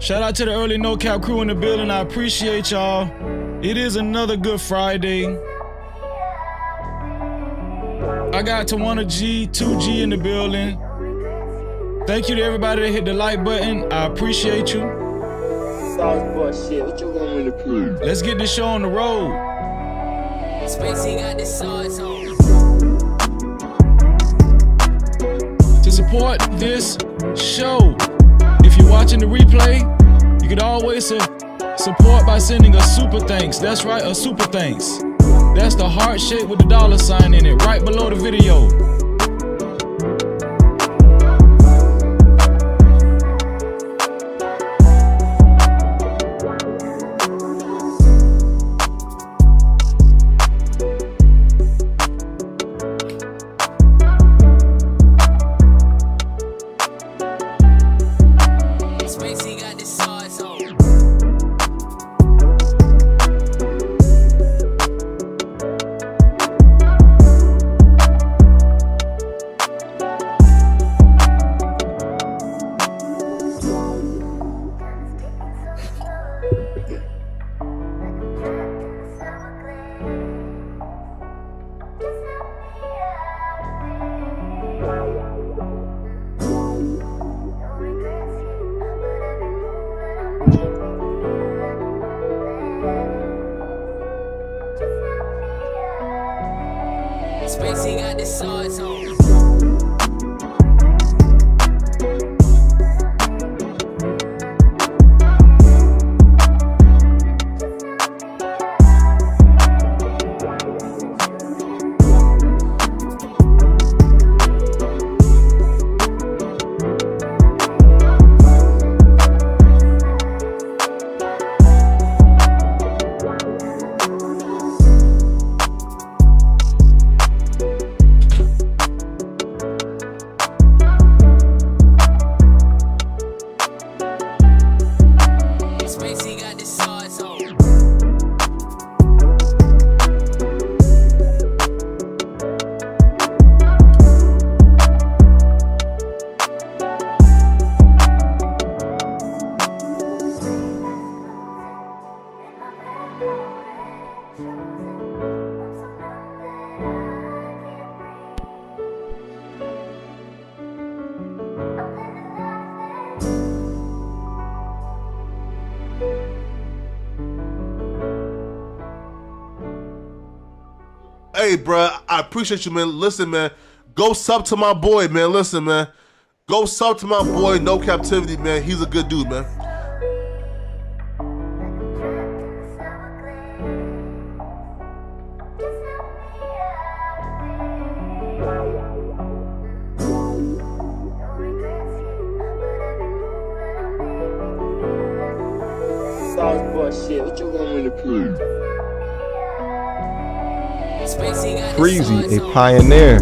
Shout out to the early No Cap crew in the building. I appreciate y'all. It is another good Friday. I got Tawana G, 2G in the building. Thank you to everybody that hit the like button. I appreciate you. Let's get this show on the road. To support this show, if you're watching the replay, you could always support by sending a super thanks. That's right, a super thanks. That's the heart shape with the $sign in it, right below the video. Spacey got the sauce on. Hey, bro, I appreciate you, man. Listen, man, go sub to my boy, man. Listen, man, go sub to my boy, No Cap-tivity, man. He's a good dude, man. Shit, what you want me to prove? Freezy, a pioneer.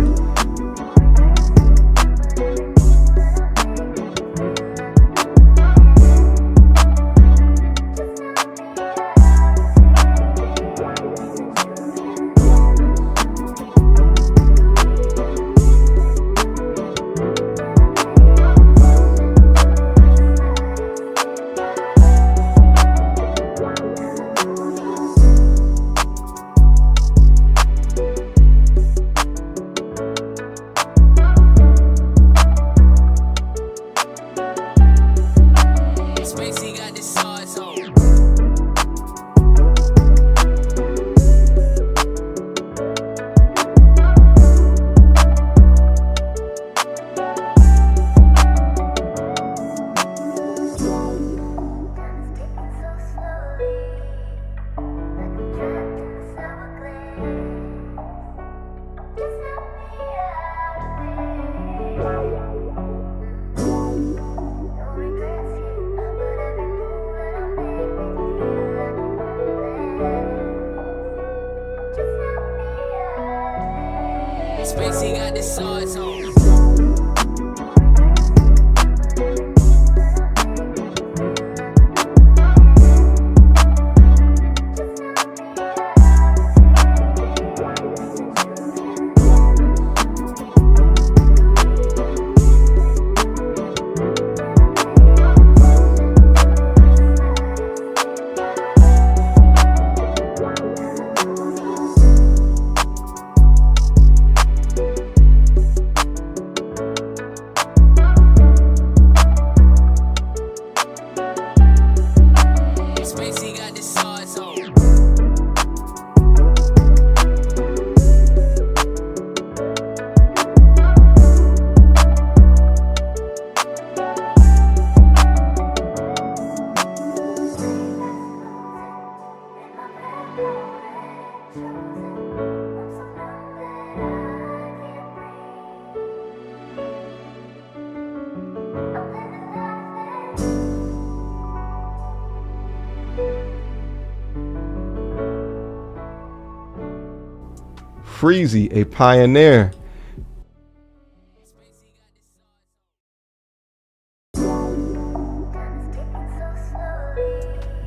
Freezy, a pioneer.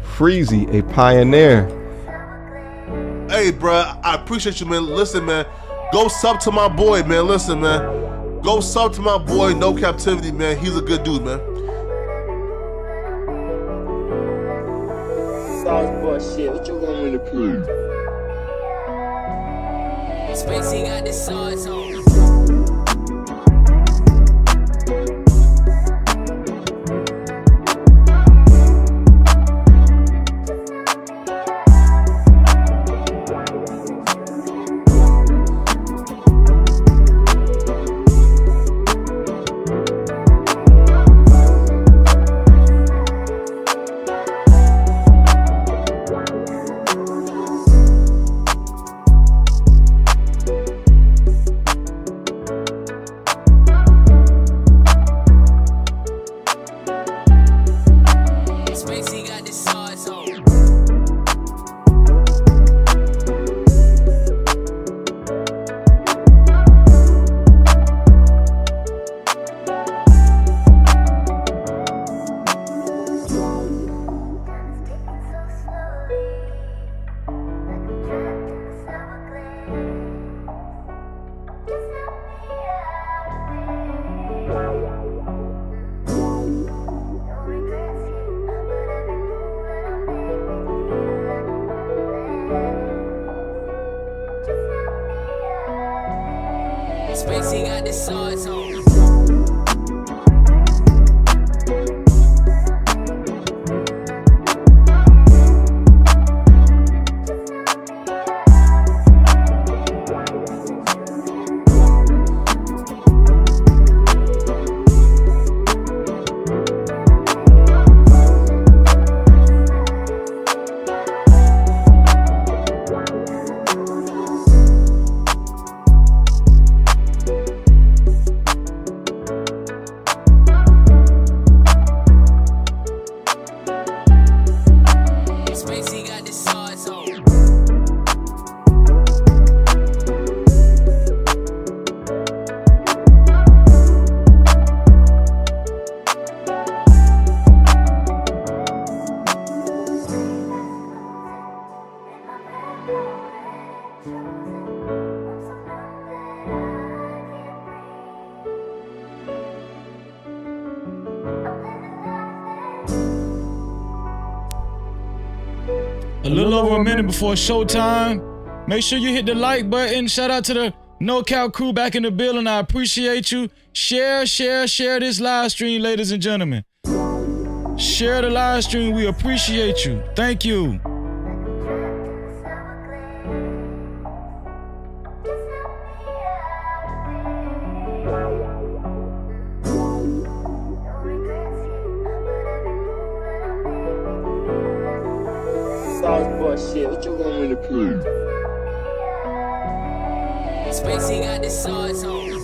Freezy, a pioneer. Hey, bruh, I appreciate you, man. Listen, man, go sub to my boy, man. Listen, man, go sub to my boy, No Captivity, man. He's a good dude, man. Sauce boy shit, what you want me to prove? Spacey got the sauce on. Spacey got the sauce on. Spacey got the sauce on. Spacey got the sauce on. A little over a minute before showtime. Make sure you hit the like button. Shout out to the No Cap crew back in the building. I appreciate you. Share this live stream, ladies and gentlemen. Share the live stream. We appreciate you. Thank you. Sauce boy shit, what you want me to prove? Spacey got the sauce on.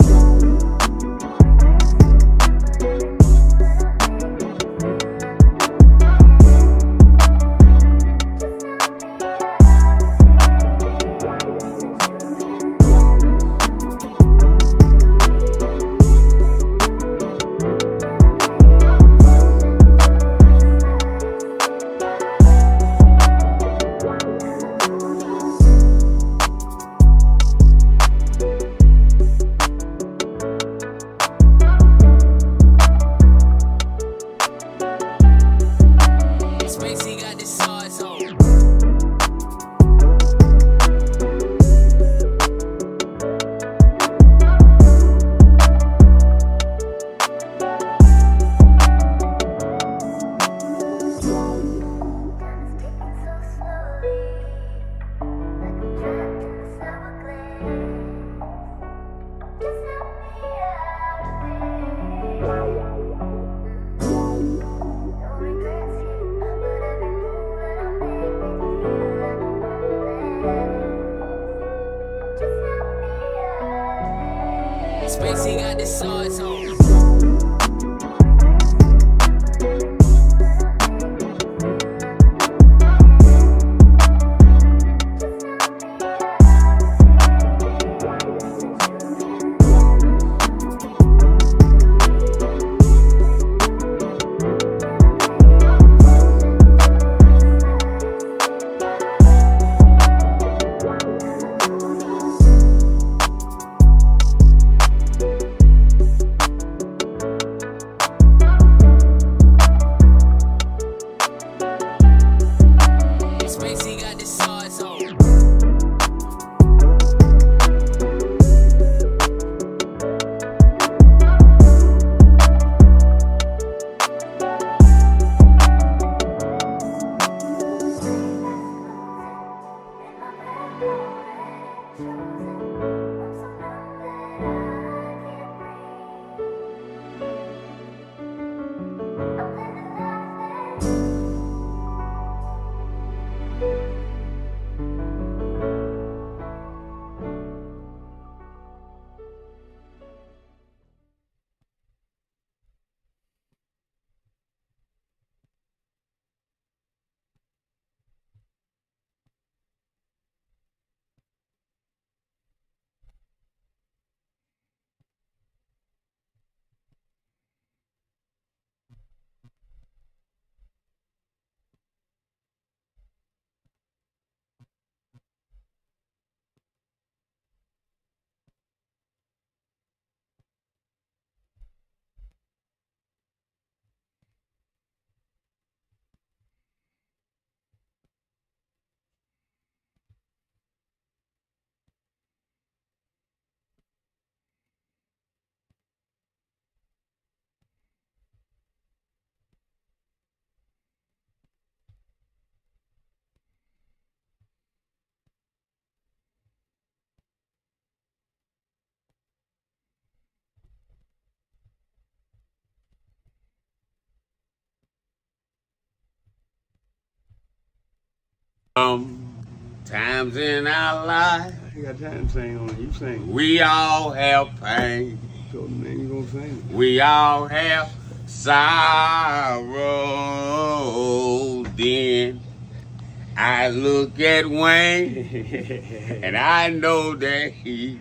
Spacey got the sauce on. Spacey got the sauce on. Times in our life, You got time to sing on it. You sing. we all have pain. So man, you gonna sing it. We all have sorrow. Then I look at Wayne and I know that he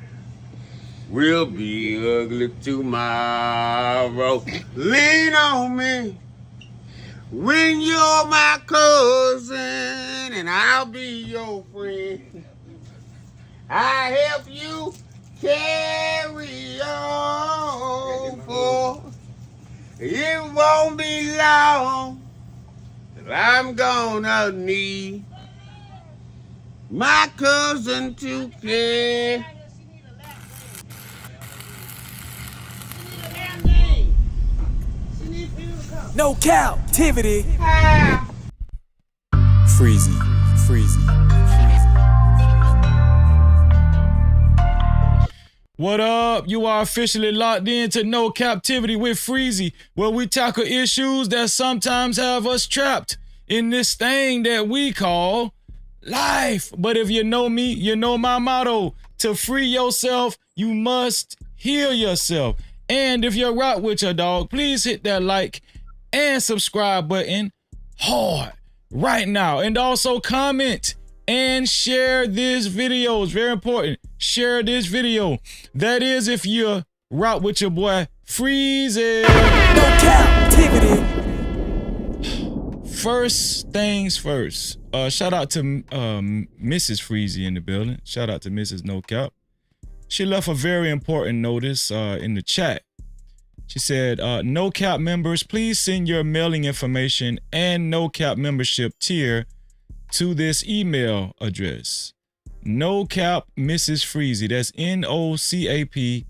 will be ugly tomorrow. Lean on me when you're my cousin and I'll be your friend. I help you carry on, for it won't be long that I'm gonna need my cousin to care. No Cap-tivity. Freezy. What up? You are officially locked into No Captivity with Freezy, where we tackle issues that sometimes have us trapped in this thing that we call life. But if you know me, you know my motto. To free yourself, you must heal yourself. And if you're right with your dog, please hit that like and subscribe button hard right now. And also comment and share this video. It's very important. Share this video. That is if you're right with your boy Freezy. No Cap-tivity. First things first. Shout out to Mrs. Freezy in the building. Shout out to Mrs. No Cap. She left a very important notice in the chat. She said, No Cap members, please send your mailing information and No Cap membership tier to this email address. No Cap Mrs. Freezy. That's NOCAPMRSFREEZY.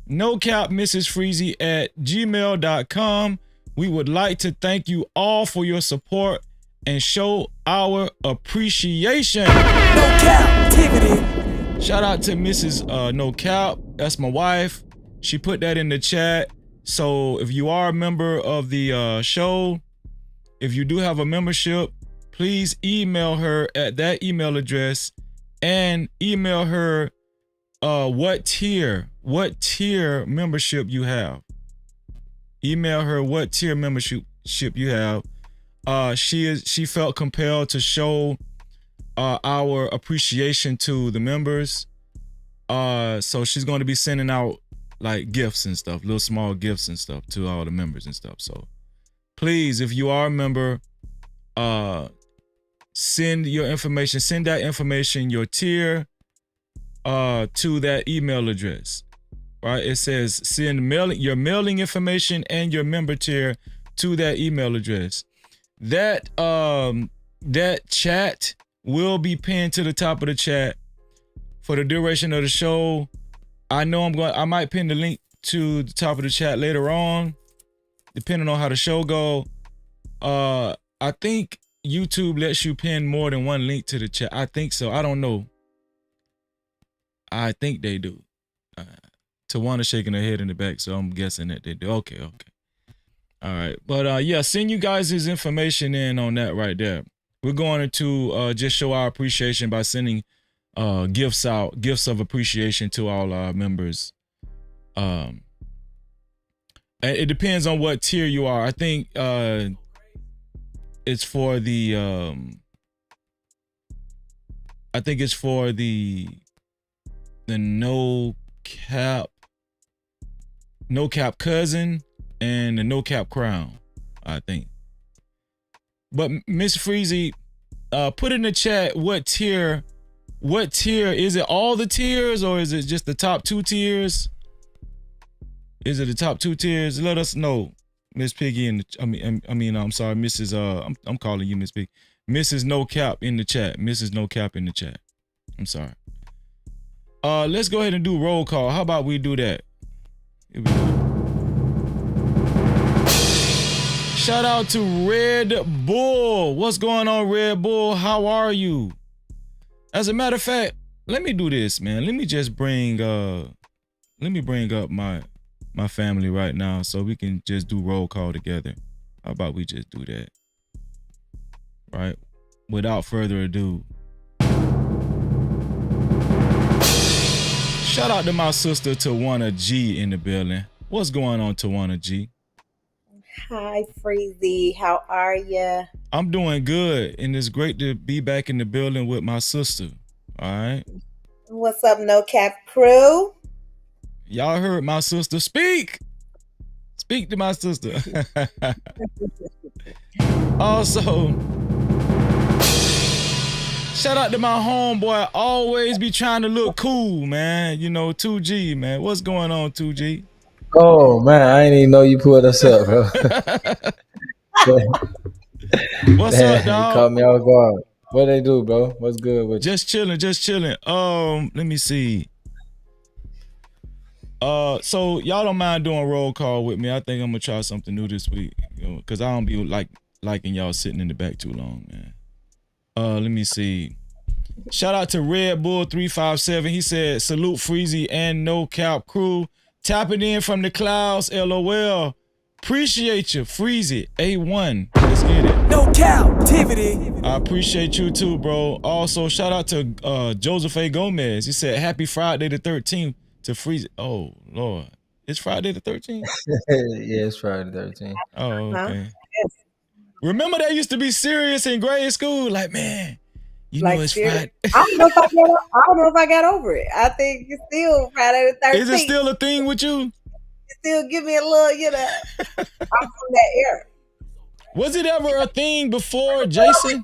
No Cap Mrs. Freezy at gmail.com. We would like to thank you all for your support and show our appreciation. No Cap-tivity. Shout out to Mrs. No Cap. That's my wife. She put that in the chat. So if you are a member of the show, if you do have a membership, please email her at that email address and email her what tier membership you have. Email her what tier membership you have. She felt compelled to show our appreciation to the members. So she's going to be sending out like gifts and stuff, little small gifts and stuff to all the members and stuff. So please, if you are a member, send your information, send that information, your tier, to that email address. Right? It says send your mailing information and your member tier to that email address. That chat will be pinned to the top of the chat for the duration of the show. I know I might pin the link to the top of the chat later on, depending on how the show go. I think YouTube lets you pin more than one link to the chat. I think so. I don't know. I think they do. Tawana shaking her head in the back, so I'm guessing that they do. Okay. All right. But yeah, send you guys his information in on that right there. We're going to just show our appreciation by sending gifts of appreciation to all our members. And it depends on what tier you are. I think it's for the no cap cousin and the no cap crown, I think. But Miss Freezy, put in the chat what tier is it? All the tiers, or is it just the top 2 tiers? Is it the top 2 tiers? Let us know, Miss Piggy. I'm sorry, Mrs. I'm calling you Miss Piggy. Mrs. No Cap in the chat. Mrs. No Cap in the chat. I'm sorry. Let's go ahead and do roll call. How about we do that? Here we go. Shout out to Red Bull. What's going on, Red Bull? How are you? As a matter of fact, let me do this, man. Let me just bring up my my family right now, so we can just do roll call together. How about we just do that? Right? Without further ado, shout out to my sister Tawana G in the building. What's going on, Tawana G? Hi, Freezy. How are ya? I'm doing good, and it's great to be back in the building with my sister. All right. What's up, No Cap crew? Y'all heard my sister speak. Speak to my sister. Also, shout out to my homeboy. Always be trying to look cool, man. You know, 2G, man. What's going on, 2G? Oh man, I didn't even know you pulled us up, bro. What's up, dog? You caught me off guard. What they do, bro? What's good with Just chilling, just chilling. Let me see. So y'all don't mind doing roll call with me? I think I'm gonna try something new this week, you know, cause I don't be liking y'all sitting in the back too long, man. Let me see. Shout out to Red Bull 357. He said, salute Freezy and No Cap crew. Tapping in from the clouds, LOL. Appreciate you, Freezy. A1. Let's get it. No Cap-tivity. I appreciate you too, bro. Also, shout out to Joseph A. Gomez. He said, happy Friday the 13th to Freezy. Oh, Lord. It's Friday the 13th? Yeah, it's Friday the 13th. Oh, okay. Remember that used to be serious in grade school? Like, man, you know it's Friday. I don't know if I got over it. I think it's still Friday the 13th. Is it still a thing with you? It still give me a little, you know. I'm from that era. Was it ever a thing before, Jason?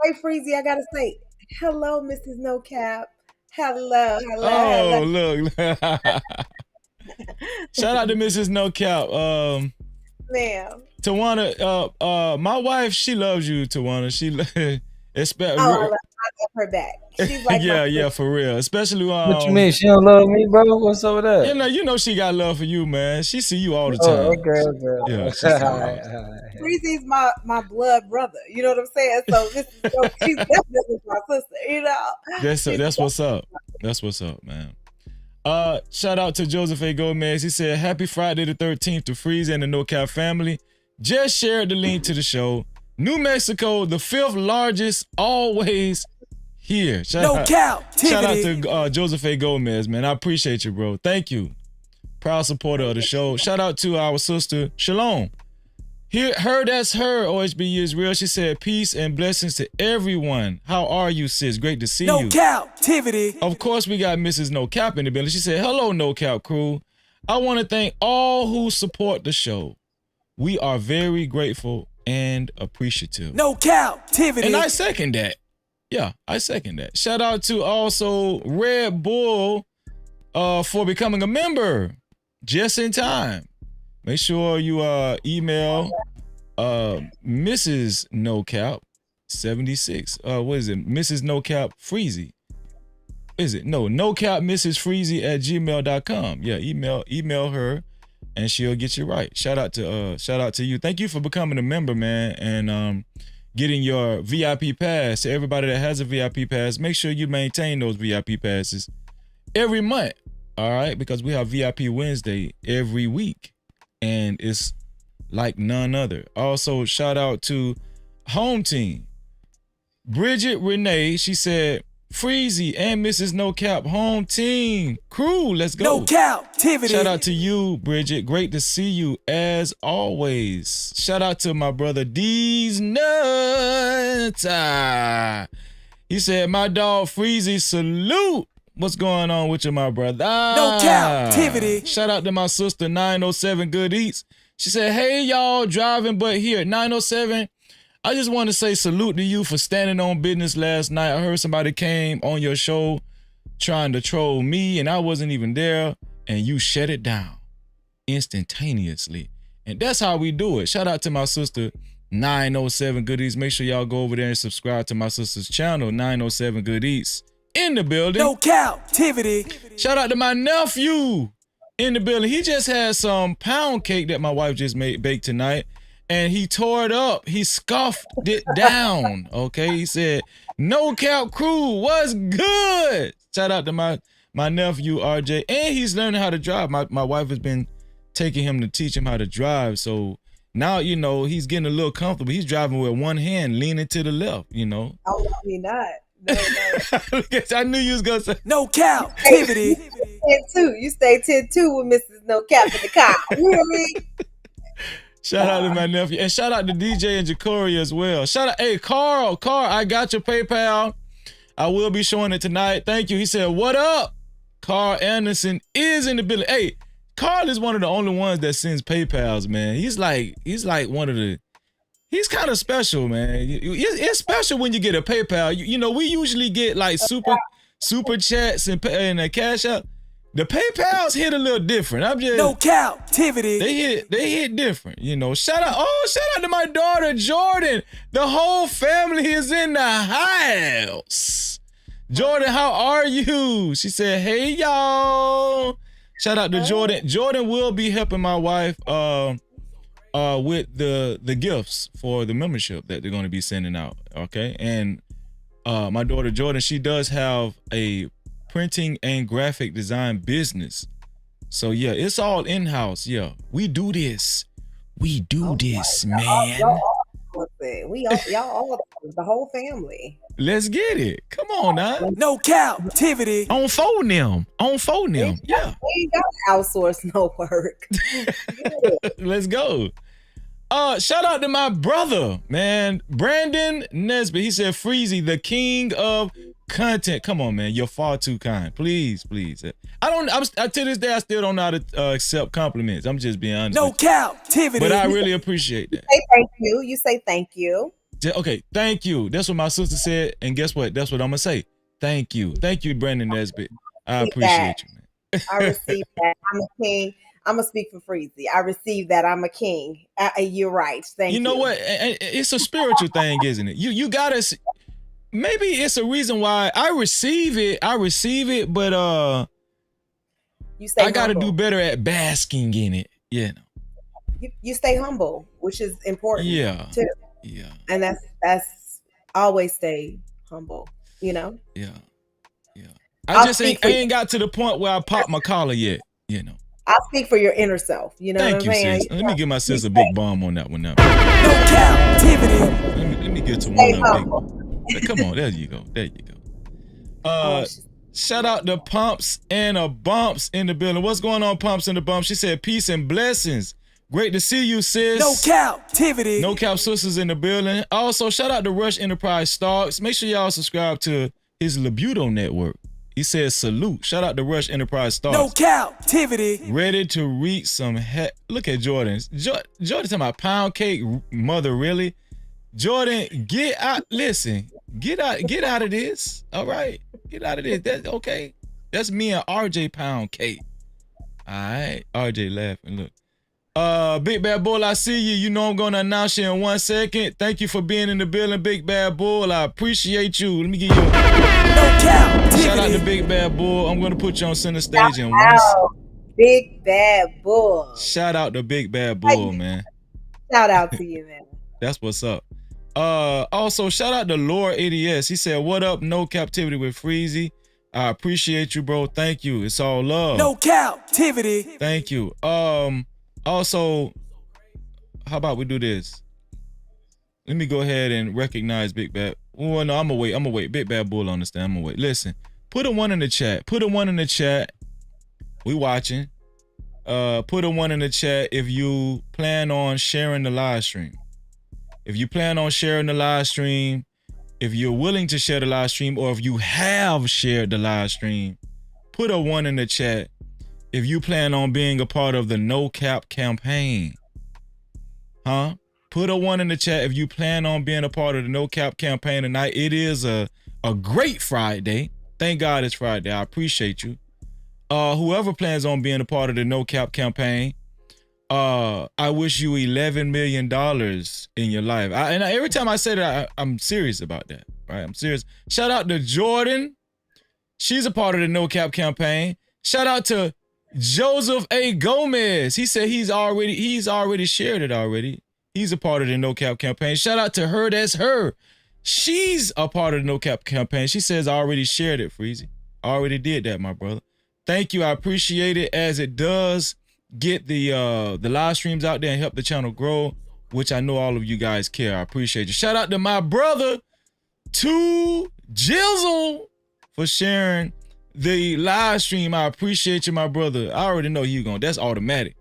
Wait, Freezy, I gotta say, hello, Mrs. No Cap. Hello. Oh, look. Shout out to Mrs. No Cap. Ma'am. Tawana, my wife, she loves you, Tawana. I love her back. She's like yeah, for real. Especially what you mean? She don't love me, bro? What's up with that? You know she got love for you, man. She see you all the time. Oh, okay. Yeah, she see you all the time. Freezy's my blood brother. You know what I'm saying? So she's definitely my sister. You know. That's what's up. That's what's up, man. Shout out to Joseph A. Gomez. He said, happy Friday the 13th to Freezy and the No Cap family. Just shared the link to the show. New Mexico, the 5th largest, always here. Shout out to Joseph A. Gomez, man. I appreciate you, bro. Thank you. Proud supporter of the show. Shout out to our sister, Shalom. That's her, OHBU is real. She said, peace and blessings to everyone. How are you, sis? Great to see you. No Cap-tivity. Of course, we got Mrs. No Cap in the building. She said, hello, No Cap crew. I want to thank all who support the show. We are very grateful and appreciative. No Cap-tivity. And I second that. Yeah, I second that. Shout out to also Red Bull for becoming a member just in time. Make sure you email Mrs. No Cap 76. What is it? Mrs. No Cap Freezy. Is it? No Cap Mrs. Freezy at gmail.com. Yeah, email her and she'll get you right. Shout out to you. Thank you for becoming a member, man, and getting your VIP pass. To everybody that has a VIP pass, make sure you maintain those VIP passes every month. All right, because we have VIP Wednesday every week. And it's like none other. Also, shout out to Home Team. Bridget Renee, she said, Freezy and Mrs. No Cap Home Team crew, let's go. No Cap-tivity. Shout out to you, Bridget. Great to see you as always. Shout out to my brother D's Nuts. He said, my dog Freezy, salute. What's going on with you, my brother? No Cap-tivity. Shout out to my sister, 907 Good Eats. She said, hey, y'all, driving, but here, 907, I just want to say salute to you for standing on business last night. I heard somebody came on your show trying to troll me, and I wasn't even there, and you shut it down instantaneously. And that's how we do it. Shout out to my sister, 907 Good Eats. Make sure y'all go over there and subscribe to my sister's channel, 907 Good Eats. In the building. No Cap-tivity. Shout out to my nephew in the building. He just had some pound cake that my wife just baked tonight, and he tore it up. He scuffed it down. Okay, he said, No Cap crew, what's good? Shout out to my nephew RJ, and he's learning how to drive. My wife has been taking him to teach him how to drive. So now, you know, he's getting a little comfortable. He's driving with one hand leaning to the left, you know. Oh, I mean, not. No. I knew you was going to say. No Cap-tivity. You stay 10-2 with Mrs. No Cap in the car. You hear me? Shout out to my nephew. And shout out to DJ and Jacory as well. Shout out, hey, Carl, I got your PayPal. I will be showing it tonight. Thank you. He said, what up? Carl Anderson is in the building. Hey, Carl is one of the only ones that sends PayPals, man. He's like one of the, he's kind of special, man. It's special when you get a PayPal. You know, we usually get like super chats and a cash out. The PayPals hit a little different. I'm just no Cap-tivity. They hit different, you know. Shout out to my daughter Jordan. The whole family is in the house. Jordan, how are you? She said, hey y'all. Shout out to Jordan. Jordan will be helping my wife with the gifts for the membership that they're going to be sending out. Okay. And my daughter Jordan, she does have a printing and graphic design business. So yeah, it's all in-house. Yeah, we do this. We do this, man. Y'all all the whole family. Let's get it. Come on now. No Cap-tivity. On phone them. Yeah. We ain't got to outsource no work. Let's go. Shout out to my brother, man, Brandon Nesbitt. He said, Freezy, the king of content. Come on, man. You're far too kind. Please. To this day, I still don't know how to accept compliments. I'm just being honest. No Cap-tivity. But I really appreciate that. Say thank you. You say thank you. Okay, thank you. That's what my sister said. And guess what? That's what I'm going to say. Thank you. Thank you, Brandon Nesbitt. I appreciate you, man. I received that. I'm a king. I'm going to speak for Freezy. I received that. I'm a king. You're right. Thank you. You know what? It's a spiritual thing, isn't it? You got to... Maybe it's a reason why I receive it, but you stay I got to do better at basking in it. Yeah. You stay humble, which is important. Yeah. Too. Yeah. And that's always stay humble, you know? Yeah. I ain't got to the point where I pop my collar yet, you know. I'll speak for your inner self. You know Thank what I'm saying? Sis. Let me give my sis a big bomb on that one now. No Cap-tivity. Let me get to one of them. Come on, there you go. Shout out to Pumps and a Bumps in the building. What's going on, Pumps and the Bumps? She said, peace and blessings. Great to see you, sis. No Cap-tivity. No Cap Sisters in the building. Also, shout out to Rush Enterprise Starks. Make sure y'all subscribe to his Libudo network. He says salute. Shout out to Rush Enterprise Starks. No Cap-tivity. Ready to reach some Look at Jordan. Jordan talking about pound cake, mother, really? Jordan, get out. Listen, get out of this. All right, get out of this. That's okay. That's me and RJ pound cake. All right, RJ laughing. Look, Big Bad Bull, I see you. You know I'm gonna announce you in 1 second. Thank you for being in the building, Big Bad Bull. I appreciate you. Let me give you a shout out to Big Bad Bull. I'm gonna put you on center stage in 1 second. Big Bad Bull. Shout out to Big Bad Bull, man. Shout out to you, man. That's what's up. Also, shout out to Lord ADS. He said, what up, No Captivity with Freezy. I appreciate you, bro. Thank you. It's all love. No Cap-tivity. Thank you. Also, how about we do this? Let me go ahead and recognize Big Bad. Well, no, I'm gonna wait. Big Bad Bull understand. I'm gonna wait. Listen, put a 1 in the chat. We watching. Put a 1 in the chat if you plan on sharing the live stream. If you plan on sharing the live stream, if you're willing to share the live stream, or if you have shared the live stream, put a 1 in the chat if you plan on being a part of the No Cap campaign. Put a 1 in the chat if you plan on being a part of the No Cap campaign tonight. It is a great Friday. Thank God it's Friday. I appreciate you. Whoever plans on being a part of the No Cap campaign, I wish you $11 million in your life. Every time I say that, I'm serious about that, right? I'm serious. Shout out to Jordan. She's a part of the No Cap campaign. Shout out to Joseph A. Gomez. He said he's already shared it already. He's a part of the No Cap campaign. Shout out to her. That's her. She's a part of the No Cap campaign. She says I already shared it, Freezy. I already did that, my brother. Thank you. I appreciate it, as it does get the live streams out there and help the channel grow, which I know all of you guys care. I appreciate you. Shout out to my brother, to Jizzle, for sharing the live stream. I appreciate you, my brother. I already know you going. That's automatic.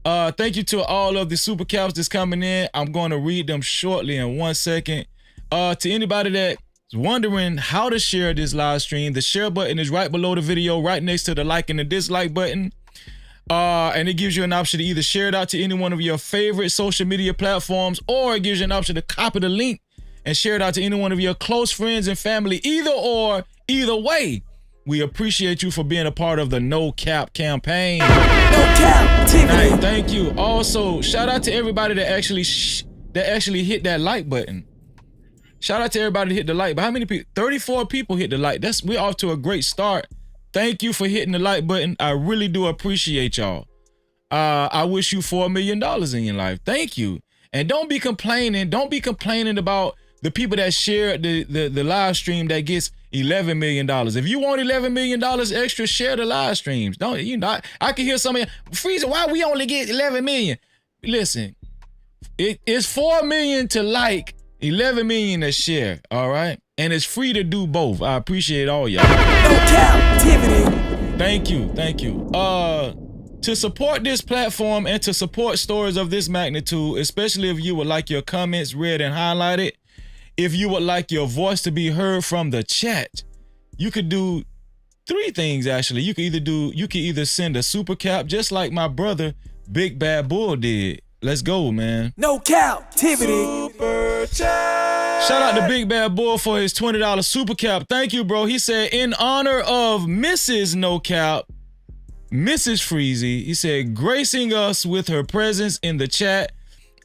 Thank you to all of the super caps that's coming in. I'm going to read them shortly in 1 second. To anybody that's wondering how to share this live stream, the share button is right below the video, right next to the like and the dislike button. And it gives you an option to either share it out to any one of your favorite social media platforms, or it gives you an option to copy the link and share it out to any one of your close friends and family. Either way, we appreciate you for being a part of the No Cap campaign. No Cap-tivity. Thank you. Also, shout out to everybody that actually hit that like button. Shout out to everybody that hit the like. But how many people? 34 people hit the like. We're off to a great start. Thank you for hitting the like button. I really do appreciate y'all. I wish you $4 million in your life. Thank you. And don't be complaining. Don't be complaining about the people that share the live stream that gets $11 million. If you want $11 million extra, share the live streams. Don't you know? I can hear some of you, Freezer, why we only get 11 million? Listen, it's 4 million to like, 11 million to share, all right? And it's free to do both. I appreciate all y'all. No Cap-tivity. Thank you, thank you. To support this platform and to support stories of this magnitude, especially if you would like your comments read and highlighted, if you would like your voice to be heard from the chat, you could do 3 things actually. You could either send a super cap just like my brother Big Bad Bull did. Let's go, man. No Cap-tivity. Super chat. Shout out to Big Bad Bull for his $20 super cap. Thank you, bro. He said, in honor of Mrs. No Cap, Mrs. Freezy, he said, gracing us with her presence in the chat,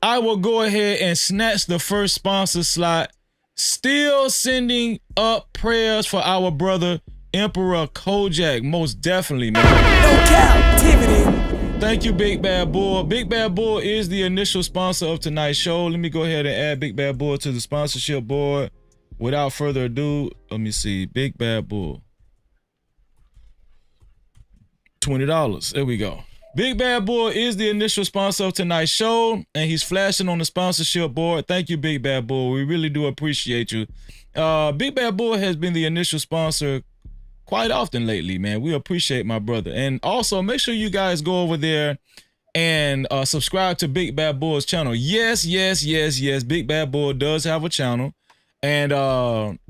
I will go ahead and snatch the first sponsor slot. Still sending up prayers for our brother, Emperor Kojak. Most definitely, man. No Cap-tivity. Thank you, Big Bad Bull. Big Bad Bull is the initial sponsor of tonight's show. Let me go ahead and add Big Bad Bull to the sponsorship board. Without further ado, let me see. Big Bad Bull. $20. There we go. Big Bad Bull is the initial sponsor of tonight's show, and he's flashing on the sponsorship board. Thank you, Big Bad Bull. We really do appreciate you. Big Bad Bull has been the initial sponsor quite often lately, man. We appreciate my brother. And also, make sure you guys go over there and subscribe to Big Bad Bull's channel. Yes. Big Bad Bull does have a channel, and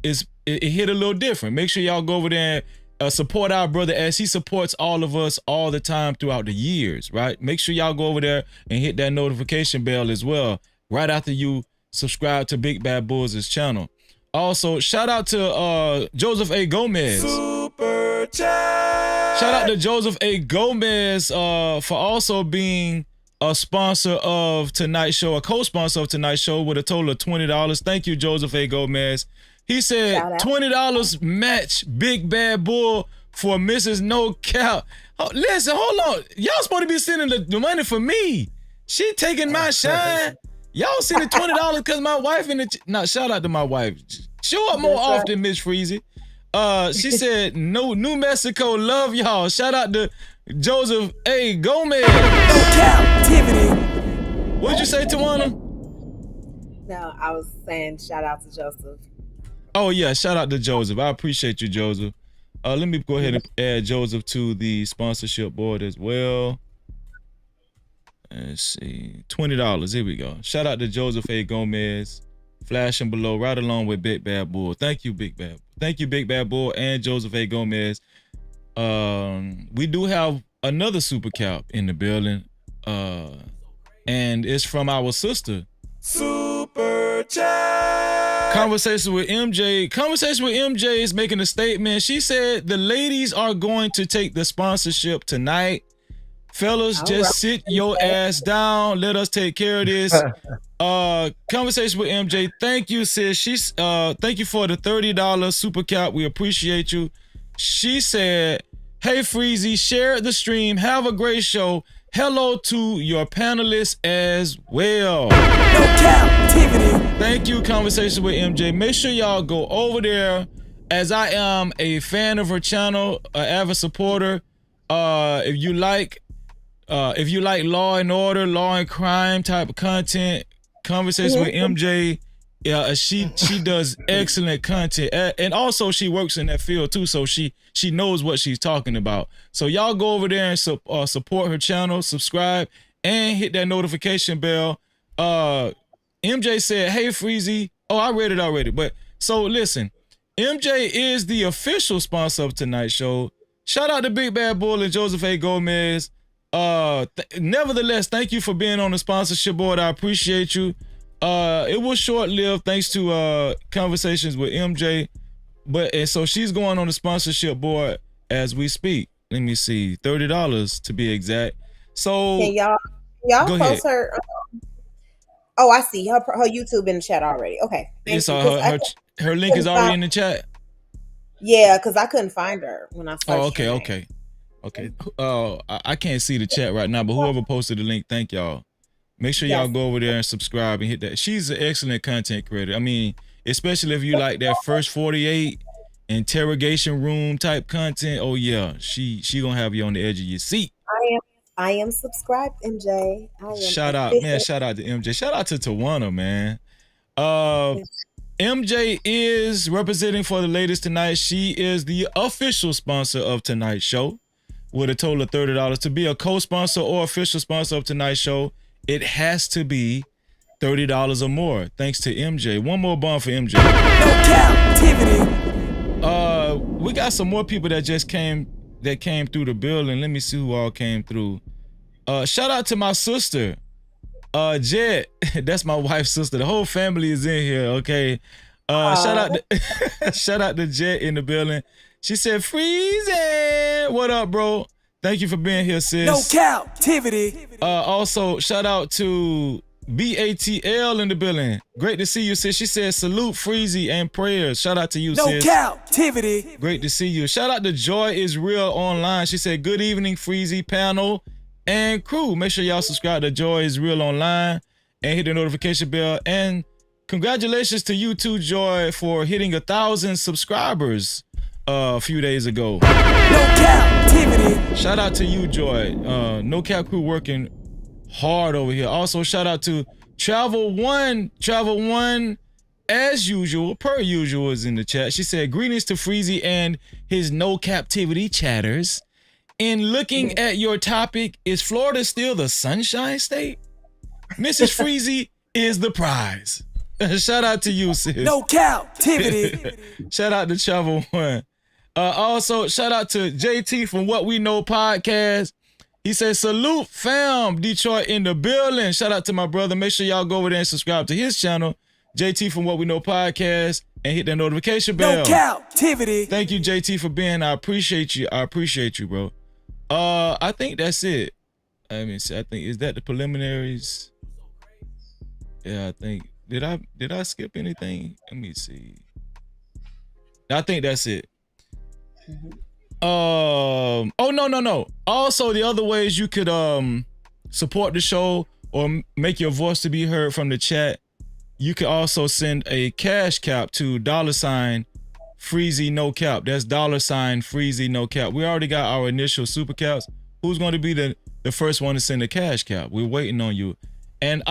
it hit a little different. Make sure y'all go over there and support our brother as he supports all of us all the time throughout the years, right? Make sure y'all go over there and hit that notification bell as well right after you subscribe to Big Bad Bull's channel. Also, shout out to Joseph A. Gomez. Super chat. Shout out to Joseph A. Gomez for also being a sponsor of tonight's show, a co-sponsor of tonight's show with a total of $20. Thank you, Joseph A. Gomez. He said $20 match Big Bad Bull for Mrs. No Cap. Oh, listen, hold on. Y'all supposed to be sending the money for me. She taking my shine. Y'all sending $20 because my wife in the... Nah, shout out to my wife. Show up more often, Miss Freezy. She said, no, New Mexico, love y'all. Shout out to Joseph A. Gomez. No Cap-tivity. What'd you say, Tawana? No, I was saying shout out to Joseph. Oh, yeah, shout out to Joseph. I appreciate you, Joseph. Let me go ahead and add Joseph to the sponsorship board as well. Let's see, $20. Here we go. Shout out to Joseph A. Gomez, flashing below, right along with Big Bad Bull. Thank you, Big Bad. Thank you, Big Bad Bull and Joseph A. Gomez. We do have another super cap in the building, and it's from our sister. Super chat. Conversation with MJ. Conversation with MJ is making a statement. She said the ladies are going to take the sponsorship tonight. Fellas, just sit your ass down. Let us take care of this. Conversation with MJ. Thank you, sis. She's thank you for the $30 super cap. We appreciate you. She said, hey Freezy, share the stream. Have a great show. Hello to your panelists as well. No Cap-tivity. Thank you, Conversation with MJ. Make sure y'all go over there, as I am a fan of her channel, an avid supporter. If you like If you like law and order, law and crime type of content, conversation with MJ, she does excellent content, and also she works in that field too, so she knows what she's talking about. So y'all go over there and support her channel, subscribe, and hit that notification bell. MJ said, "Hey Freezy." Oh, I read it already, but so listen, MJ is the official sponsor of tonight's show. Shout out to Big Bad Bull and Joseph A. Gomez. Nevertheless, thank you for being on the sponsorship board. I appreciate you. It was short-lived thanks to conversations with MJ, and so she's going on the sponsorship board as we speak. Let me see, $30 to be exact. So can y'all post her? Oh, I see her YouTube in the chat already. Okay, it's her link is already in the chat. Yeah, because I couldn't find her when I searched. Oh, okay. I can't see the chat right now, but whoever posted the link, thank y'all. Make sure y'all go over there and subscribe and hit that. She's an excellent content creator. I mean, especially if you like that first 48 interrogation room type content. Oh yeah, she gonna have you on the edge of your seat. I am subscribed, MJ. Shout out to MJ. Shout out to Tawana, man. MJ is representing for the ladies tonight. She is the official sponsor of tonight's show with a total of $30. To be a co-sponsor or official sponsor of tonight's show, it has to be $30 or more. Thanks to MJ. One more bond for MJ. Cap-tivity. We got some more people that came through the building. Let me see who all came through. Shout out to my sister, Jet. That's my wife's sister. The whole family is in here. Okay. Shout out to Jet in the building. She said, "Freezing. What up, bro? Thank you for being here, sis." No captivity. Also, shout out to BATL in the building. Great to see you, sis. She said, "Salute, Freezy, and prayers." Shout out to you, sis. No captivity. Great to see you. Shout out to Joy is Real Online. She said, "Good evening, Freezy, panel, and crew." Make sure y'all subscribe to Joy is Real Online and hit the notification bell. And congratulations to you too, Joy, for hitting 1,000 subscribers a few days ago. No captivity. Shout out to you, Joy. No Cap crew working hard over here. Also, shout out to Travel One. Travel One, as usual, per usual, is in the chat. She said, "Greetings to Freezy and his No Captivity chatters. In looking at your topic, is Florida still the sunshine state? Mrs. Freezy is the prize." Shout out to you, sis. No captivity. Shout out to Travel One. Also, shout out to JT from What We Know Podcast. He says, "Salute, fam, Detroit in the building." Shout out to my brother. Make sure y'all go over there and subscribe to his channel, JT from What We Know Podcast, and hit that notification bell. No captivity. Thank you, JT, for being. I appreciate you. I appreciate you, bro. I think that's it. Let me see. I think, is that the preliminaries? Yeah, I think. Did I skip anything? Let me see. I think that's it. Oh, no. Also, the other ways you could support the show or make your voice to be heard from the chat, you could also send a cash cap to $Freezy No Cap. That's $Freezy No Cap. We already got our initial super caps. Who's going to be the first one to send a cash cap? We're waiting on you. And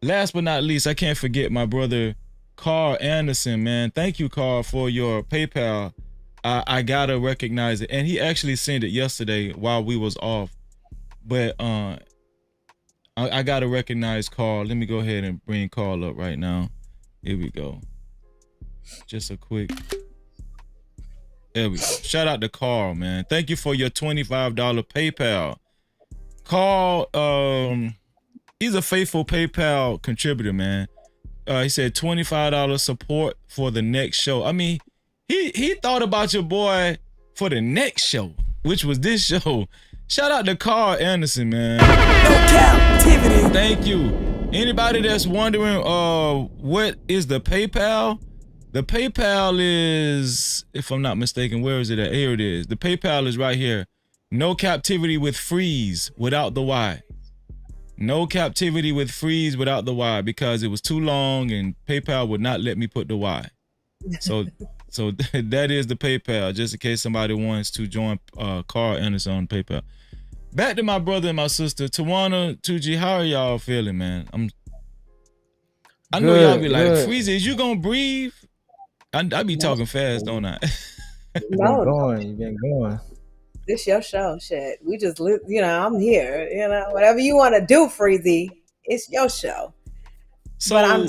last but not least, I can't forget my brother Carl Anderson, man. Thank you, Carl, for your PayPal. I gotta recognize it. And he actually sent it yesterday while we was off. But I gotta recognize Carl. Let me go ahead and bring Carl up right now. Here we go. Just a quick. There we go. Shout out to Carl, man. Thank you for your $25 PayPal. Carl, he's a faithful PayPal contributor, man. He said $25 support for the next show. I mean, he thought about your boy for the next show, which was this show. Shout out to Carl Anderson, man. No captivity. Thank you. Anybody that's wondering what is the PayPal? The PayPal is, if I'm not mistaken, where is it at? Here it is. The PayPal is right here. No Captivity with Freeze without the Y. No Captivity with Freeze without the Y, because it was too long and PayPal would not let me put the Y. So that is the PayPal, just in case somebody wants to join Carl Anderson on PayPal. back to my brother and my sister, Tawana, 2G. How are y'all feeling, man? I know y'all be like, Freezy, is you gonna breathe? I be talking fast, don't I? You've been going. This your show, shit. We just, I'm here. Whatever you want to do, Freezy, it's your show. So, but I'm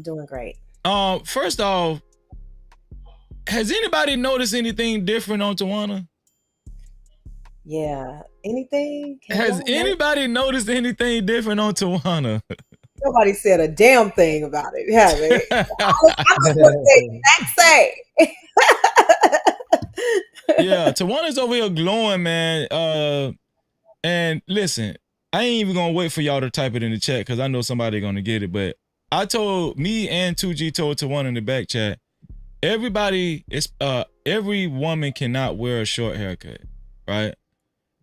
doing great. First off, has anybody noticed anything different on Tawana? Yeah. Anything? Has anybody noticed anything different on Tawana? Nobody said a damn thing about it, have they? I'm going to say. Yeah, Tawana's over here glowing, man. And listen, I ain't even gonna wait for y'all to type it in the chat because I know somebody gonna get it. But me and 2G told Tawana in the back chat, every woman cannot wear a short haircut, right?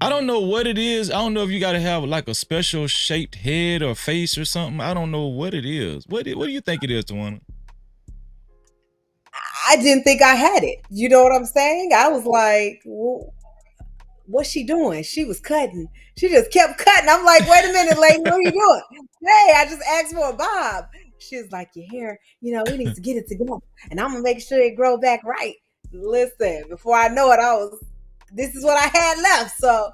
I don't know what it is. I don't know if you gotta have like a special shaped head or face or something. I don't know what it is. What do you think it is, Tawana? I didn't think I had it. You know what I'm saying? I was like, well, what's she doing? She was cutting. She just kept cutting. I'm like, wait a minute, lady, what are you doing? Hey, I just asked for a bob. She was like, your hair, we need to get it together. And I'm going to make sure it grow back right. Listen, before I know it, this is what I had left. So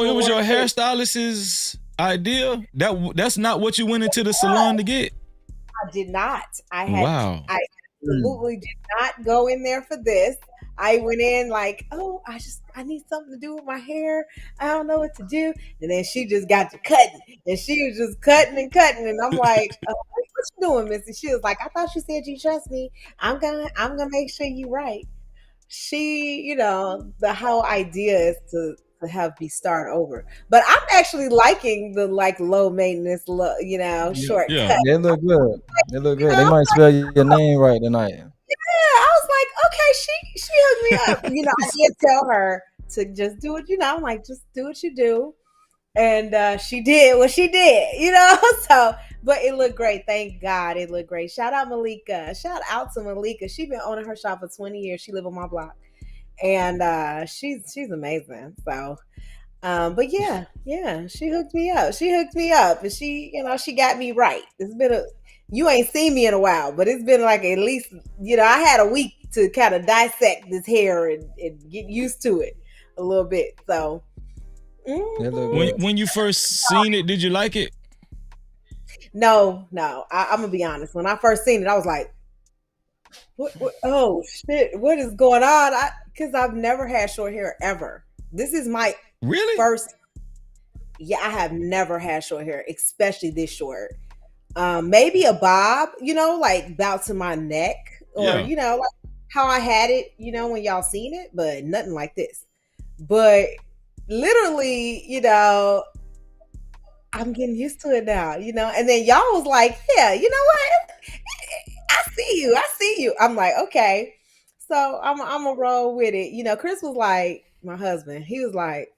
it was your hairstylist's idea? That's not what you went into the salon to get? I did not. I absolutely did not go in there for this. I went in like, oh, I need something to do with my hair. I don't know what to do. And then she just got to cutting. And she was just cutting and cutting. And I'm like, what you doing, Missy? She was like, I thought you said you trust me. I'm gonna make sure you right. She, the whole idea is to have me start over. But I'm actually liking the low maintenance, shortcut. Yeah, they look good. They look good. They might spell your name right tonight. Yeah, I was like, okay, she hooked me up. I did tell her to just do it. I'm like, just do what you do. And she did what she did, So, but it looked great. Thank God it looked great. Shout out Malika. Shout out to Malika. She's been owning her shop for 20 years. She live on my block. And she's amazing. So, but yeah, she hooked me up. And she got me right. It's been you ain't seen me in a while, but it's been like at least, I had a week to kind of dissect this hair and get used to it a little bit. So, when you first seen it, did you like it? No. I'm gonna be honest. When I first seen it, I was like, what oh shit, what is going on? Because I've never had short hair ever. This is my first. Yeah, I have never had short hair, especially this short. Maybe a bob, like about to my neck, or like how I had it, when y'all seen it, but nothing like this. But literally, I'm getting used to it now, and then y'all was like, yeah, you know what? I see you. I'm like, okay. So I'm gonna roll with it. Chris was like, my husband, he was like,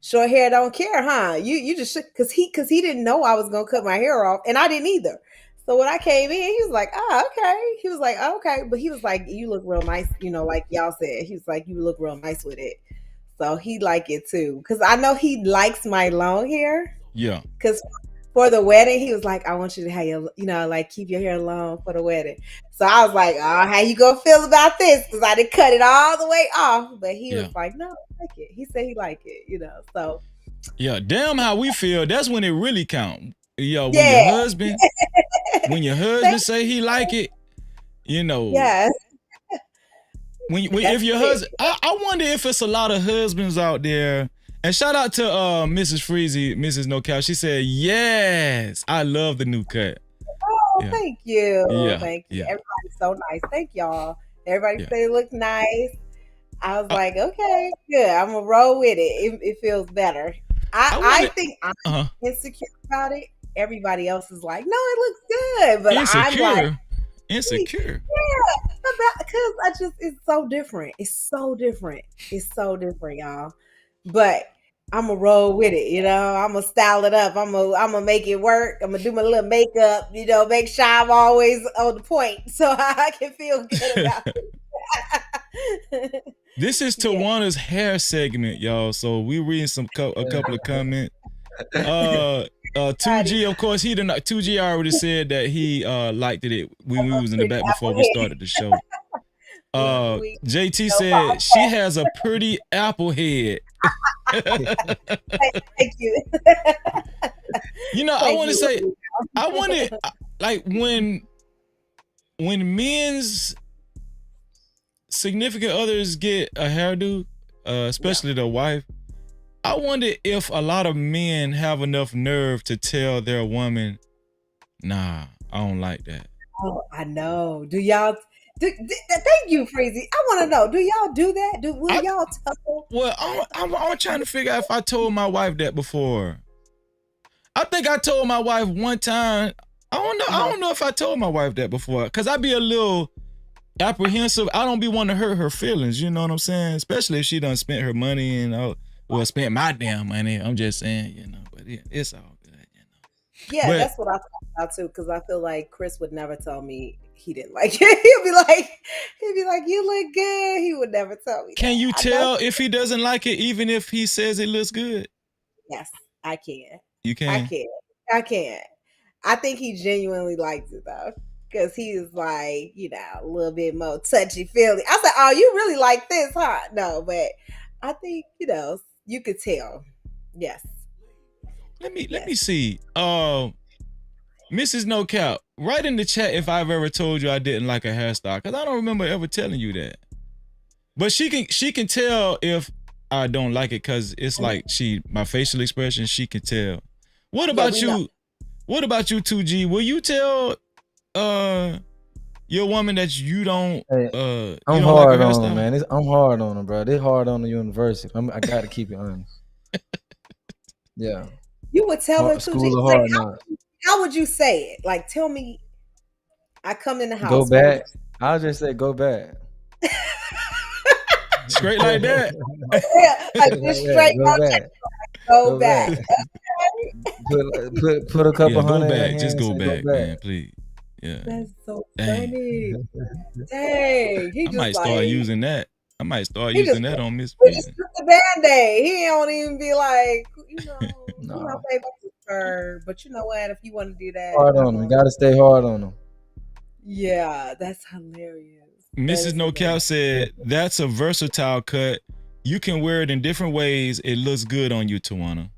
short hair don't care, huh? You just should, cause he didn't know I was gonna cut my hair off, and I didn't either. So when I came in, he was like, oh, okay. He was like, oh, okay. But he was like, you look real nice, like y'all said. He was like, you look real nice with it. So he like it too. Cause I know he likes my long hair. Yeah. Cause for the wedding, he was like, I want you to have your, keep your hair long for the wedding. So I was like, oh, how you gonna feel about this? Cause I didn't cut it all the way off. But he was like, no, I like it. He said he liked it, so. Yeah, damn how we feel. That's when it really count. When your husband say he like it, Yes. If your husband, I wonder if it's a lot of husbands out there. And shout out to Mrs. Freezy, Mrs. No Cap. She said, yes, I love the new cut. Oh, thank you. Yeah. Thank you. Everybody's so nice. Thank y'all. Everybody said it looked nice. I was like, okay, good. I'm going to roll with it. It feels better. I think I'm insecure about it. Everybody else is like, no, it looks good. But I'm like, insecure. Yeah, because it's so different. It's so different, y'all. But I'm gonna roll with it, I'm gonna style it up. I'm gonna make it work. I'm gonna do my little makeup, make sure I'm always on the point so I can feel good about it. This is Tawana's hair segment, y'all. So we reading a couple of comments. 2G, of course, he didn't. 2G already said that he liked it when we was in the back before we started the show. JT said she has a pretty apple head. Thank you. You know, I want to say, I want it like when men's significant others get a hairdo, especially their wife. I wonder if a lot of men have enough nerve to tell their woman, nah, I don't like that. Oh, I know. Do y'all? Thank you, Freezy. I want to know. Do y'all do that? Will y'all tell? Well, I'm trying to figure out if I told my wife that before. I think I told my wife one time. I don't know. I don't know if I told my wife that before, cause I be a little apprehensive. I don't be wanting to hurt her feelings. You know what I'm saying? Especially if she done spent her money and spent my damn money. I'm just saying, you know. But it's all good, you know. Yeah, that's what I thought about too. Because I feel like Chris would never tell me he didn't like it. He'd be like, "You look good." He would never tell me. Can you tell if he doesn't like it, even if he says it looks good? Yes, I can. You can. I can. I think he genuinely likes it though, because he's like, you know, a little bit more touchy feely. I said, "Oh, you really like this, huh?" No, but I think you could tell. Yes. Let me see. Mrs. No Cap, write in the chat if I've ever told you I didn't like a hairstyle, because I don't remember ever telling you that. But she can tell if I don't like it, because it's like my facial expression, she can tell. What about you? Know. What about you, 2G? Will you tell your woman that you don't I'm hard like on her, man. I'm hard on her, bro. It's hard on the university. I gotta keep it honest. Yeah. You would tell her 2G. School of hard knocks. How would you say it? Like, tell me, I come in the house. Go back. I'll just say go back. Straight like that. Yeah, like just straight go back. Put a couple hundred. Go back. Just go back, man, please. Yeah. That's so funny. Dang. I might start using that. I might start using that on Miss. Just put the Band-Aid. He don't even be like, my favorite, but you know what? If you want to do that, hard on him. You gotta stay hard on him. Yeah, that's hilarious. Mrs. No Cap said that's a versatile cut. You can wear it in different ways. It looks good on you, Tawana.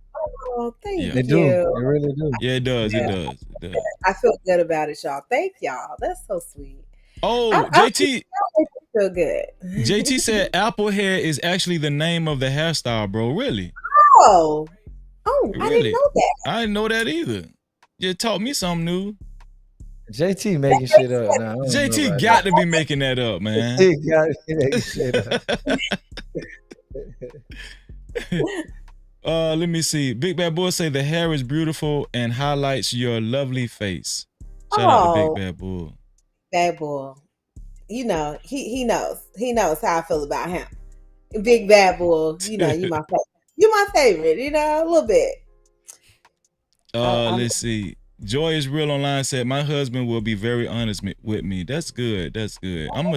Oh, thank you. They do. They really do. Yeah, it does. Yeah. It does. I feel good about it, y'all. Thank y'all. That's so sweet. Oh, JT. I feel good. JT said apple hair is actually the name of the hairstyle, bro. Really? Oh, really? I didn't know that. I didn't know that either. You taught me something new. JT making shit up now. JT got to be making that up, man. He got to be making shit up. Let me see. Big Bad Bull say the hair is beautiful and highlights your lovely face. Shout out to Big Bad Bull. Bad Bull. You know, he knows. He knows how I feel about him. Big Bad Bull, you my favorite. You my favorite, a little bit. Let's see. Joy is real online said my husband will be very honest with me. That's good. That's good. I'm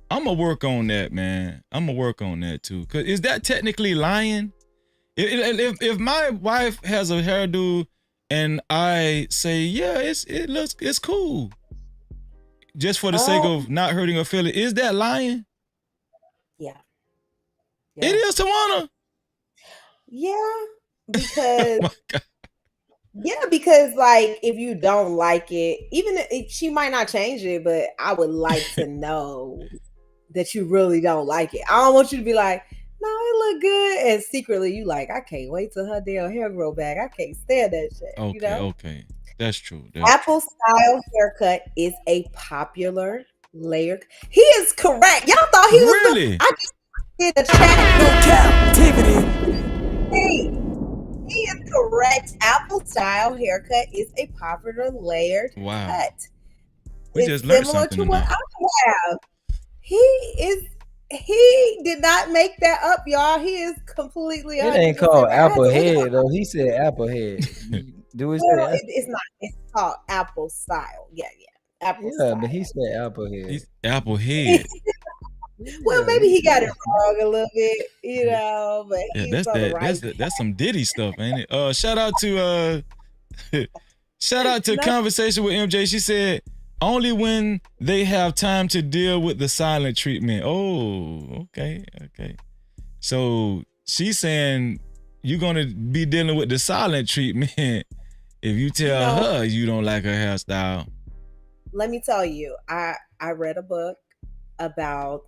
gonna work on that, man. I'm gonna work on that too. Cause is that technically lying? If my wife has a hairdo and I say it's cool, just for the sake of not hurting her feelings, is that lying? Yeah. It is, Tawana. Yeah, because oh my God. Yeah, because like if you don't like it, even if she might not change it, but I would like to know that you really don't like it. I don't want you to be like, no, it look good, and secretly you like, I can't wait till her damn hair grow back. I can't stand that shit. Okay, that's true. Apple style haircut is a popular layer. He is correct. Y'all thought he was really? I just did a chat. No Cap-tivity. Hey. He is correct. Apple style haircut is a popular layered cut. We just learned something to what I have. He did not make that up, y'all. He is completely. It ain't called apple head though. He said apple head. Do it? Well, it's not. It's called apple style. Yeah. Apple style. But he said apple head. Apple head. Well, Yeah, maybe he he got said it wrong a little bit, but Yeah, he's on the right. that's some Diddy stuff, ain't it? Shout out to shout out to Not- Conversation with MJ. She said, only when they have time to deal with the silent treatment. Oh, okay. So she's saying you're gonna be dealing with the silent treatment if you tell her you don't like her hairstyle. Let me tell you, I read a book about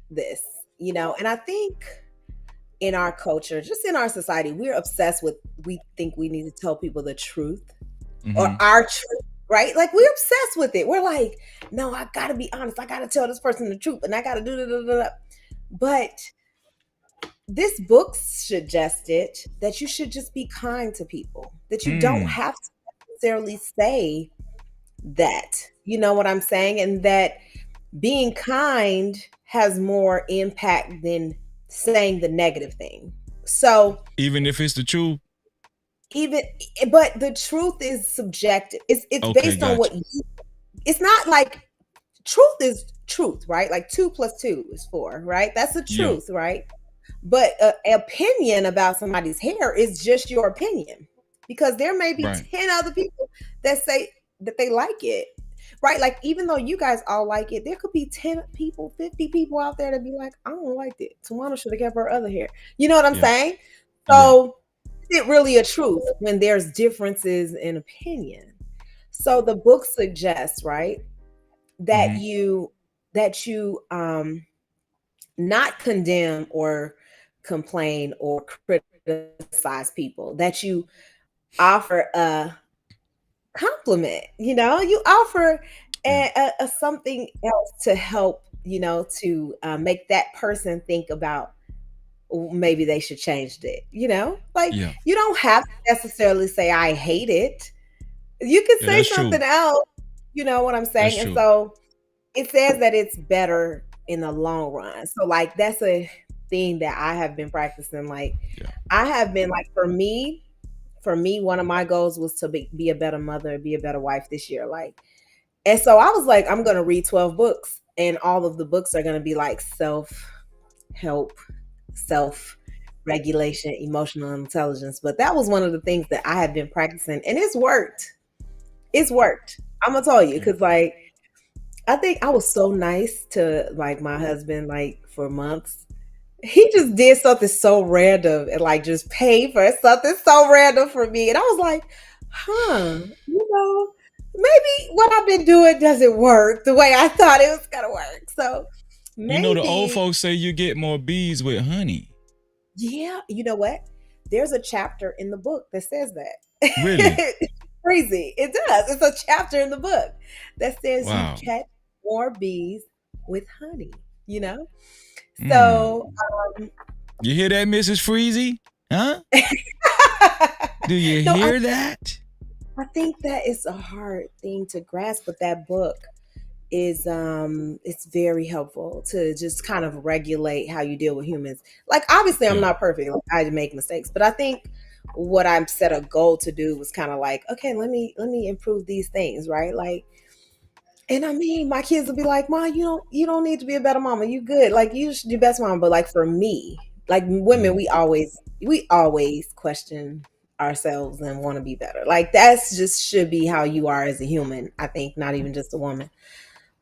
this, and I think in our culture, just in our society, we're obsessed with, we think we need to tell people the truth or our truth, right? Like we're obsessed with it. We're like, no, I gotta be honest. I gotta tell this person the truth and I gotta do da. But this book suggested that you should just be kind to people, that you don't have to necessarily say that. You know what I'm saying? And that being kind has more impact than saying the negative thing. So even if it's the truth, but the truth is subjective. It's okay, based on what gotcha. It's not like truth is truth, right? Like 2 + 2 is 4, right? That's the truth, right? But opinion about somebody's hair is just your opinion, because there may be 10 other people that say that they like it, right? Like even though you guys all like it, there could be 10 people, 50 people out there that be like, I don't like it. Tawana should have kept her other hair. You know what I'm saying? So is it really a truth when there's differences in opinion? So the book suggests, right, that you not condemn or complain or criticize people, that you offer a compliment, you offer a something else to help, to make that person think about maybe they should change it, like you don't have to necessarily say I hate it. You can say something else, you know what I'm saying? And so it says that it's better in the long run. So like that's a thing that I have been practicing. Like I have been like, for me, one of my goals was to be a better mother, be a better wife this year. Like, and so I was like, I'm going to read 12 books, and all of the books are going to be like self-help, self-regulation, emotional intelligence. But that was one of the things that I have been practicing, and it's worked. It's worked. I'm going to tell you, because like, I think I was so nice to like my husband, like for months. He just did something so random and like just paid for something so random for me. And I was like, maybe what I've been doing doesn't work the way I thought it was going to work. So maybe. The old folks say you get more bees with honey. Yeah. You know what? There's a chapter in the book that says that. Really? Crazy. It does. It's a chapter in the book that says you catch more bees with honey, So you hear that, Mrs. Freezy? Huh? Do you hear that? I think that is a hard thing to grasp, but that book is it's very helpful to just kind of regulate how you deal with humans. Like obviously I'm not perfect. Like, I make mistakes, but I think what I'm set a goal to do was kind of like, okay, let me improve these things, right? Like, and I mean, my kids will be like, "Mom, you don't need to be a better mama. You good. Like you should do best mom." But like for me, like women, we always question ourselves and want to be better. Like that's just should be how you are as a human. I think, not even just a woman.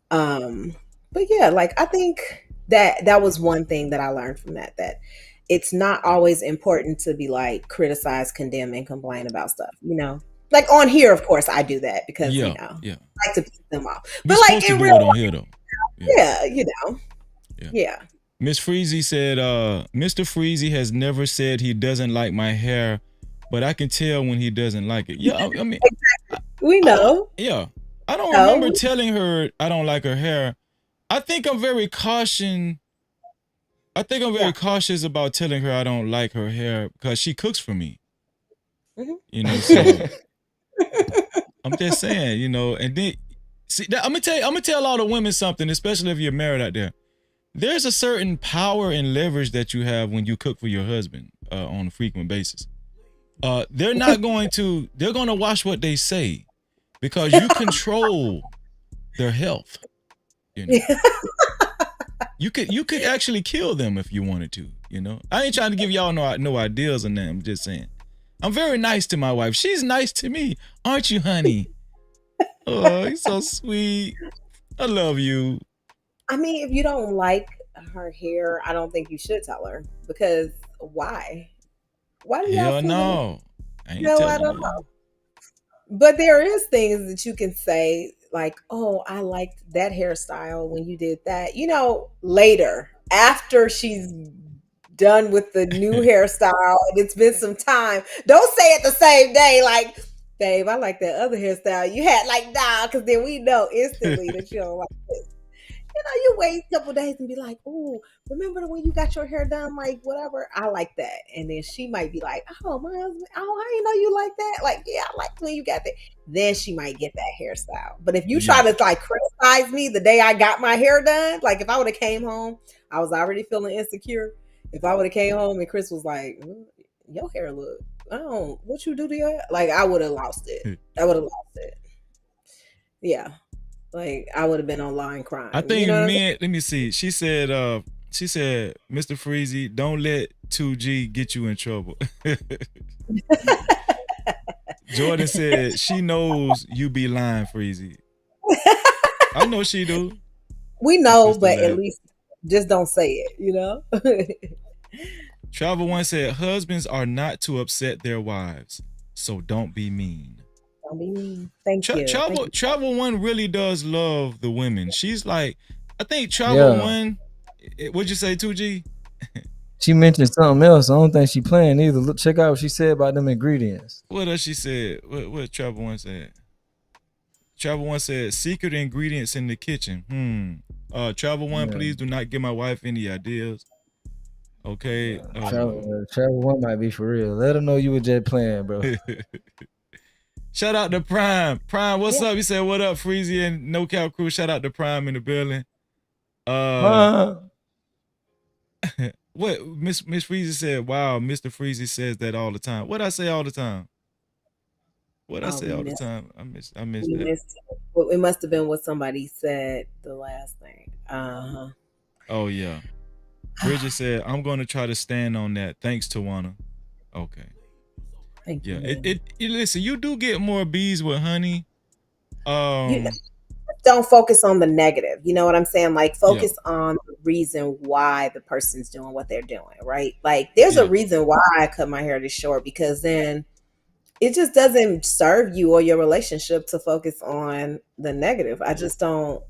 But yeah, like I think that was one thing that I learned from that it's not always important to be like criticize, condemn, and complain about stuff, Like on here, of course, I do that because I like to piss them off. But like in real life, on here though. Yeah. Miss Freezy said, Mr. Freezy has never said he doesn't like my hair, but I can tell when he doesn't like it. Yeah, I mean, we know. I don't remember telling her I don't like her hair. I think I'm very cautious. I think I'm very cautious about telling her I don't like her hair because she cooks for me. So I'm just saying, and then see, I'm gonna tell all the women something, especially if you're married out there. There's a certain power and leverage that you have when you cook for your husband on a frequent basis. They're going to watch what they say because you control their health. You could actually kill them if you wanted to. You know, I ain't trying to give y'all no ideas on that. I'm just saying, I'm very nice to my wife. She's nice to me, aren't you, honey? Oh, you're so sweet. I love you. I mean, if you don't like her hair, I don't think you should tell her because why? Why do y'all Hell feel the no, I ain't no? I telling don't her. know. But there is things that you can say like, "Oh, I liked that hairstyle when you did that." You know, later after she's done with the new hairstyle and it's been some time. Don't say it the same day like, "Babe, I like that other hairstyle you had." Like, nah, because then we know instantly that you don't like this. You know, you wait a couple days and be like, "Oh, remember when you got your hair done? Like, whatever. I like that." And then she might be like, "Oh, my husband, oh, I didn't know you like that. Like, yeah, I like when you got that." Then she might get that hairstyle. But if you try Yeah. to like criticize me the day I got my hair done, like if I would have came home, I was already feeling insecure. If I would have came home and Chris was like, "Your hair look, I don't, what you do to your hair?" Like, I would have lost it. I would have lost it. Yeah. Like I would have been online I crying. You think know what I'm men. Let me see. She said, Mr. Freezy, don't let 2G get you in trouble. Jordan said she knows you be lying, Freezy. I know she do. We My know, sister but at laughed. least just don't say it, you know? Travel One said husbands are not to upset their wives, so don't be mean. Don't be mean. Thank you. Thank you. Travel One really does love the women. She's like, I think Travel Yeah. One. What'd you say, 2G? She mentioned something else. I don't think she playing either. Look, check out what she said about them ingredients. What else she said? What Travel One said? Travel One said secret ingredients in the kitchen. Travel One, Yeah. please do not give my wife any ideas. Okay. Travel One might be for real. Let her know you were just playing, bro. Shout out to Prime. Prime, what's up? You said what up, Freezy and No Cap Crew. Shout out to Prime in the building. What Miss Freezy said, wow, Mr. Freezy says that all the time. What I say all the time? What I say We all the missed. time? I miss We that. missed. Well, it must have been what somebody said the last thing. Oh yeah. Bridget said, I'm gonna try to stand on that. Thanks, Tawana. Okay. Thank Yeah. you. Listen, you do get more bees with honey. You don't focus on the negative. You know what I'm saying? Like focus on the reason why the person's doing what they're doing, right? Like there's a reason why I cut my hair this short because then it just doesn't serve you or your relationship to focus on the negative. I just don't,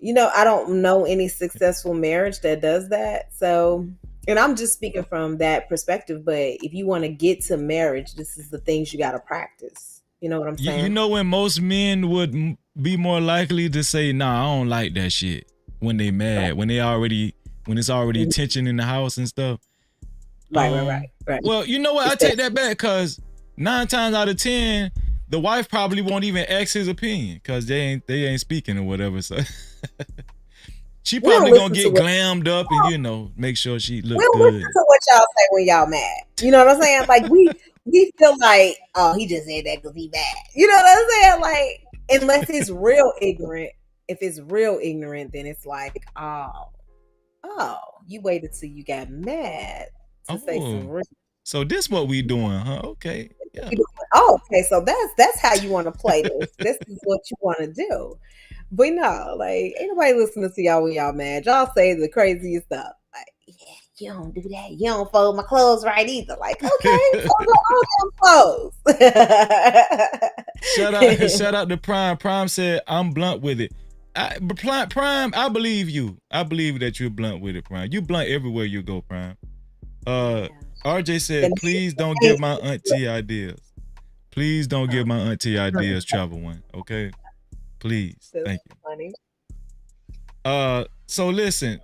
I don't know any successful marriage that does that. So, and I'm just speaking from that perspective, but if you want to get to marriage, this is the things you got to practice. You know what I'm saying? You know when most men would be more likely to say, nah, I don't like that shit when they mad, when it's already tension in the house and stuff. Right. Well, you know what? I take that back because 9 times out of 10, the wife probably won't even ask his opinion because they ain't speaking or whatever. So she probably gonna get glammed up and make sure she look good. We'll listen to what y'all say when y'all mad. You know what I'm saying? Like we feel like, oh, he just said that because he mad. You know what I'm saying? Like unless it's real ignorant. If it's real ignorant, then it's like, oh, you waited till you got mad to say some real. So this what we doing, huh? Okay. Yeah. Oh, okay. So that's how you want to play this. This is what you want to do. But no, like ain't nobody listening to y'all when y'all mad. Y'all say the craziest stuff. Like, yeah, you don't do that. You don't fold my clothes right either. Like, okay, fold your own clothes. Shout out to Prime. Prime said, I'm blunt with it. Prime, I believe you. I believe that you're blunt with it, Prime. You blunt everywhere you go, Prime. RJ said, please don't give my auntie ideas. Please don't give my auntie ideas, Travel One. Okay? Please. Thank you. Funny. So listen.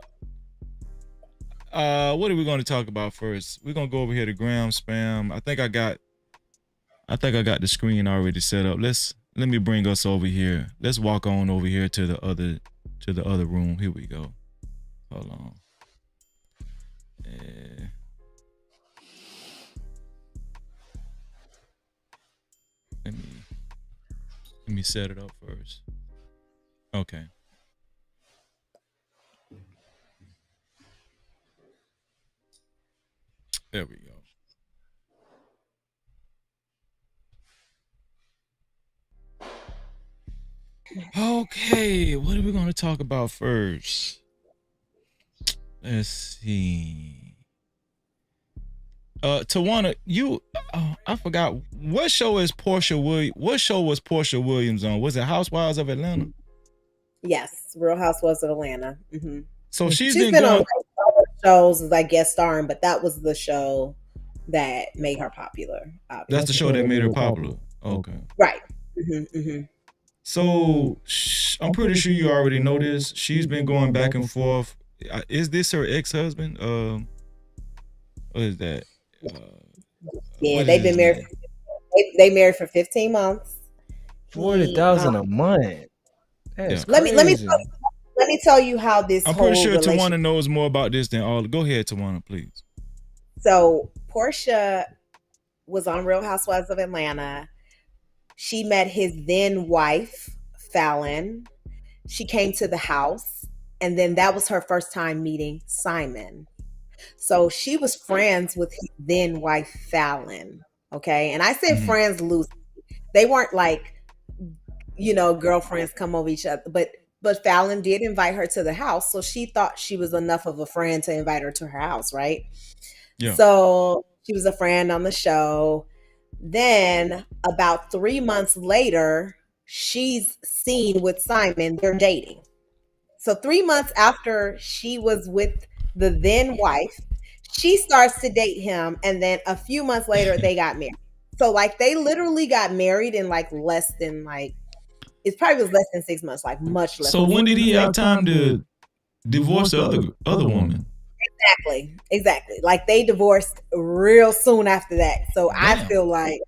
What are we going to talk about first? We're going to go over here to Gram Spam. I think I got the screen already set up. Let me bring us over here. Let's walk on over here to the other room. Here we go. Hold on. Let me set it up first. Okay. Okay, what are we gonna talk about first? Let's see. Tawana, I forgot what show is Portia Williams. What show was Portia Williams on? Was it Housewives of Atlanta? Yes, Real Housewives of Atlanta. So she's She's been been on going. like other shows as I guest starring, but that was the show that made her popular. That's the Obviously, show that made her popular. Okay. right? So I'm pretty sure you already know this. She's been going back and forth. Is this her ex-husband? What is that? Yeah, what is they've his been married. name? They married for 15 months. 40,000 a month. That's Let crazy. me tell you how this I'm whole pretty sure relationship. Tawana knows more about this than all. Go ahead, Tawana, please. So Portia was on Real Housewives of Atlanta. She met his then wife, Fallon. She came to the house, and then that was her first time meeting Simon. So she was friends with his then wife, Fallon. Okay. And I said friends loosely. They weren't like, girlfriends come over each other, but Fallon did invite her to the house. So she thought she was enough of a friend to invite her to her house, right? Yeah. So she was a friend on the show. Then about 3 months later, she's seen with Simon. They're dating. So 3 months after she was with the then wife, she starts to date him. And then a few months later, they got married. So like they literally got married in like less than like, it probably was less than 6 months, like much less. So when did he have time to divorce the other woman? Exactly. Like they divorced real soon after that. So I Damn. feel like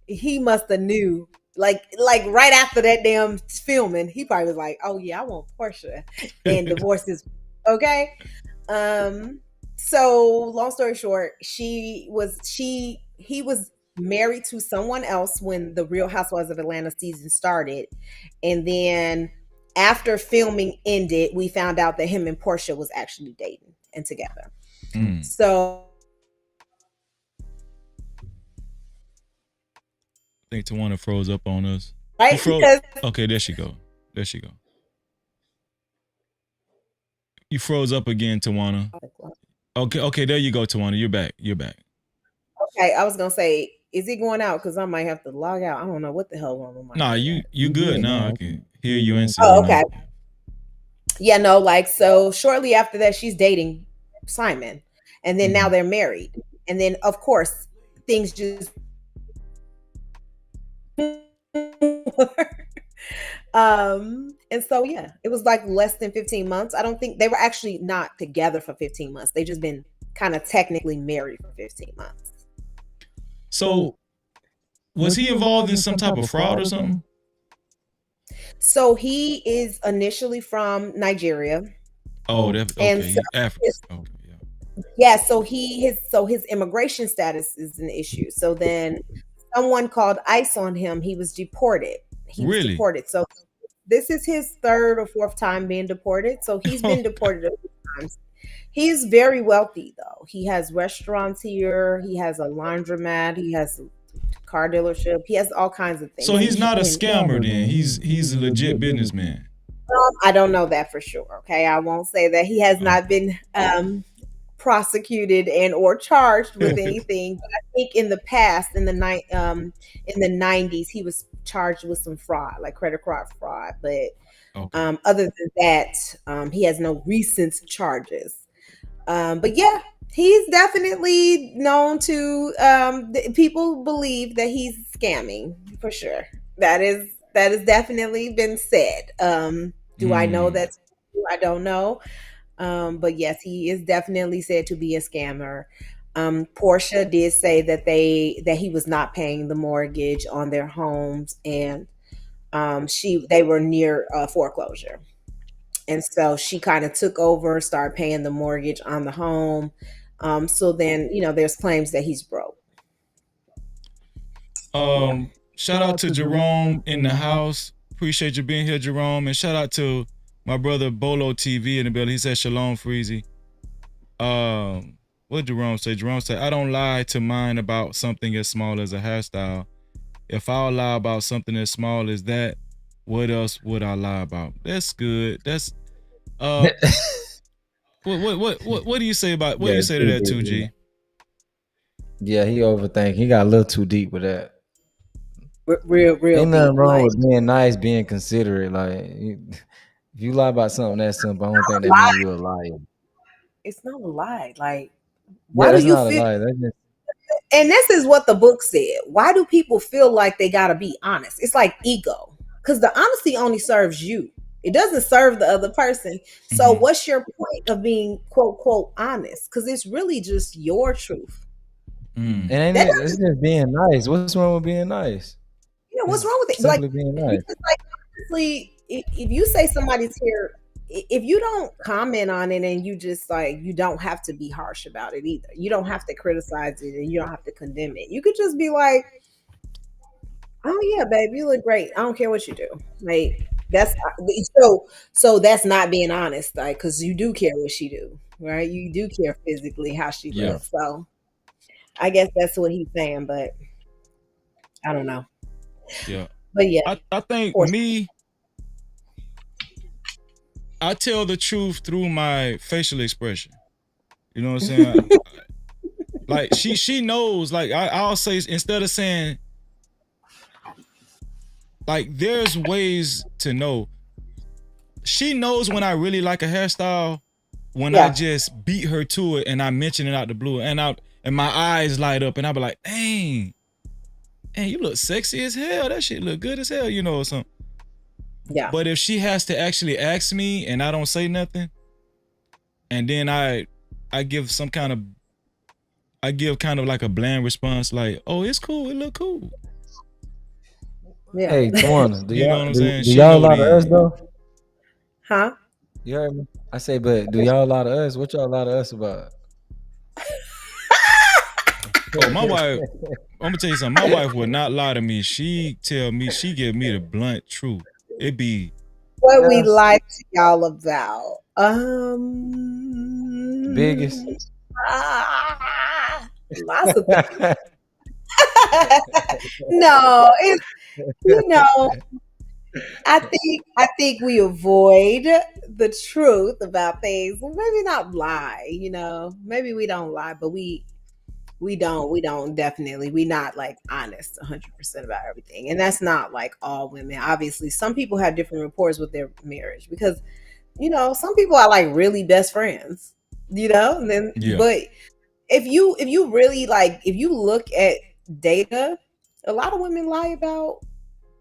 he must have knew, like right after that damn filming, he probably was like, "Oh yeah, I want Portia," and divorces. Okay. So long story short, he was married to someone else when the Real Housewives of Atlanta season started, and then after filming ended, we found out that him and Portia was actually dating and together. So I think Tawana froze up on us. right, because okay, there she go. There she go. You froze up again, Tawana. Okay, there you go, Tawana. You're back. Okay, I was gonna say, is it going out? Because I might have to log out. I don't know what the hell wrong with my. Nah, you good now. I can hear you and see. Oh, okay. Yeah, no, like so. Shortly after that, she's dating Simon, and then now they're married, and then of course things just. And so yeah, it was like less than 15 months. I don't think they were actually not together for 15 months. They just been kind of technically married for 15 months. So was he involved in some type of fraud or something? So he is initially from Nigeria. Oh, okay. So, Africa. Okay, yeah. So his immigration status is an issue. So then someone called ICE on him. He was deported. Was deported. So this is his third or fourth time being deported. So he's been deported a few times. He's very wealthy though. He has restaurants here. He has a laundromat. He has a car dealership. He has all kinds of things. So he's not a scammer then. He's a legit businessman. I don't know that for sure. Okay, I won't say that. He has not been prosecuted and or charged with anything. But I think in the past, in the 90s, he was charged with some fraud, like credit card fraud. But other than that, he has no recent charges. But yeah, he's definitely known to. People believe that he's scamming for sure. That is definitely been said. Do I know that's true? I don't know. But yes, he is definitely said to be a scammer. Portia did say that he was not paying the mortgage on their homes, and they were near foreclosure, and so she kind of took over, started paying the mortgage on the home. So then there's claims that he's broke. Shout out to Jerome in the house. Appreciate you being here, Jerome, and shout out to my brother Bolo TV in the building. He said Shalom Freezy. What Jerome say? Jerome said, I don't lie to mine about something as small as a hairstyle. If I'll lie about something as small as that, What else would I lie about? That's good. That's uh what do you say about what do Yeah, you say to too that deep, 2G? yeah, he overthink. He got a little too deep with that. Real Ain't nothing deep. wrong Like, with being nice, being considerate. Like if you lie about something that simple, I don't think that lie. means you're a liar. It's not a lie. Like, Yeah, why do that's you not a feel? lie. That's just And this is what the book said. Why do people feel like they got to be honest? It's like ego, because the honesty only serves you. It doesn't serve the other person. So, Mm-hmm. what's your point of being quote quote honest? Because it's really just your truth. Mm. and ain't That it? It's doesn't, just being nice. What's wrong with being nice? what's It's wrong with it? Like, simply being nice. because, like, honestly, if you say somebody's here, if you don't comment on it and you just like, you don't have to be harsh about it either. You don't have to criticize it and you don't have to condemn it. You could just be like, oh yeah, babe, you look great. I don't care what you do. Like, that's so that's not being honest, like, because you do care what she do, right? You do care physically how she Yeah. looks. So I guess that's what he's saying, but I don't know. Yeah. But yeah, I think poor- me, I tell the truth through my facial expression. You know what I'm saying? Like she knows, like I'll say, instead of saying, like, there's ways to know. She knows when I really like a hairstyle, when I yeah, just beat her to it and I mention it out the blue, and my eyes light up and I be like, dang, you look sexy as hell. That shit look good as hell, you know, or something. yeah, But if she has to actually ask me and I don't say nothing, and then I give some kind of, I give kind of like a bland response, like, oh, it's cool, it look cool. yeah. Hey, Tawana, You know what I'm saying? do She y'all know lie to us then. though? Huh? You heard me? I say, but do y'all lie to us? What y'all lie to us about? Oh, my wife, I'm gonna tell you something. My wife would not lie to me. She tell me, she give me the blunt truth. It be, What we Yeah, lied to y'all about? the biggest. Lots of things. No, it's, you know, I think we avoid the truth about things. Well, maybe not lie, maybe we don't lie, but we don't definitely, we not like honest 100% about everything. And that's not like all women. Obviously, some people have different reports with their marriage, because some people are like really best friends, and then, yeah. but if you really, like, if you look at data, a lot of women lie about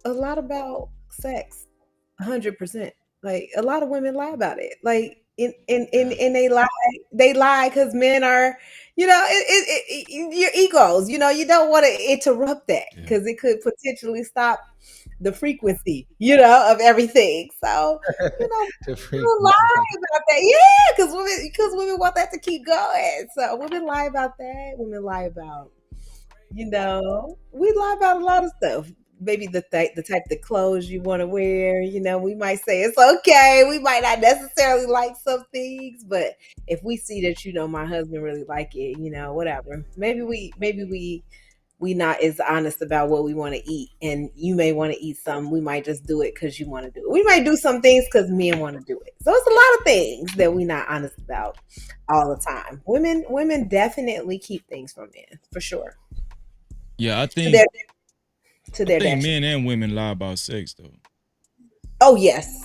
a lot about sex. 100%. Like, a lot of women lie about it. Like, and they lie because men are, your egos. You don't want to interrupt that, Yeah. because it could potentially stop the frequency, of everything. So, The women lie frequency. about that. Yeah, because women want that to keep going. So women lie about that. Women lie about, we lie about a lot of stuff. Maybe the type of clothes you want to wear. We might say it's okay. We might not necessarily like some things, but if we see that, my husband really like it, whatever. Maybe we not as honest about what we want to eat, and you may want to eat something. We might just do it because you want to do it. We might do some things because men want to do it. So it's a lot of things that we not honest about all the time. Women definitely keep things from men, for sure. Yeah, I To think their to I their think detriment. men and women lie about sex though. Oh yes.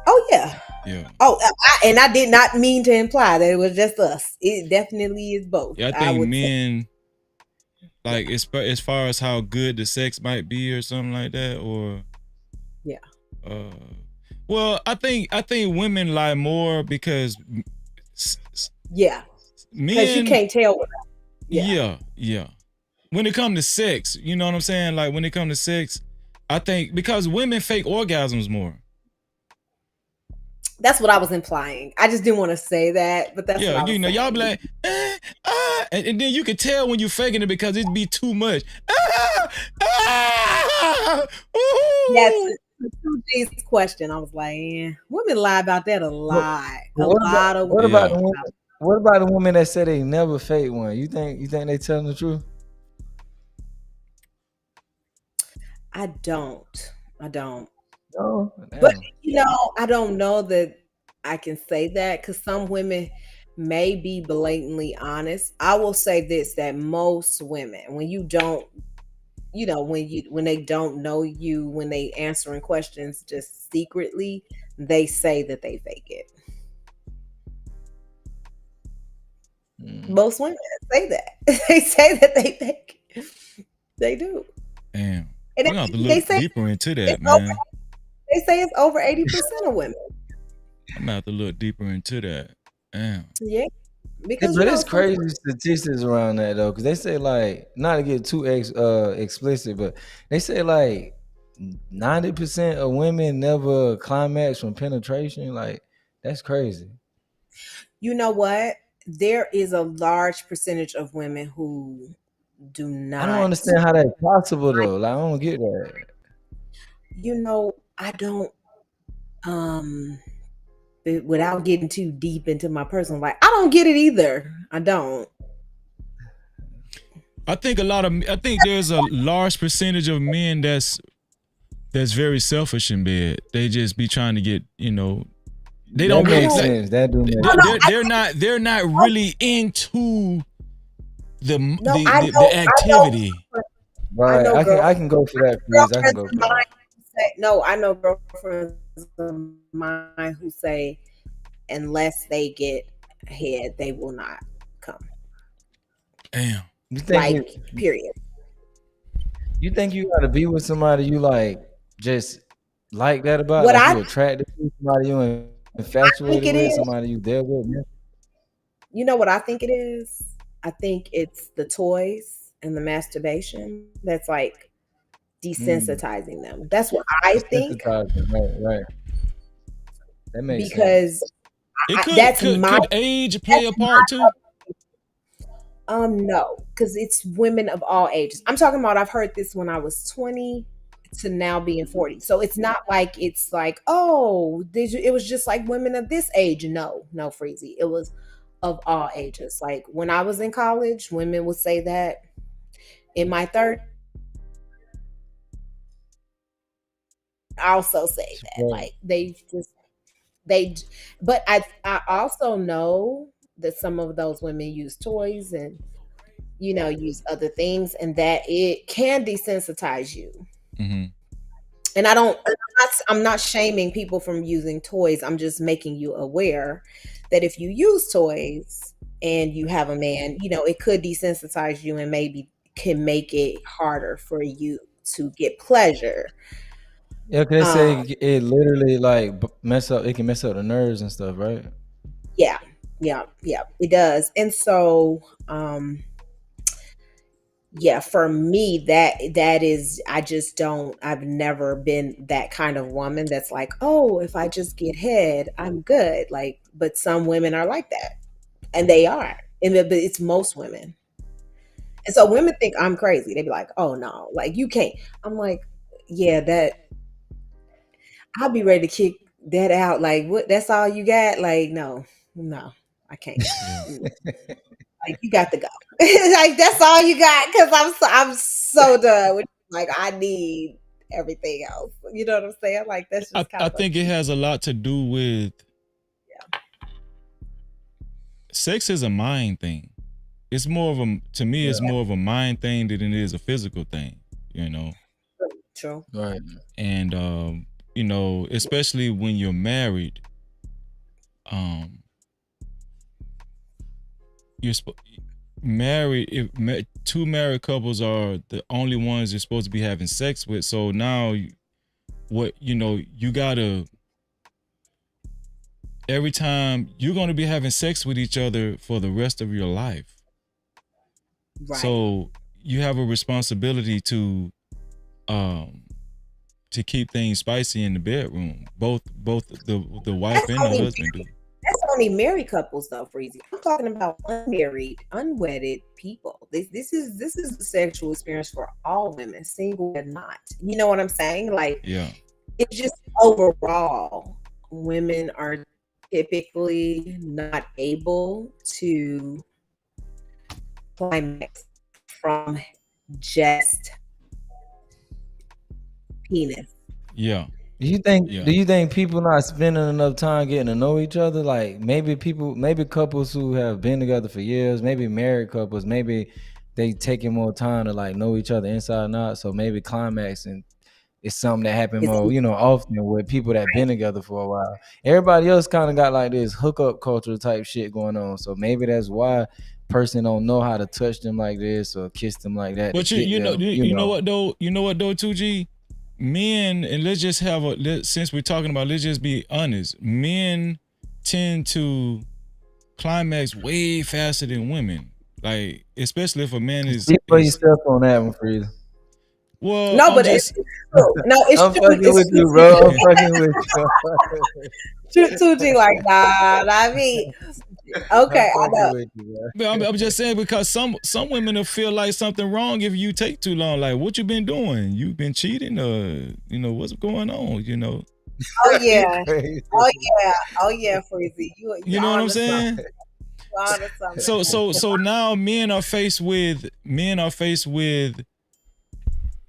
Oh yeah. Yeah. Oh, and I did not mean to imply that it was just us. It definitely is both. Yeah, I I think would say, men, yeah, like, as far as how good the sex might be or something like that, or yeah, uh well, I think women lie more because yeah. Because you men, can't tell. Yeah. yeah. When it comes to sex, you know what I'm saying? Like, when it comes to sex, I think because women fake orgasms more. That's what I was implying. I just didn't want to say that, but that's what Yeah, I was y'all be saying. like, and then you can tell when you faking it because it'd be too much. Yeah, Ooh. to 2G's question, I was like, women lie about that a What, lot. A what about lot of women what about Yeah. the lie women? about it. What about the women that say they never fake one? You think they telling the truth? I don't. No, But damn. I don't know that I can say that because some women may be blatantly honest. I will say this: that most women, when you don't, when they don't know you, when they answering questions just secretly, they say that they fake it. Mm. Most women say that. They say that they fake it. They do. Damn. And We're gonna have to they look say deeper into it's that, over, man. they say it's over 80% of women. I'm gonna have to look deeper into that. Damn. Yeah. Because But it's sometimes crazy statistics around that though, because they say like not to get too explicit, but they say like 90% of women never climax from penetration. Like that's crazy. you know what? There is a large percentage of women who do I don't not. understand how that's possible though. Like I don't get that. I don't without getting too deep into my personal life. I don't get it either. I don't. I think there's a large percentage of men that's very selfish in bed. They just be trying to get, they That don't I really makes don't like sense. That do make no, sense. they're not really into the no, the I the, the know activity. I Right. know I can go for that, please. I can girlfriends go of for that. mine who say no, I know girlfriends of mine who say unless they get head, they will not come. Damn. You think Like, it, period. you think you gotta be with somebody you like just like that about? What Like I you attracted to somebody you think infatuated it with, is, somebody you there with, man? you know what I think it is? I think it's the toys and the masturbation that's like Mm. desensitizing them. That's what I think Desensitizing. Right. That makes sense. because It could that's could my could age play a part too? no, because it's women of all ages. I'm talking about I've heard this when I was 20 to now being 40. So it's not like it's like, oh, it was just like women of this age. No, no, Freezy. It was of all ages. Like when I was in college, women would say that. In my third, I also say that. Right. Like they but I also know that some of those women use toys and use other things and that it can desensitize you. Mm-hmm. And I'm not shaming people from using toys. I'm just making you aware that if you use toys and you have a man, it could desensitize you and maybe can make it harder for you to get pleasure. Yeah, 'cause they say Um, it literally like mess up. It can mess up the nerves and stuff, right? yeah, yeah, it does. And so, yeah, for me, that is, I just don't. I've never been that kind of woman that's like, oh, if I just get head, I'm good. Like, but some women are like that, and they are, but it's most women. And so women think I'm crazy. They be like, oh no, like you can't. I'm like, yeah, that I'll be ready to kick that out. Like, what? That's all you got? Like, no, no, I can't. Yeah. Like, you got to go. Like, that's all you got because I'm so done with. Like, I need everything else. You know what I'm saying? Like, that's I, just kind I of a think it has a lot to do with sex is a mind thing. It's more of a to me it's more of a mind thing than it is a physical thing, you know. true. Right. And especially when you're married, um you're married if two married couples are the only ones you're supposed to be having sex with. So now you gotta every time you're going to be having sex with each other for the rest of your life. Right. So you have a responsibility um to keep things spicy in the bedroom. Both the wife That's and the only husband do. that's only married couples though, Freezy. I'm talking about unmarried, unwedded people. This is a sexual experience for all women, single and not. You know what I'm saying? Like, Yeah. it's just overall, women are typically not able to climax from just penis. Yeah. Yeah. Do you think people not spending enough time getting to know each other? Like maybe couples who have been together for years, maybe married couples, maybe they taking more time to like know each other inside and out. So maybe climaxing is something that happen It's more, often with people that been together for a while. Everybody else kind of got like this hookup culture type shit going on. So maybe that's why person don't know how to touch them like this or kiss them like that to But get them. you know what though? You know what though, 2G? Men, and let's just have since we're talking about, let's just be honest. Men tend to climax way faster than women. Like, especially if a man Speak for yourself on that one, Frida. well, no, I'm but just it's true. No, it's I'm true. fucking with you, bro. I'm fucking with you. True, 2G, like, nah, not me. Okay, I know. With you, but I'm just saying, because some women will feel like something wrong if you take too long. Like, what you been doing? You been cheating, or what's going on? Oh yeah, oh yeah, Freezy. You know what I'm saying? So now men are faced with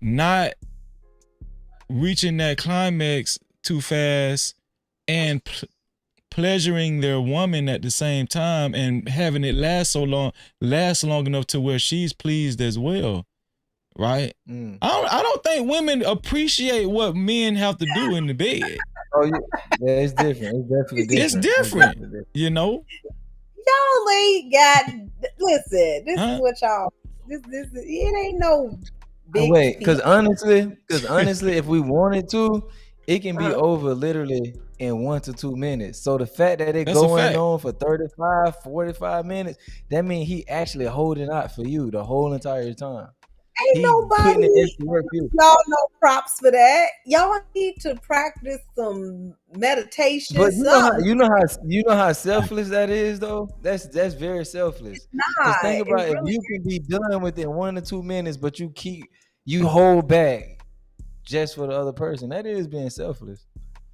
not reaching that climax too fast and pleasuring their woman at the same time and having it last long enough to where she's pleased as well, right? I don't think women appreciate what men have to do in the bed. Oh yeah, it's different. It's definitely different. It's different, Y'all ain't got. Listen, this is what y'all. This it ain't no big. Wait, because honestly, if we wanted to, it can be over literally in 1 to 2 minutes. So the fact that it going on for 35, 45 minutes, that means he actually holding out for you the whole entire time. Ain't nobody. Y'all know props for that. Y'all need to practice some meditation. But you know how selfless that is, though. That's very selfless. Because think about it, if you can be done within 1 to 2 minutes, but you hold back just for the other person. That is being selfless.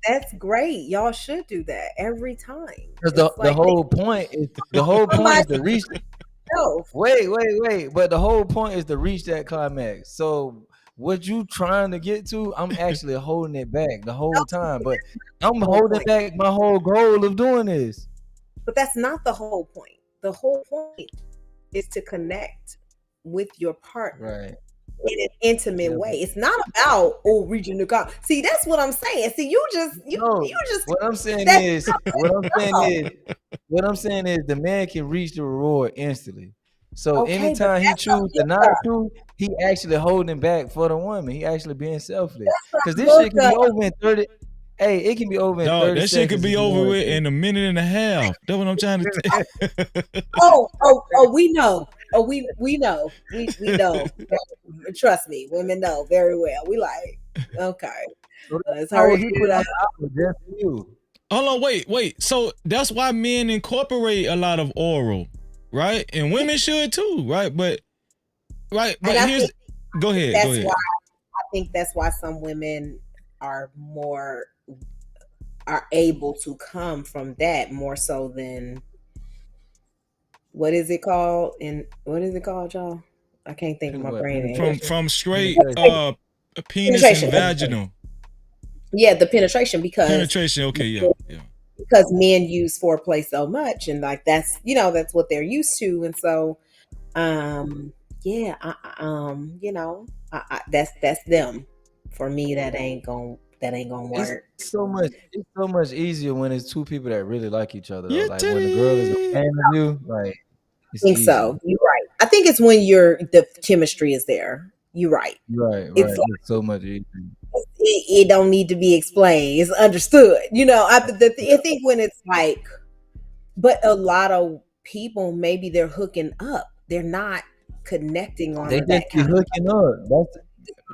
That's great. Y'all should do that every time. Because the whole point is to reach. Wait. But the whole point is to reach that climax. So what you trying to get to, I'm actually holding it back the whole time. But I'm holding back my whole goal of doing this. But that's not the whole point. The whole point is to connect with your partner in an intimate way. It's not about reaching the goal. See, that's what I'm saying. See, you just. What I'm saying is the man can reach the reward instantly. So anytime he chooses to not to, he actually holding back for the woman. He actually being selfless. Because this shit can be over in 30. Hey, it can be over in 30 seconds. That shit could be over with in a minute and a half. That's what I'm trying to tell. We know. We know. We know. Trust me, women know very well. We like, okay. Let's hurry up. Just for you. Hold on, wait. So that's why men incorporate a lot of oral, right? And women should too, right? But go ahead. I think that's why some women are able to come from that more so than what is it called, y'all? I can't think of my brain. From straight penis and vaginal. Yeah, the penetration okay, yeah. Because men use foreplay so much, and like that's what they're used to, and so that's them. For me, that ain't gonna work. It's so much easier when it's two people that really like each other. Like when the girl is a fan of you, like I think easier. So. You're right. I think it's when the chemistry is there. You're right. Right. It's like, so much easier. It don't need to be explained. It's understood. I think when it's like, but a lot of people, maybe they're hooking up. They're not connecting on they that just be hooking up.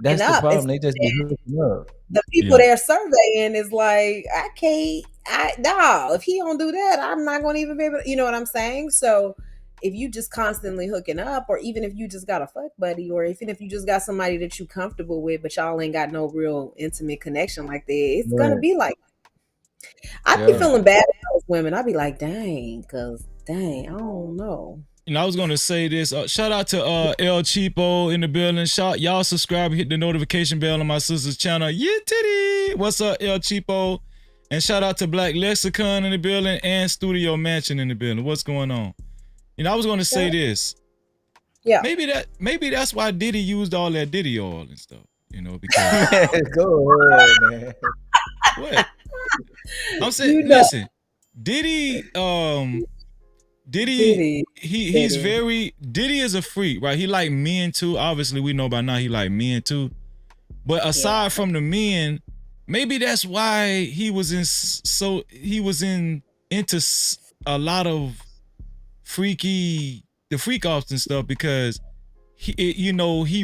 That's the problem. They just be hooking up. The people they're surveying is like, if he don't do that, I'm not going to even be able to, you know what I'm saying? So if you just constantly hooking up, or even if you just got a fuck buddy, or even if you just got somebody that you comfortable with, but y'all ain't got no real intimate connection like that, it's going to be like, I'd be feeling bad for those women. I'd be like, dang, I don't know. I was gonna say this. Shout out to El Cheapo in the building. Y'all subscribe, hit the notification bell on my sister's channel. Yeah, titty. What's up, El Cheapo? And shout out to Black Lexicon in the building and Studio Mansion in the building. What's going on? I was gonna say this. Yeah. Maybe that's why Diddy used all that Diddy oil and stuff. Because Go ahead, man. what? I'm saying, listen, Diddy, he's very, Diddy is a freak, right? He like men too. Obviously, we know by now he like men too. But aside from the men, maybe that's why he was into a lot of the freak offs and stuff, because he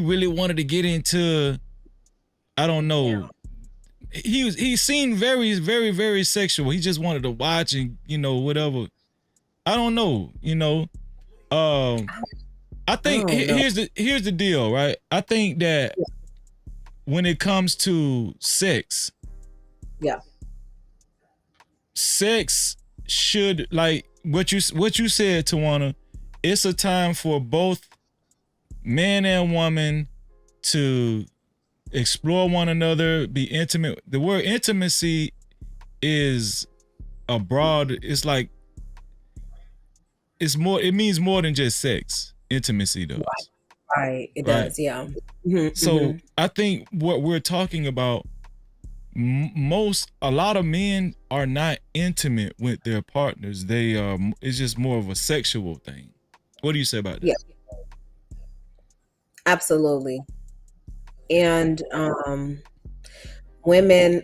really wanted to get into, I don't know. He seemed very, very, very sexual. He just wanted to watch and whatever. I don't know. I think here's the deal, right? I think that when it comes to sex, sex should, like what you said, Tawana. It's a time for both man and woman to explore one another, be intimate. The word intimacy is a broad, it's like, it means more than just sex. Intimacy does. Right. It does, yeah. So I think what we're talking about, a lot of men are not intimate with their partners. It's just more of a sexual thing. What do you say about that? Yeah. Absolutely. And women,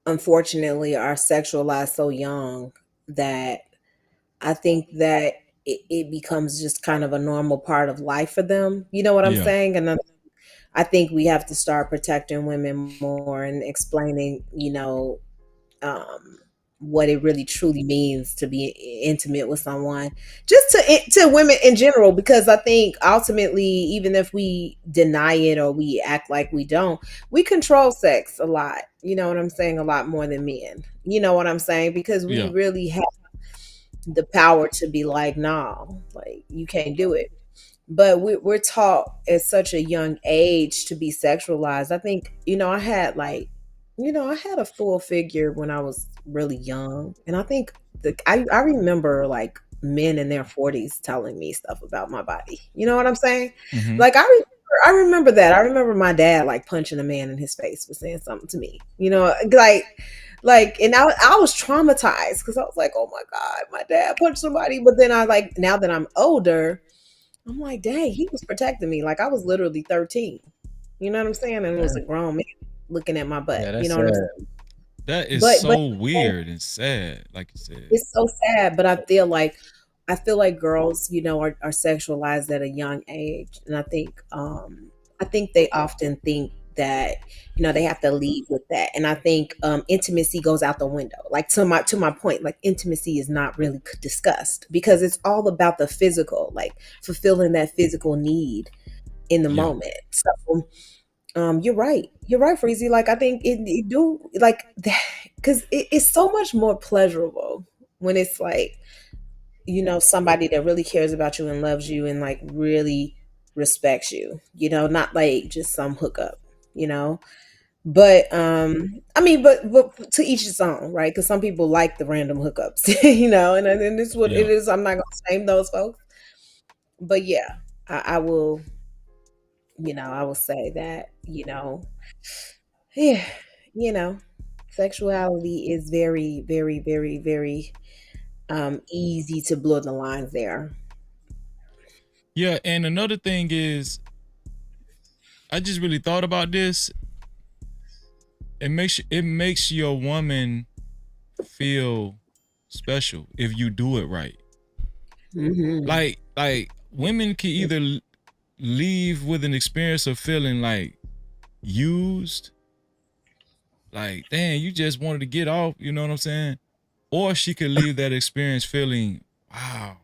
unfortunately, are sexualized so young that I think that it becomes just kind of a normal part of life for them. You know what I'm saying? And I think we have to start protecting women more and explaining, what it really truly means to be intimate with someone, just to women in general, because I think ultimately, even if we deny it or we act like we don't, we control sex a lot. You know what I'm saying? A lot more than men. You know what I'm saying? Because we really have the power to be like, no, like you can't do it. But we're taught at such a young age to be sexualized. I think, I had I had a full figure when I was really young. And I think I remember like men in their 40s telling me stuff about my body. You know what I'm saying? Mm-hmm. Like I remember that. I remember my dad like punching a man in his face for saying something to me. And I was traumatized because I was like, oh my God, my dad punched somebody. But then now that I'm older, I'm like, dang, he was protecting me. Like I was literally 13. You know what I'm saying? And it was a grown man looking at my butt. Yeah, you know what I'm saying? That is so weird and sad, like you said. It's so sad, but I feel like girls, are sexualized at a young age. And I think they often think that, they have to lead with that. And I think intimacy goes out the window. Like to my point, like intimacy is not really discussed because it's all about the physical, like fulfilling that physical need in the moment. So you're right, Freezy. Like I think it do like that, because it's so much more pleasurable when it's like, somebody that really cares about you and loves you and like really respects you, not like just some hookup, but but to each his own, right? Because some people like the random hookups, and then this is what it is. I'm not gonna shame those folks, but yeah, I will I will say that, sexuality is very, very, very, very easy to blur the lines there. Yeah, and another thing is, I just really thought about this. It makes your woman feel special if you do it right. Mm-hmm. Like women can either leave with an experience of feeling like used, like damn, you just wanted to get off, you know what I'm saying? Or she could leave that experience feeling, wow,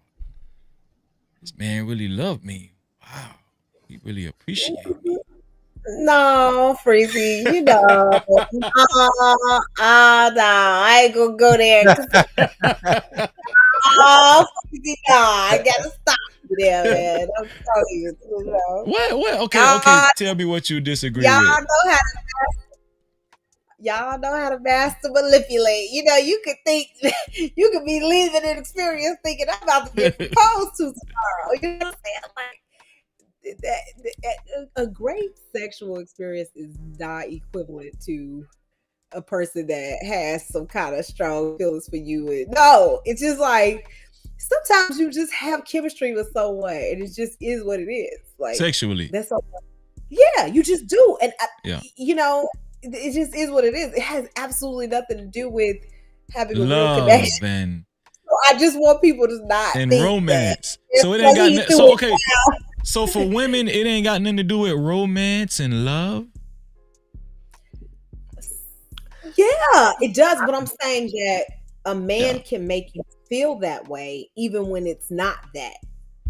this man really loved me. Wow, he really appreciated me. No, Freezy, no, I ain't gonna go there. No, I gotta stop you there, man. I'm telling you, What? Okay, Y'all, tell me what you disagree y'all with. know how y'all know how to master manipulate. You could think you could be leaving an experience thinking I'm about to get proposed to tomorrow. You know what I'm saying? Like a great sexual experience is not equivalent to a person that has some kind of strong feelings for you. And no, it's just like sometimes you just have chemistry with someone, and it just is what it is. Like Sexually. that's all. Yeah, you just do, and Yeah. it just is what it is. It has absolutely nothing to do with having a real Love connection. and So I just want people to not think that. romance. So it ain't Because got he nothing. threw So it okay. down. So for women, it ain't got nothing to do with romance and love. Yeah, it does. But I'm saying that a man Yeah. can make you feel that way even when it's not that.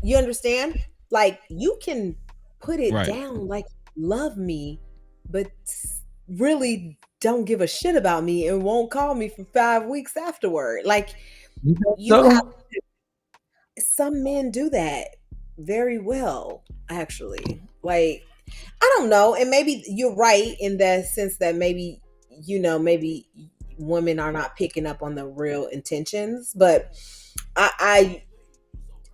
You understand? Like you can put it Right. down like love me, but really don't give a shit about me and won't call me for 5 weeks afterward. Like you have So some men do that very well, actually. Like I don't know, and maybe you're right in that sense that maybe women are not picking up on the real intentions, but I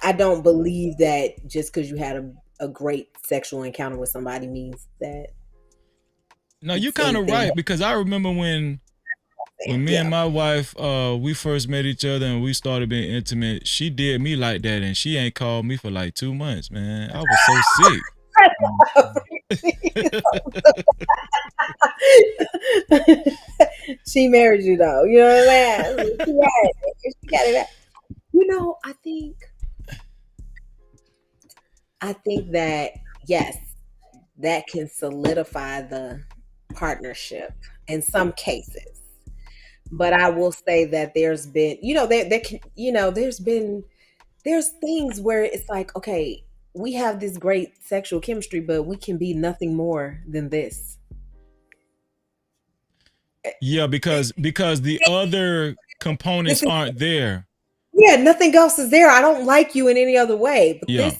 I don't believe that just because you had a great sexual encounter with somebody means that No, you it's kind of anything. right because I remember when me and Yeah. my wife we first met each other and we started being intimate, she did me like that and she ain't called me for like 2 months, man. I was so sick. She married you though, you know what I'm saying? She got it. She got it. I think that yes, that can solidify the partnership in some cases. But I will say that there's been, there can, there's things where it's like, okay, we have this great sexual chemistry, but we can be nothing more than this. Yeah, because the other components This is, aren't there. yeah, nothing else is there. I don't like you in any other way, but Yeah. this,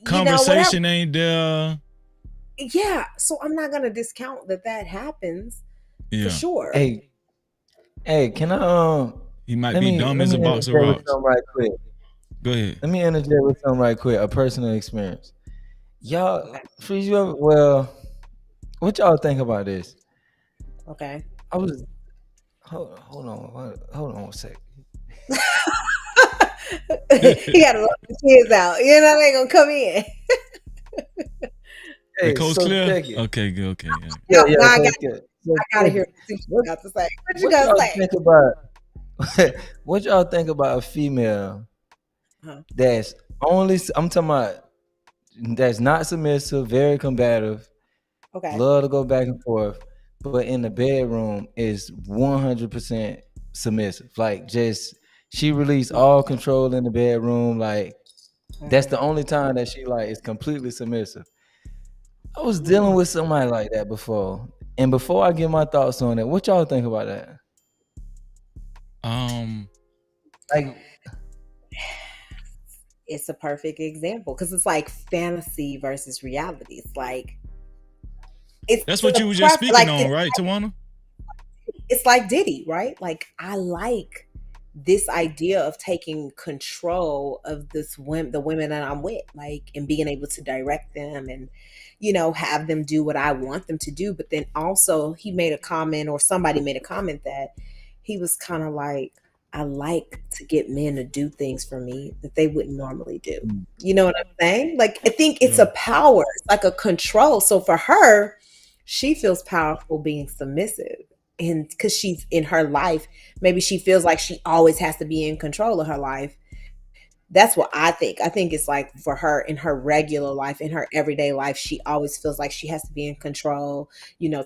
whatever. Conversation ain't there. Yeah. So I'm not going to discount that happens for Yeah. sure. Hey, can I He might let be me dumb let as me a box of interject with rocks. something right quick. Go ahead. Let me interject with something right quick. A personal experience. Y'all, Okay. Freeze, what y'all think about this? Okay. I was hold on one sec. He got to let the kids out. They gonna come in. The Hey, coast so clear? check it. Okay, good. Okay. Yeah, No, I got, so check it. So I gotta check hear it. what you What, got to say. What you what gonna y'all say? think about what y'all think about a female Huh. that's I'm talking about that's not submissive, very combative, Okay. love to go back and forth, but in the bedroom is 100% submissive. Like just she released all control in the bedroom. Like that's the only time that she like is completely submissive. I was dealing with somebody like that before. And before I give my thoughts on it, what y'all think about that? Like It's a perfect example because it's like fantasy versus reality. It's like That's it's what a you were just speaking like on, right, Tawana? it's like Diddy, right? Like I like this idea of taking control of the women that I'm with, like and being able to direct them and have them do what I want them to do. But then also he made a comment or somebody made a comment that he was kind of like, I like to get men to do things for me that they wouldn't normally do. You know what I'm saying? Like I think it's a Yeah. power, it's like a control. So for her, she feels powerful being submissive. And because she's in her life, maybe she feels like she always has to be in control of her life. That's what I think. I think it's like for her in her regular life, in her everyday life, she always feels like she has to be in control,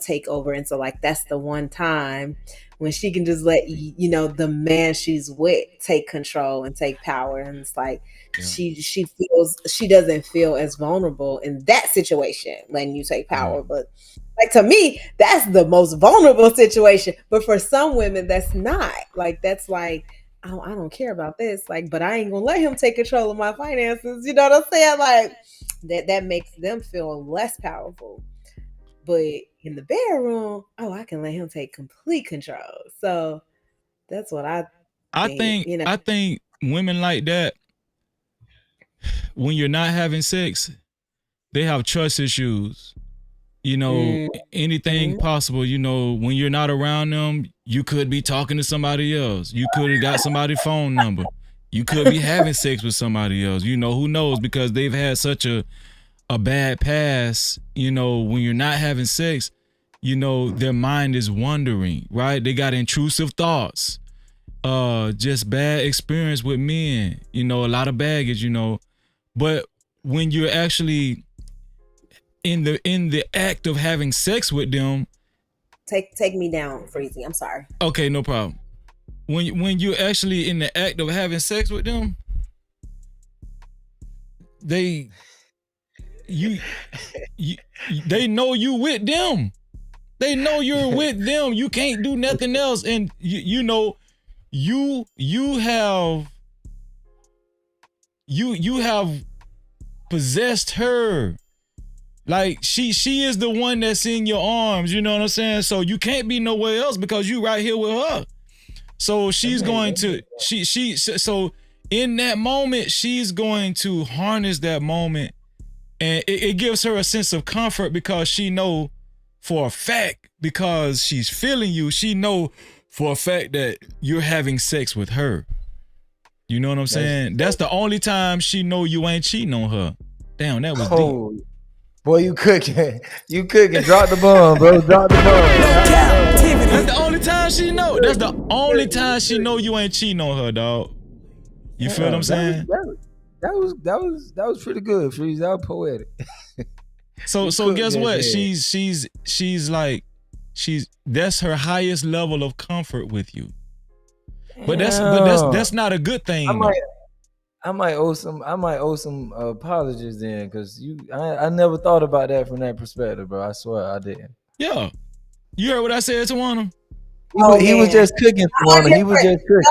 take over. And so, like, that's the one time when she can just let, the man she's with take control and take power. And it's like, Yeah. she doesn't feel as vulnerable in that situation when you take power. Yeah. But like to me, that's the most vulnerable situation. But for some women, that's not. Like, that's like, I don't care about this. Like, but I ain't gonna let him take control of my finances. You know what I'm saying? Like that makes them feel less powerful. But in the bedroom, oh, I can let him take complete control. So that's what I I think. think I think women like that, when you're not having sex, they have trust issues. You know, anything possible. You know, when you're not around them, you could be talking to somebody else. You could have got somebody's phone number. You could be having sex with somebody else. You know, who knows? Because they've had such a bad past. You know, when you're not having sex, you know, their mind is wandering, right? They got intrusive thoughts. Just bad experience with men. You know, a lot of baggage. You know, but when you're actually in the act of having sex with them, take me down, Freezy. I'm sorry. okay, no problem. When you're actually in the act of having sex with them, they they know you with them. They know you're with them. You can't do nothing else, and you know you have possessed her. Like she is the one that's in your arms, you know what I'm saying? So you can't be nowhere else because you right here with her. So she's going to so in that moment, she's going to harness that moment, and it gives her a sense of comfort because she know for a fact, because she's feeling you, she know for a fact that you're having sex with her. You know what I'm saying? That's the only time she know you ain't cheating on her. Damn, that was deep. Boy, you cooking. You cooking. Drop the bomb, bro. Drop the bomb. That's the only time she know. That's the only time she know you ain't cheating on her, dog. You feel what I'm saying? That was pretty good, Freeze. That was poetic. So guess what? She's like, that's her highest level of comfort with you. But that's not a good thing. I might owe some apologies then, because I never thought about that from that perspective, bro. I swear I didn't. Yeah. You heard what I said to Tawana? He was just cooking, Tawana. He was just cooking.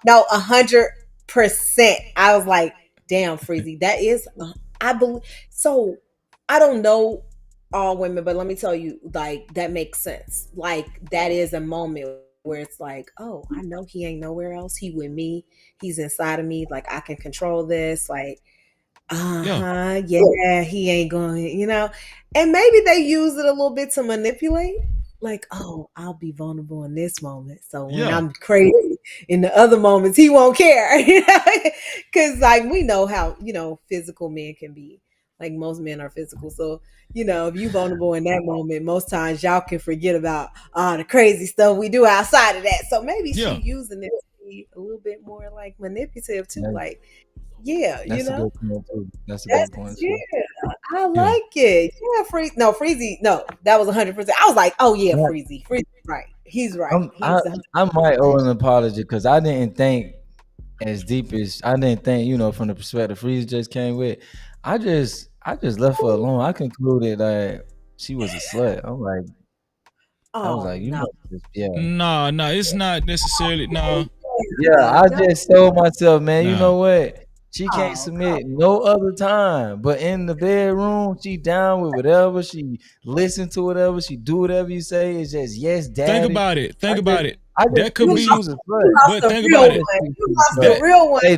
No, 100%. I was like, damn, Freezy, that is, I believe. So I don't know all women, but let me tell you, like, that makes sense. Like, that is a moment where it's like, oh, I know he ain't nowhere else. He with me. He's inside of me. Like, I can control this. Like, yeah, he ain't going, you know. And maybe they use it a little bit to manipulate. Like, oh, I'll be vulnerable in this moment. So when I'm crazy in the other moments, he won't care. Because, like, we know how, you know, physical men can be. Like, most men are physical. So, you know, if you vulnerable in that moment, most times y'all can forget about the crazy stuff we do outside of that. So maybe she using it to be a little bit more, like, manipulative too. Like, yeah, you know. That's a good point too. Yeah, I like it. Yeah, Freezy. No, that was 100%. I was like, oh yeah, Freezy. Freezy's right. He's right. I might owe an apology because I didn't think as deep as I didn't think, you know, from the perspective Freeze just came with. I just left her alone. I concluded that she was a slut. I'm like, I was like, you know, No, it's not necessarily. No. Yeah, I just told myself, man, you know what? She can't submit no other time. But in the bedroom, she down with whatever. She listen to whatever. She do whatever you say. It's just yes, daddy. Think about it. That could be. But think about it. You lost the real one. Hey,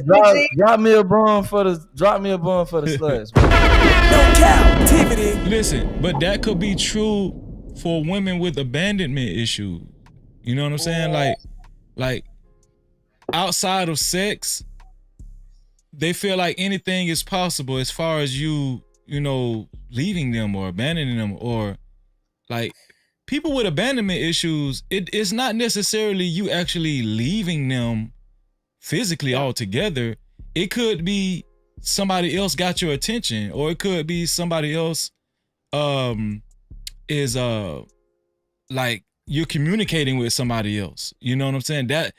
drop me a bone for the sluts. No captivity. Listen, but that could be true for women with abandonment issues. You know what I'm saying? Like outside of sex, they feel like anything is possible as far as you know, leaving them or abandoning them, or like people with abandonment issues, it's not necessarily you actually leaving them physically altogether. It could be somebody else got your attention, or it could be somebody else is like you're communicating with somebody else. You know what I'm saying? That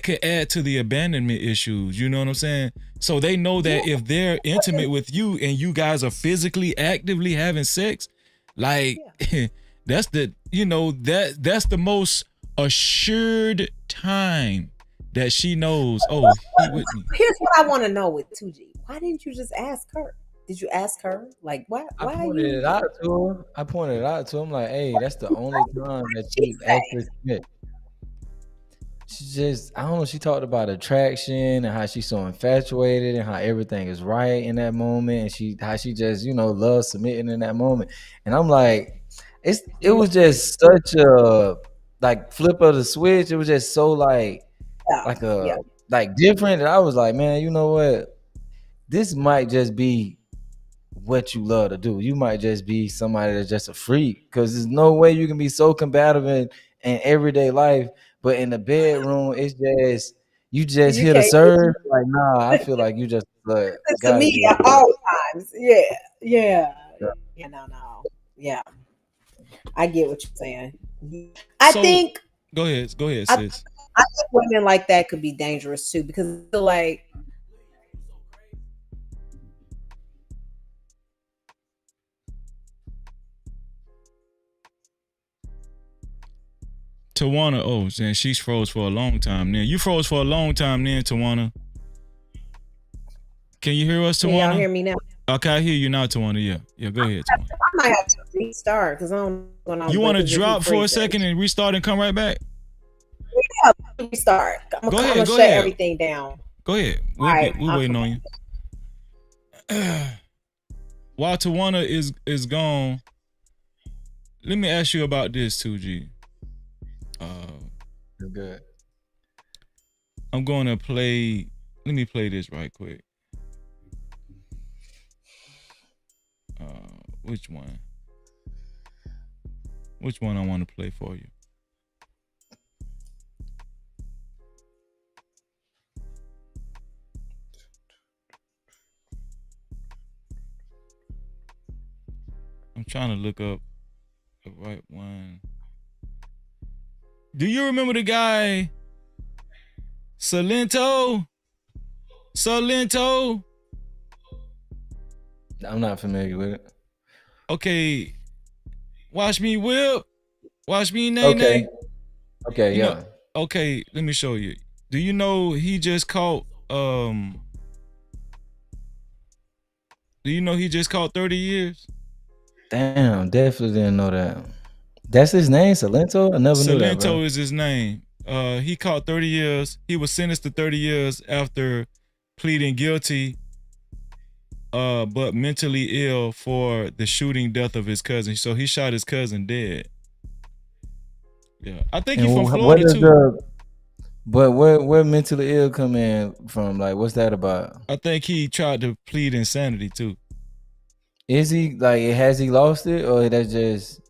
could add to the abandonment issues. You know what I'm saying? So they know that if they're intimate with you and you guys are physically actively having sex, like that's the, you know, that's the most assured time that she knows, oh, he with me. Here's what I want to know with 2G. Why didn't you just ask her? Did you ask her? Like, why I are pointed you? it out to him. I pointed it out to him like, hey, that's the only time that She you say? actually commit. She just, I don't know. She talked about attraction and how she's so infatuated and how everything is right in that moment, and how she just loves submitting in that moment. And I'm like, it was just such a like flip of the switch. It was just so Yeah, like yeah. different. And I was like, man, you know what? This might just be what you love to do. You might just be somebody that's just a freak, because there's no way you can be so compatible in everyday life, but in the bedroom, it's just you just You hit a can't serve. Like, nah, I feel like you just listen to gotta me be at all times. Yeah, yeah. Yeah, no. Yeah, I get what you're saying. I So think go ahead, I, sis. I think women like that could be dangerous too, because I feel like Tawana, oh, then she's froze for a long time. Then you froze for a long time. Then Tawana, can you hear us, can y'all hear Tawana? me now? Okay, I hear you now, Tawana. Yeah, go ahead, Tawana. I might have to restart because I don't know what's going on. You want to Because if he drop for a freezes, second and restart and come right back? yeah, restart. I'm Go gonna ahead, shut everything down. go ahead. All right, We're waiting on you. While Tawana is gone, let me ask you about this, 2G. good. I'm going to play. Let me play this right quick. Which one? Which one I want to play for you? I'm trying to look up the right one. Do you remember the guy Salento? I'm not familiar with it. Okay, watch me whip. Watch me nay Okay. nay. Okay, You yeah. know, okay, let me show you. Do you know he just caught 30 years? Damn, definitely didn't know that. That's his name, Salento? I never knew that, bro. Salento is his name. He caught 30 years. He was sentenced to 30 years after pleading guilty, but mentally ill for the shooting death of his cousin. So he shot his cousin dead. Yeah, I think he's from what Florida is too. but where mentally ill come in from? Like, what's that about? I think he tried to plead insanity too. Is he has he lost it, or that's just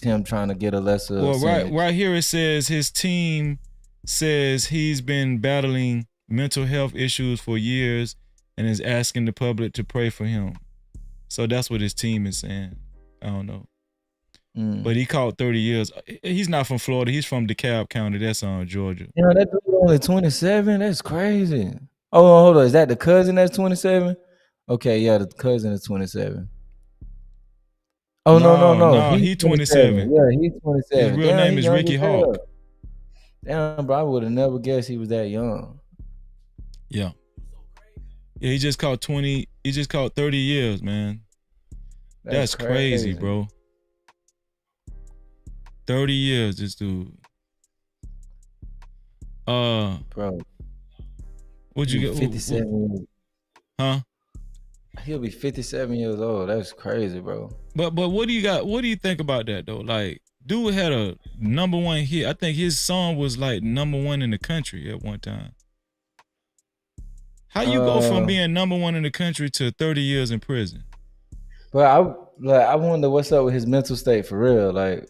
him trying to get a lesser Well, sentence? right here it says his team says he's been battling mental health issues for years and is asking the public to pray for him. So that's what his team is saying. I don't know. But he caught 30 years. He's not from Florida. He's from DeKalb County. That's on Georgia. Yeah, that dude only 27. That's crazy. Oh, hold on. Is that the cousin that's 27? Okay, yeah, the cousin is 27. Oh, no. He's He 27. 27. Yeah, he's His 27. real Damn, name he is young Ricky as hell. Hawk. Damn, bro, I would have never guessed he was that young. Yeah. Yeah, he just caught 30 years, man. That's crazy, bro. 30 years, this dude. Bro. What'd you get? 57. Huh? He'll be 57 years old. That's crazy, bro. But what do you think about that though? Like, dude had a #1 hit. I think his song was like #1 in the country at one time. How you go from being #1 in the country to 30 years in prison? But I wonder what's up with his mental state for real. Like,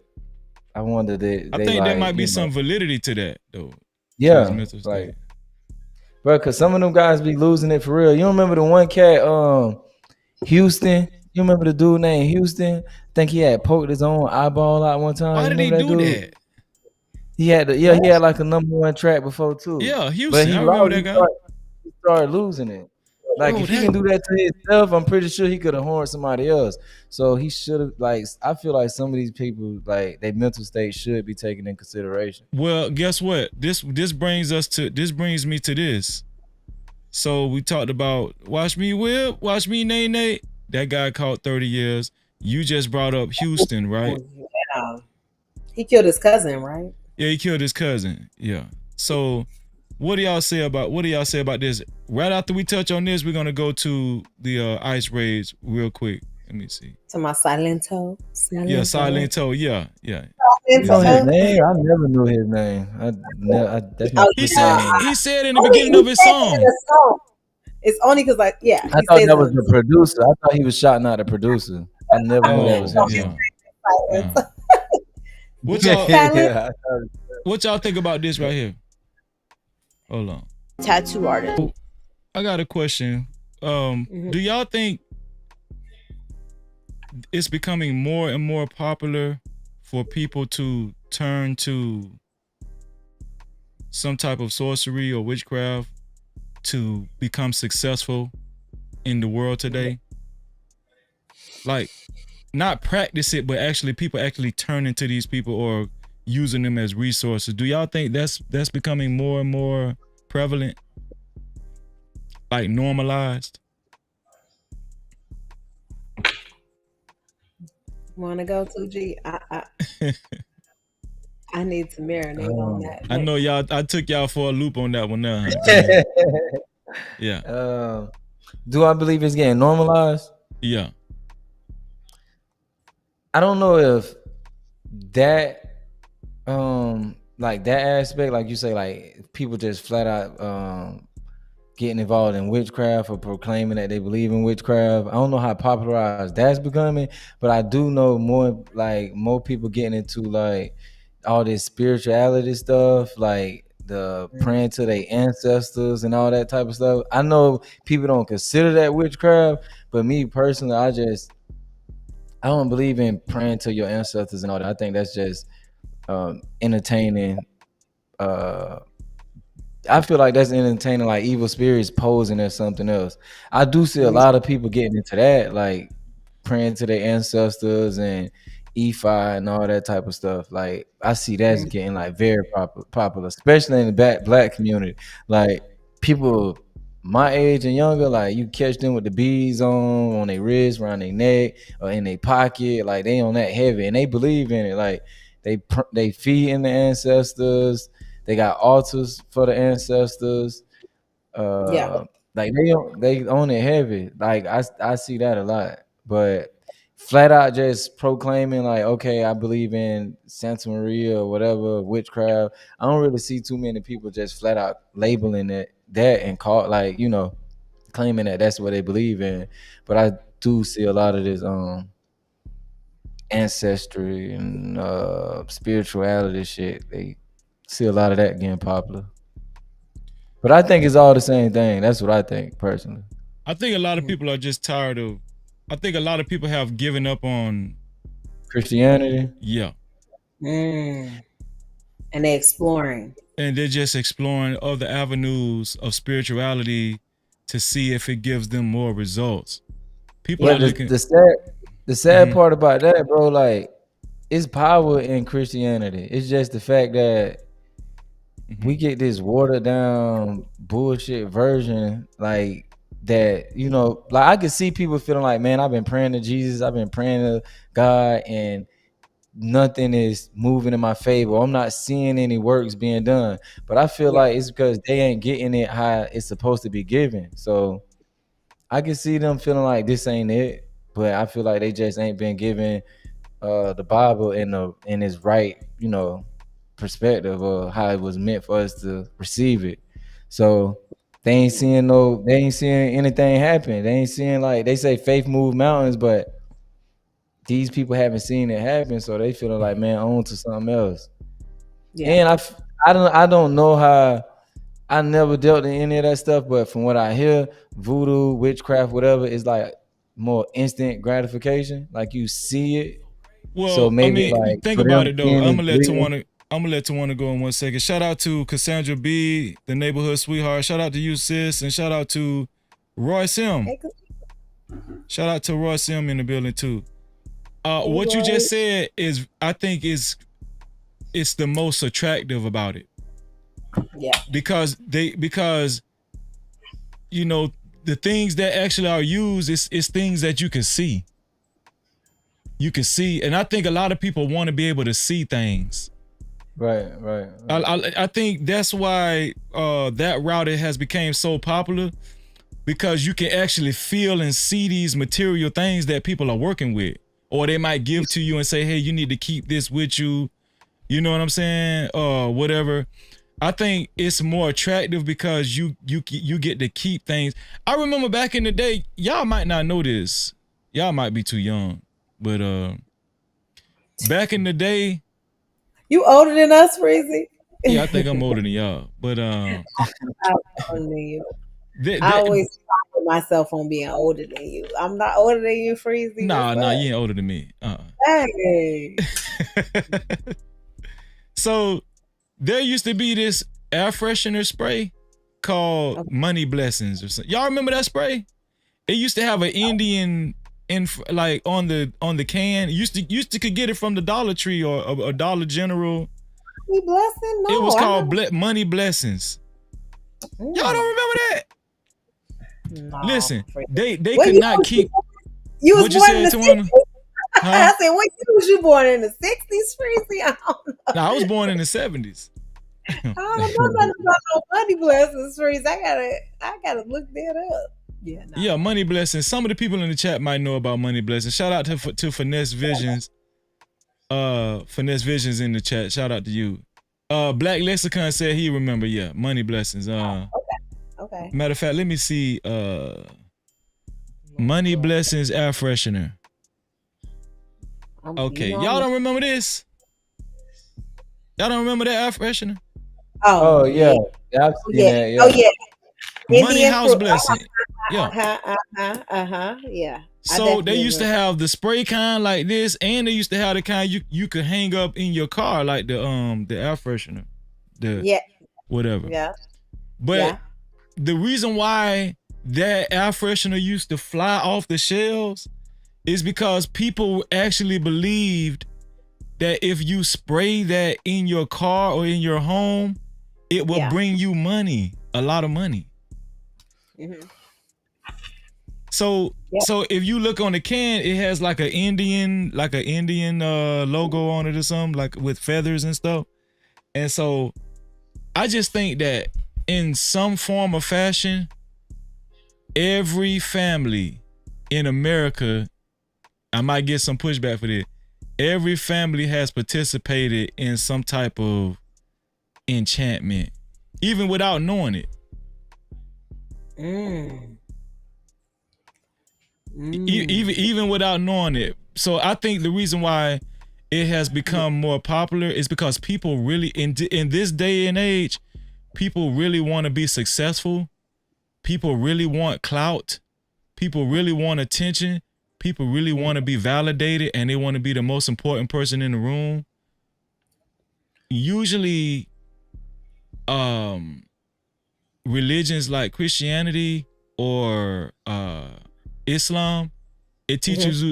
I wonder that I think there might be some validity to that though. Yeah, his mental state. like, bro, because some of them guys be losing it for real. You remember the one cat, Houston? You remember the dude named Houston? I think he had poked his own eyeball out one time. Why did he do that? He had he had like a #1 track before too. Yeah, Houston. But he I remember that guy. He started losing it. Like if he can do that to himself, I'm pretty sure he could have harmed somebody else. So he should have like I feel like some of these people like their mental state should be taken in consideration. Well, guess what? This brings me to this. So we talked about watch me whip, watch me nay. That guy caught 30 years. You just brought up Houston, right? Yeah. He killed his cousin, right? Yeah, he killed his cousin. Yeah. So what do y'all say about this? Right after we touch on this, we're gonna go to the ice raids real quick. Let me see. To my Silento. Yeah, Silento. Yeah. You know his name? I never knew his name. That's my he said in the beginning of his song. It's only because I thought that was the producer. I thought he was shouting out the producer. I never knew that was him. What y'all think about this right here? Hold on. Tattoo artist. I got a question. Do y'all think it's becoming more and more popular for people to turn to some type of sorcery or witchcraft to become successful in the world today? Like, not practice it, but actually people actually turn into these people or using them as resources. Do y'all think that's becoming more and more prevalent? Like normalized? Want to go to G? I need to marinate on that. I know y'all. I took y'all for a loop on that one now. Yeah. Do I believe it's getting normalized? Yeah. I don't know if that like that aspect, like you say, like people just flat out getting involved in witchcraft or proclaiming that they believe in witchcraft. I don't know how popularized that's becoming, but I do know more people getting into like all this spirituality stuff, like the praying to their ancestors and all that type of stuff. I know people don't consider that witchcraft, but me personally, I don't believe in praying to your ancestors and all that. I think that's just entertaining. I feel like that's entertaining, like evil spirits posing as something else. I do see a lot of people getting into that, like praying to their ancestors and EFI and all that type of stuff. Like I see that's getting like very popular, especially in the black community. Like people my age and younger, like you catch them with the beads on their wrist, around their neck, or in their pocket, like they on that heavy and they believe in it. Like they feed in the ancestors. They got altars for the ancestors. Like they own it heavy. Like I see that a lot. But flat out just proclaiming like, okay, I believe in Santa Maria or whatever, witchcraft. I don't really see too many people just flat out labeling that and call like, you know, claiming that that's what they believe in. But I do see a lot of this ancestry and spirituality shit. They see a lot of that getting popular. But I think it's all the same thing. That's what I think personally. I think a lot of people are just tired of, I think a lot of people have given up on Christianity. Yeah. And they're exploring. And they're just exploring other avenues of spirituality to see if it gives them more results. People are looking. The sad part about that, bro, like it's power in Christianity. It's just the fact that we get this watered down bullshit version, like that, you know, like I could see people feeling like, man, I've been praying to Jesus, I've been praying to God, and nothing is moving in my favor. I'm not seeing any works being done. But I feel like it's because they ain't getting it how it's supposed to be given. So I can see them feeling like this ain't it, but I feel like they just ain't been given the Bible in its right, you know, perspective of how it was meant for us to receive it. So they ain't seeing anything happen. They ain't seeing, like they say faith move mountains, but these people haven't seen it happen, so they feeling like, man, on to something else. And I don't know how. I never dealt in any of that stuff, but from what I hear, voodoo, witchcraft, whatever, is like more instant gratification. Like you see it. Well, so maybe I mean, like think about it though. I'm gonna let Tawana go in 1 second. Shout out to Cassandra B, the neighborhood sweetheart. Shout out to you, sis, and shout out to Roy Sim. Shout out to Roy Sim in the building too. What you just said is, I think, it's the most attractive about it. Yeah. Because you know, the things that actually are used is things that you can see. You can see, and I think a lot of people want to be able to see things. Right. I think that's why that route has become so popular, because you can actually feel and see these material things that people are working with, or they might give to you and say, hey, you need to keep this with you. You know what I'm saying? Whatever. I think it's more attractive because you get to keep things. I remember back in the day, y'all might not know this. Y'all might be too young, but back in the day. You older than us, Freezy? Yeah, I think I'm older than y'all. But I'm older than you. I always pride myself on being older than you. I'm not older than you, Freezy. Nah, you ain't older than me. Hey. So there used to be this air freshener spray called Money Blessings or something. Y'all remember that spray? It used to have an Indian like on the can. You used to could get it from the Dollar Tree or a Dollar General. Money Blessing? No, it was called Money Blessings. Y'all don't remember that? No, listen, they could not keep. You was born in the 60s? I said, what year was you born in the 60s, Freezy? I don't know. No, I was born in the 70s. I don't know nothing about no Money Blessings, Freezy. I gotta look that up. Yeah, no. Yeah, Money Blessings. Some of the people in the chat might know about Money Blessings. Shout out to Finesse Visions. Finesse Visions in the chat. Shout out to you. Black Lexicon said he remember. Yeah, Money Blessings. Okay. Matter of fact, let me see. Money Blessings air freshener. Okay, y'all don't remember this? Y'all don't remember that air freshener? Oh yeah, I've seen that. Yeah. Oh yeah. Money House Blessing. Yeah. Yeah. So they used to have the spray kind like this, and they used to have the kind you could hang up in your car, like the air freshener. Whatever. Yeah. But the reason why that air freshener used to fly off the shelves is because people actually believed that if you spray that in your car or in your home, it will bring you money, a lot of money. Mm-hmm. So if you look on the can, it has like an Indian logo on it or something, like with feathers and stuff. And so I just think that in some form or fashion, every family in America, I might get some pushback for this. Every family has participated in some type of enchantment, even without knowing it. Even without knowing it. So I think the reason why it has become more popular is because people really, in this day and age, people really want to be successful. People really want clout. People really want attention. People really want to be validated, and they want to be the most important person in the room. Usually, religions like Christianity or Islam, it teaches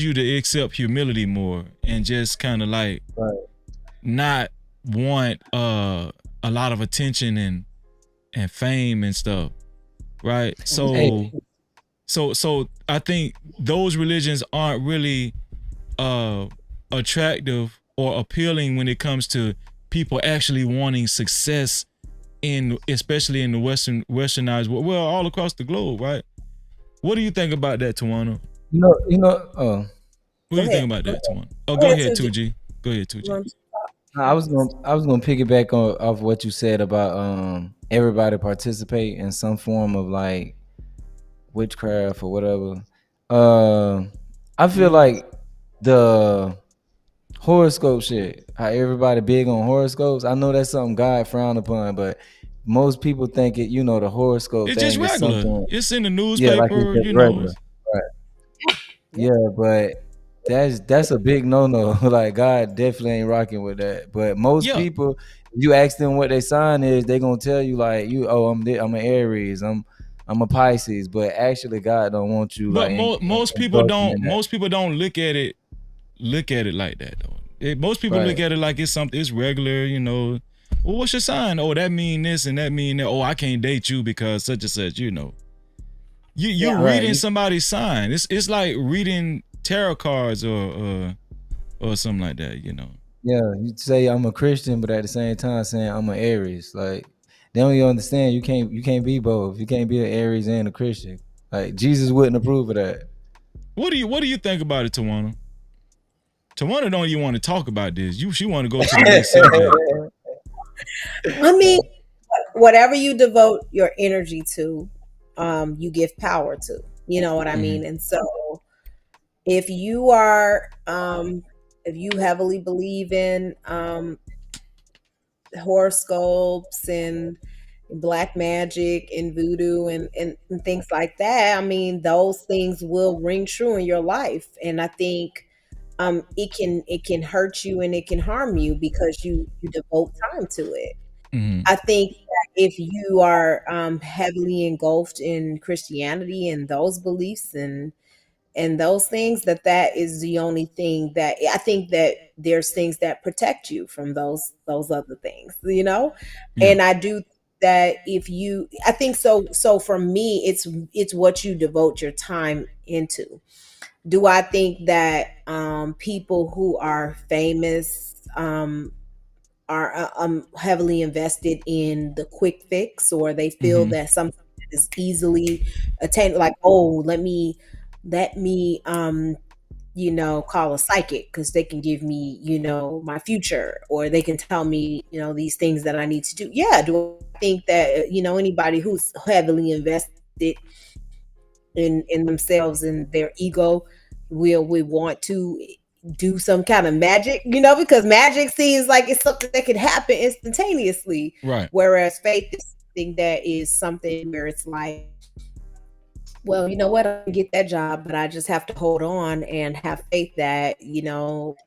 you to accept humility more and just kind of like not want a lot of attention and fame and stuff, right? So I think those religions aren't really attractive or appealing when it comes to people actually wanting success especially in the westernized world, well, all across the globe, right? What do you think about that, Tawana? What do you think about that, Tawana? Oh, go ahead, 2G. Go ahead, 2G. I was gonna piggyback off what you said about everybody participate in some form of like witchcraft or whatever. I feel like the horoscope shit, how everybody big on horoscopes. I know that's something God frowned upon, but most people think it, the horoscope it's thing just regular. is something. It's in the newspaper, like it's regular. Right. Yeah, but that's a big no-no. Like God definitely ain't rocking with that. But most people, you ask them what their sign is, they gonna tell you like I'm an Aries, I'm I'm a Pisces, but actually God don't want you But like most people indulging don't. in that. Most people don't look at it like that though. Most people look Right. at it like it's something. It's regular, you know. Well, what's your sign? Oh, that mean this and that mean that. Oh, I can't date you because such and such. You know. You're Yeah. reading Right. somebody's sign. It's like reading tarot cards or something like that. You know. Yeah, you say I'm a Christian, but at the same time saying I'm an Aries. Like they don't even understand you can't be both. You can't be an Aries and a Christian. Like Jesus wouldn't approve of that. What do you think about it, Tawana? Tawana don't even want to talk about this. She want to go to the next subject. I mean, whatever you devote your energy to, you give power to. You know what I mean? And so if you are if you heavily believe in horoscopes and black magic and voodoo and things like that, I mean, those things will ring true in your life. And I think it can hurt you and it can harm you because you devote time to it. Mm-hmm. I think that if you are heavily engulfed in Christianity and those beliefs and those things, that is the only thing that I think that there's things that protect you from those other things, you know. Yeah. And I do that if you, I think so for me it's what you devote your time into. Do I think that people who are famous are heavily invested in the quick fix, or they feel Mm-hmm. that something is easily attained, like, oh, let me call a psychic because they can give me my future, or they can tell me these things that I need to do. Yeah, do I think that anybody who's heavily invested in themselves and their ego will want to do some kind of magic, because magic seems like it's something that could happen instantaneously, Right. whereas faith is something that is something where it's like, well, you know what, I can get that job, but I just have to hold on and have faith that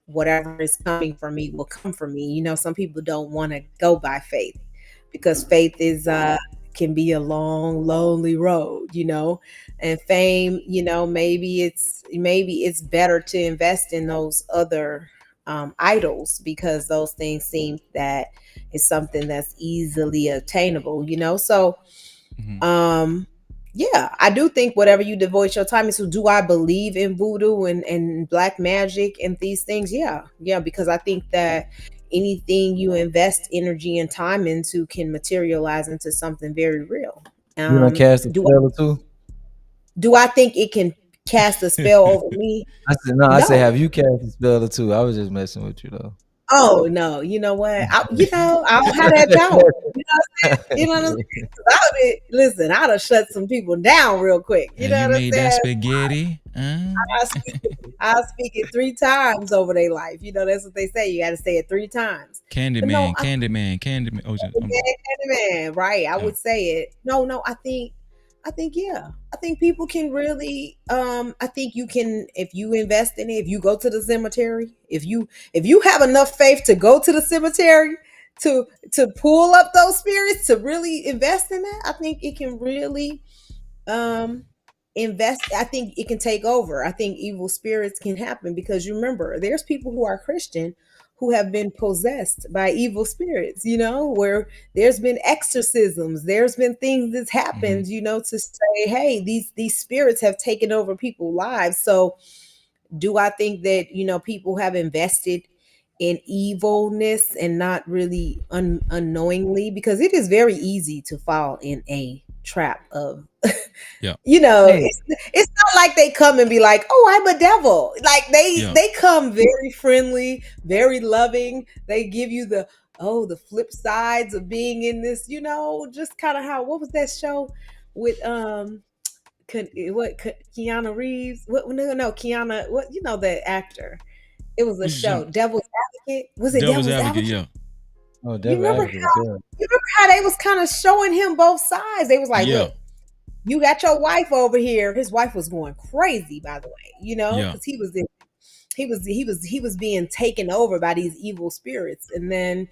whatever is coming for me will come for me. Some people don't want to go by faith because faith is can be a long lonely road, and fame, maybe it's better to invest in those other idols, because those things seem that is something that's easily attainable, so Mm-hmm. yeah, I do think whatever you devote your time into. Do I believe in voodoo and black magic and these things? Yeah, because I think that anything you invest energy and time into can materialize into something very real. You done cast a Do spell or two? do I think it can cast a spell over me? I said no. I said, No. have you cast a spell or two? I was just messing with you though. Oh no, you know what? I don't have that power. You know what I'm saying? You know what I'm saying? 'Cause listen, I'd have shut some people down real quick. You Have know you what I'm made that saying? spaghetti? I'll speak it 3 times over their life. That's what they say. You got to say it 3 times. But no, Candyman, Candyman. Oh, man, right? I yeah. would say it. No, I think yeah. I think people can really. I think you can, if you invest in it. If you go to the cemetery, if you have enough faith to go to the cemetery to pull up those spirits, to really invest in that, I think it can really um invest. I think it can take over. I think evil spirits can happen, because you remember there's people who are Christian who have been possessed by evil spirits, where there's been exorcisms, there's been things that's Mm-hmm. happened, to say, hey, these spirits have taken over people's lives. So do I think that people have invested in evilness and not really unknowingly, because it is very easy to fall in a trap of Yeah. Hey, it's not like they come and be like, oh, I'm a devil. Like Yeah. they come very friendly, very loving. They give you the flip sides of being in this, just kind of how, what was that show with Keanu Reeves? What, no, Keanu, what, that actor. It was a Which show, jump? Devil's Advocate. Was it Devil's Devil's advocate. Advocate? Yeah. oh, You devil remember advocate was good. how they was kind of showing him both sides? They was like, Yeah. look, you got your wife over here. His wife was going crazy, by the way, Yeah. because he was being taken over by these evil spirits. And then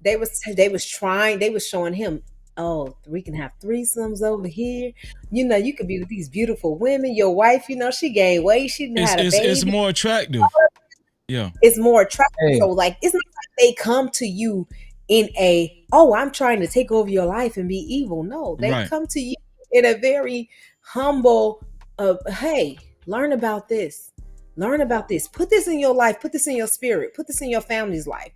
they was showing him oh, we can have threesomes over here. You could be with these beautiful women. Your wife, she gained weight. She done had a It's baby. more attractive. Yeah. It's more attractive. Hey, So like it's not like they come to you in a, oh, I'm trying to take over your life and be evil. No, they Right. come to you in a very humble hey, learn about this. Learn about this. Put this in your life. Put this in your spirit. Put this in your family's life.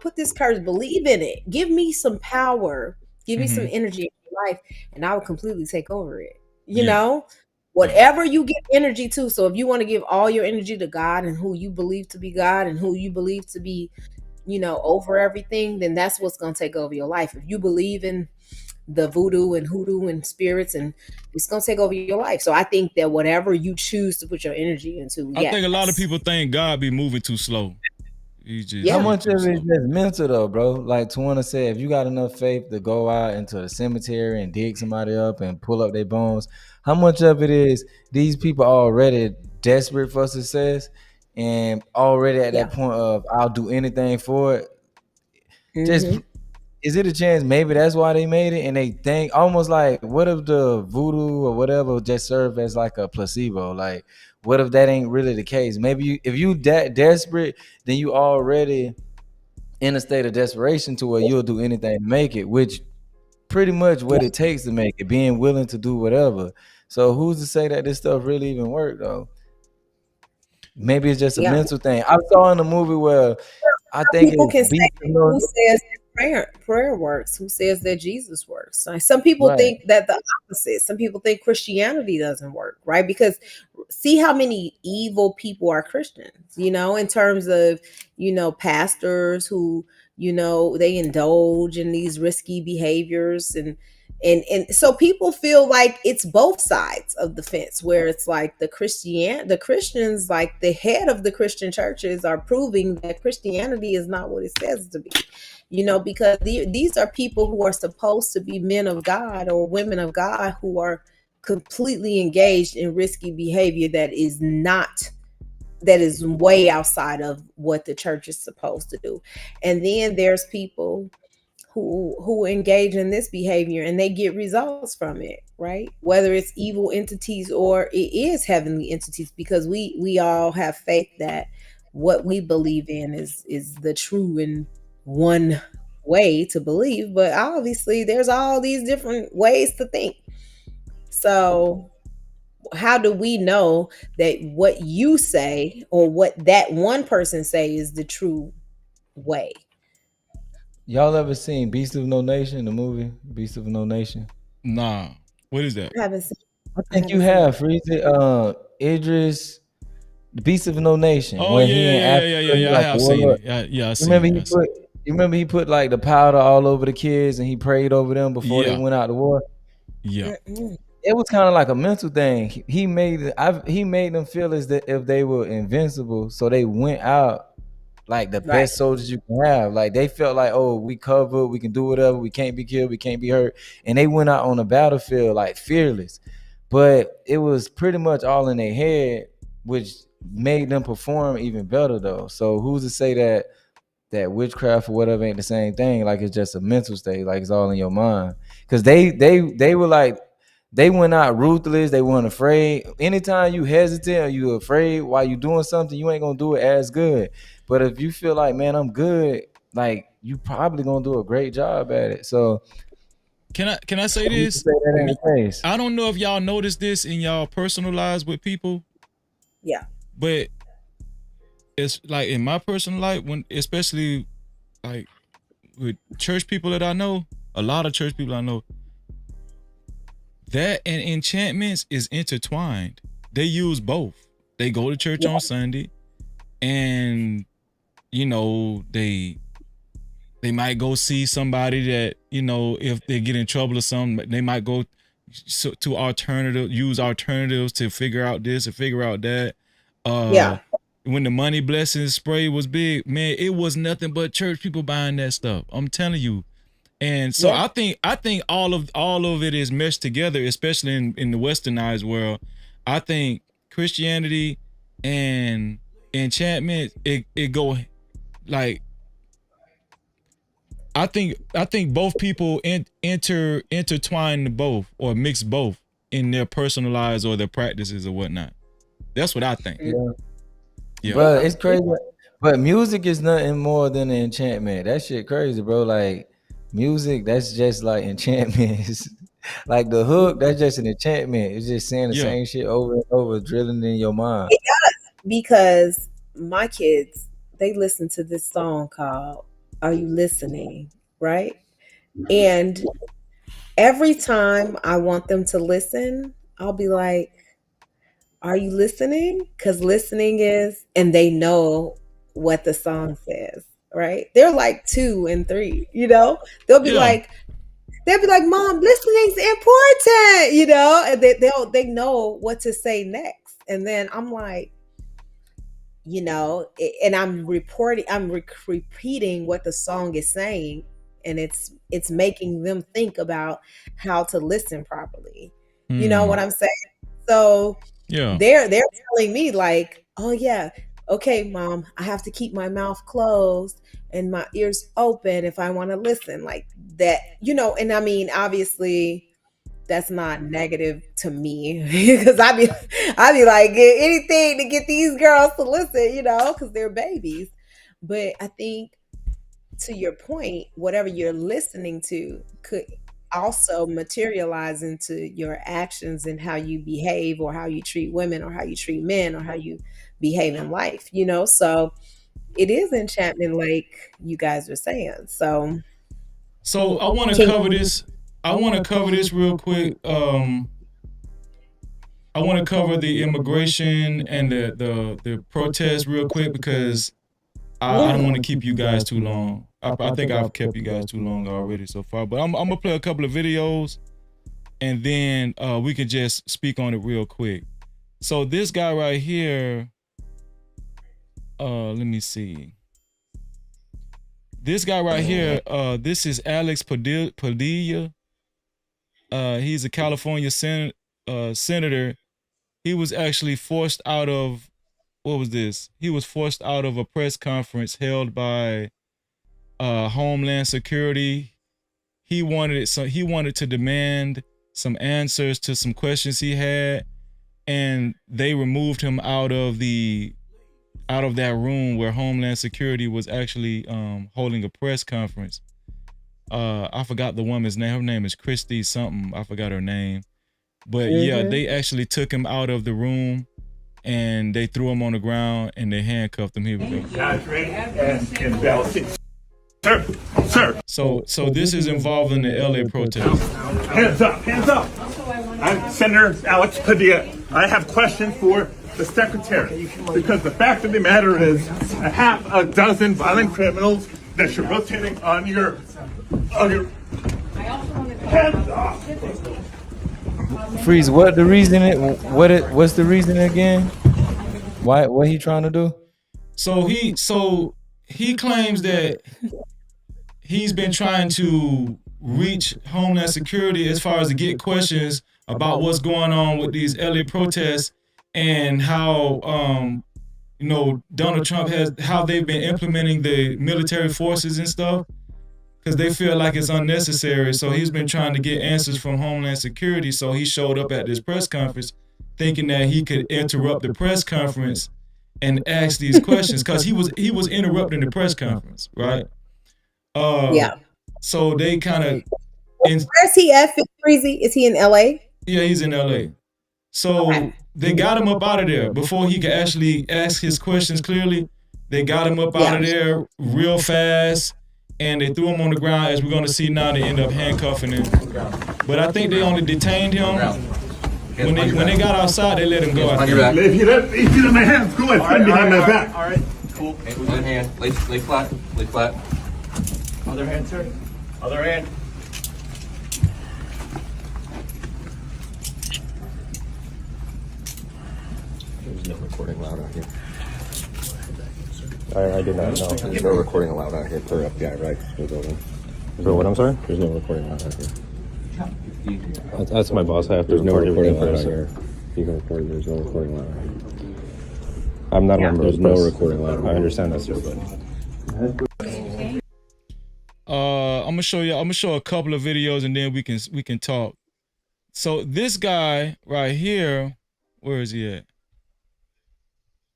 Put this curse. Believe in it. Give me some power. Give me some Hmm. energy in your life, and I will completely take over it. You Yeah. know, Yeah. whatever you give energy to. So if you want to give all your energy to God and who you believe to be God and who you believe to be, over everything, then that's what's going to take over your life. If you believe in the voodoo and hoodoo and spirits, and it's going to take over your life. So I think that whatever you choose to put your energy into, I think a lot of yes. people think God be moving too slow. how Yeah. He much too of it is slow. just mental though, bro? Like Tawana said, if you got enough faith to go out into the cemetery and dig somebody up and pull up their bones, how much of it is these people already desperate for success and already at Yeah. that point of I'll do anything for it? Just Hmm. is it a chance maybe that's why they made it and they think almost like what if the voodoo or whatever just serve as like a placebo? Like what if that ain't really the case? Maybe if you that desperate, then you already in a state of desperation to where you'll do anything to make it, which pretty much Yeah. what it takes to make it, being willing to do whatever. So who's to say that this stuff really even work though? Maybe it's just a Yeah. mental thing. I saw in a movie where I Some think people it's can say, Beast of No. who says that prayer works? Who says that Jesus works? Like, some people Right. think that the opposite. Some people think Christianity doesn't work, right? Because see how many evil people are Christians, in terms of, pastors who, they indulge in these risky behaviors, and so people feel like it's both sides of the fence, where it's like the Christians, like the head of the Christian churches, are proving that Christianity is not what it says to be, because these are people who are supposed to be men of God or women of God who are completely engaged in risky behavior that is way outside of what the church is supposed to do. And then there's people who engage in this behavior and they get results from it, right? Whether it's evil entities or it is heavenly entities, because we all have faith that what we believe in is the true and one way to believe, but obviously there's all these different ways to think. So how do we know that what you say or what that one person say is the true way? Y'all ever seen Beast of No Nation, the movie Beast of No Nation? Nah. What is that? I haven't seen I I think you haven't seen have it. Freeze it. Idris, the Beast of No Nation, Oh when yeah, he in yeah, yeah, Africa, yeah, yeah, he yeah. I like a have seen warlord. it. Yeah, yeah, I You seen remember it. he put like the powder all over the kids and he prayed over them before they Yeah, went out to war. yeah. Mm-mm. It was kind of like a mental thing. He made them feel as that if they were invincible, so they went out like the Right. best soldiers you can have. Like they felt like, oh, we covered, we can do whatever, we can't be killed, we can't be hurt, and they went out on the battlefield like fearless. But it was pretty much all in their head, which made them perform even better though. So who's to say that witchcraft or whatever ain't the same thing? Like it's just a mental state, like it's all in your mind. Because they were like they went out ruthless. They weren't afraid. Anytime you hesitate or you afraid while you doing something, you ain't gonna do it as good. But if you feel like, man, I'm good, like you probably gonna do a great job at it. So Can I say who's to this? say that ain't Me, the case? I don't know if y'all noticed this in y'all personal lives with people, Yeah. but it's like in my personal life, when especially like with church people that I know, a lot of church people I know, that and enchantments is intertwined. They use both. They go to church Yeah. on Sunday, and they might go see somebody that if they get in trouble or something, they might go to use alternatives to figure out this or figure out that. Uh, Yeah. when the money blessing spray was big, man, it was nothing but church people buying that stuff. I'm telling you. And so Yeah. I think all of it is meshed together, especially in the westernized world. I think Christianity and enchantment it go like I think both people intertwine both or mix both in their personal lives or their practices or whatnot. That's what I think. Yeah. Bro, it's crazy. But music is nothing more than an enchantment. That shit crazy, bro. Like music, that's just like enchantment. Like the hook, that's just an enchantment. It's just saying the same shit over and over, drilling in your mind. It does, because my kids, they listen to this song called "Are You Listening?" Right? And every time I want them to listen, I'll be like, "Are you listening?" Because listening is, and they know what the song says, right? They're like 2 and 3, They'll be like, "Mom, listening's important," and they know what to say next. And then I'm like, and I'm repeating what the song is saying, and it's making them think about how to listen properly. You know what I'm saying? So they're telling me like, "Oh yeah, okay, Mom, I have to keep my mouth closed and my ears open if I want to listen," like that, and I mean, obviously that's not negative to me because I'd be like, anything to get these girls to listen, because they're babies. But I think, to your point, whatever you're listening to could also materialize into your actions and how you behave or how you treat women or how you treat men or how you behave in life, so it is enchantment, like you guys were saying. So I want to cover this. I want to cover this real quick. I want to cover the immigration and the protest real quick because I don't want to keep you guys too long. I think I've kept you guys too long already so far. But I'm gonna play a couple of videos, and then we can just speak on it real quick. So this guy right here, let me see. This guy right here, this is Alex Padilla. He's a California senator. He was actually forced out of, what was this? He was forced out of a press conference held by Homeland Security. He wanted to demand some answers to some questions he had, and they removed him out of that room where Homeland Security was actually holding a press conference. I forgot the woman's name. Her name is Christy something. I forgot her name. But yeah, they actually took him out of the room and they threw him on the ground and they handcuffed him. Here we go. Sir. So this is involving the LA protest. Hands up. I'm Senator Alex Padilla. I have questions for the secretary, because the fact of the matter is a half a dozen violent criminals that you're rotating on your hands up. Freeze, what's the reason again? What he trying to do? So he claims that he's been trying to reach Homeland Security as far as to get questions about what's going on with these LA protests and how Donald Trump how they've been implementing the military forces and stuff, because they feel like it's unnecessary. So he's been trying to get answers from Homeland Security. So he showed up at this press conference thinking that he could interrupt the press conference and ask these questions, because he was interrupting the press conference, right? Yeah. So they kind of. Where's he at, Freezy? Is he in LA? Yeah, he's in LA. So they got him up out of there before he could actually ask his questions clearly. They got him up out of there real fast, and they threw him on the ground. As we're going to see now, they end up handcuffing him. But I think they only detained him. When they got outside, they let him go. If you let my hands go, I stand behind my back. All right, cool. One hand, lay flat, lay flat. Other hand, sir. Other hand. There's no recording allowed out here. I did not know. There's no recording allowed out here per FBI, right? So what, I'm sorry? There's no recording allowed out here. That's my boss. I have to. There's no recording allowed out here. You can record. There's no recording allowed out here. I'm not a member. There's no recording allowed. I understand that, sir, but. gonna show you. I'm gonna show a couple of videos and then we can talk. So this guy right here, where is he at?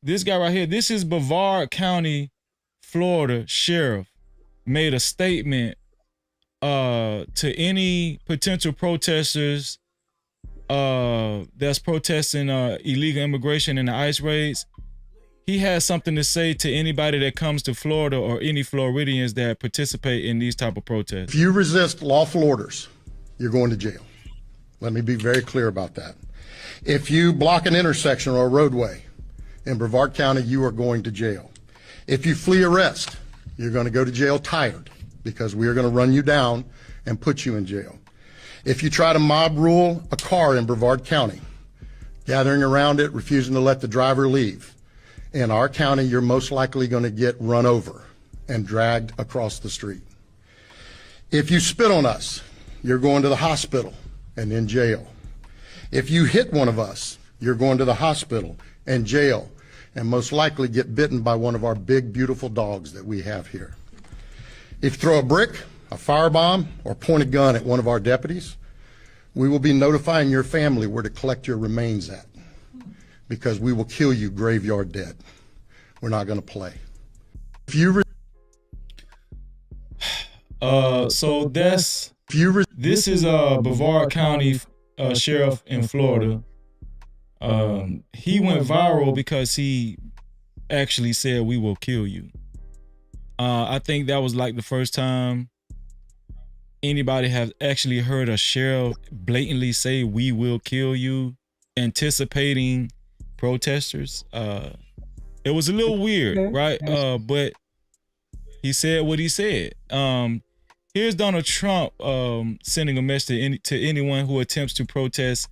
This guy right here. This is Brevard County, Florida sheriff made a statement to any potential protesters that's protesting illegal immigration and the ICE raids. He has something to say to anybody that comes to Florida or any Floridians that participate in these type of protests. If you resist lawful orders, you're going to jail. Let me be very clear about that. If you block an intersection or a roadway in Brevard County, you are going to jail. If you flee arrest, you're going to go to jail tired because we are going to run you down and put you in jail. If you try to mob rule a car in Brevard County, gathering around it, refusing to let the driver leave, in our county, you're most likely going to get run over and dragged across the street. If you spit on us, you're going to the hospital and in jail. If you hit one of us, you're going to the hospital and jail, and most likely get bitten by one of our big, beautiful dogs that we have here. If you throw a brick, a firebomb, or point a gun at one of our deputies, we will be notifying your family where to collect your remains at, because we will kill you graveyard dead. We're not going to play. If you so this is Brevard County sheriff in Florida. He went viral because he actually said we will kill you. I think that was like the first time anybody has actually heard a sheriff blatantly say we will kill you, anticipating protesters. It was a little weird, right? But he said what he said. Here's Donald Trump sending a message to anyone who attempts to protest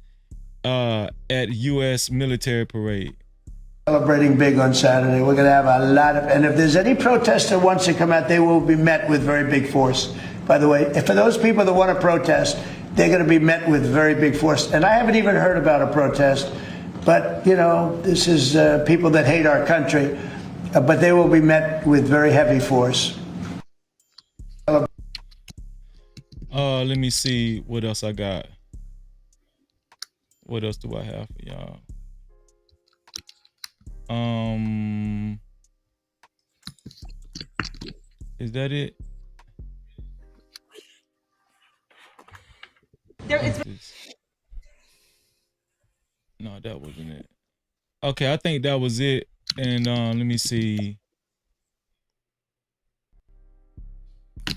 at U.S. military parade. Celebrating big on Saturday. We're going to have a lot of, and if there's any protest that wants to come out, they will be met with very big force. By the way, for those people that want to protest, they're going to be met with very big force. And I haven't even heard about a protest, but, you know, this is people that hate our country, but they will be met with very heavy force. Let me see what else I got. What else do I have for y'all? Is that it? No, that wasn't it. Okay, I think that was it. And let me see.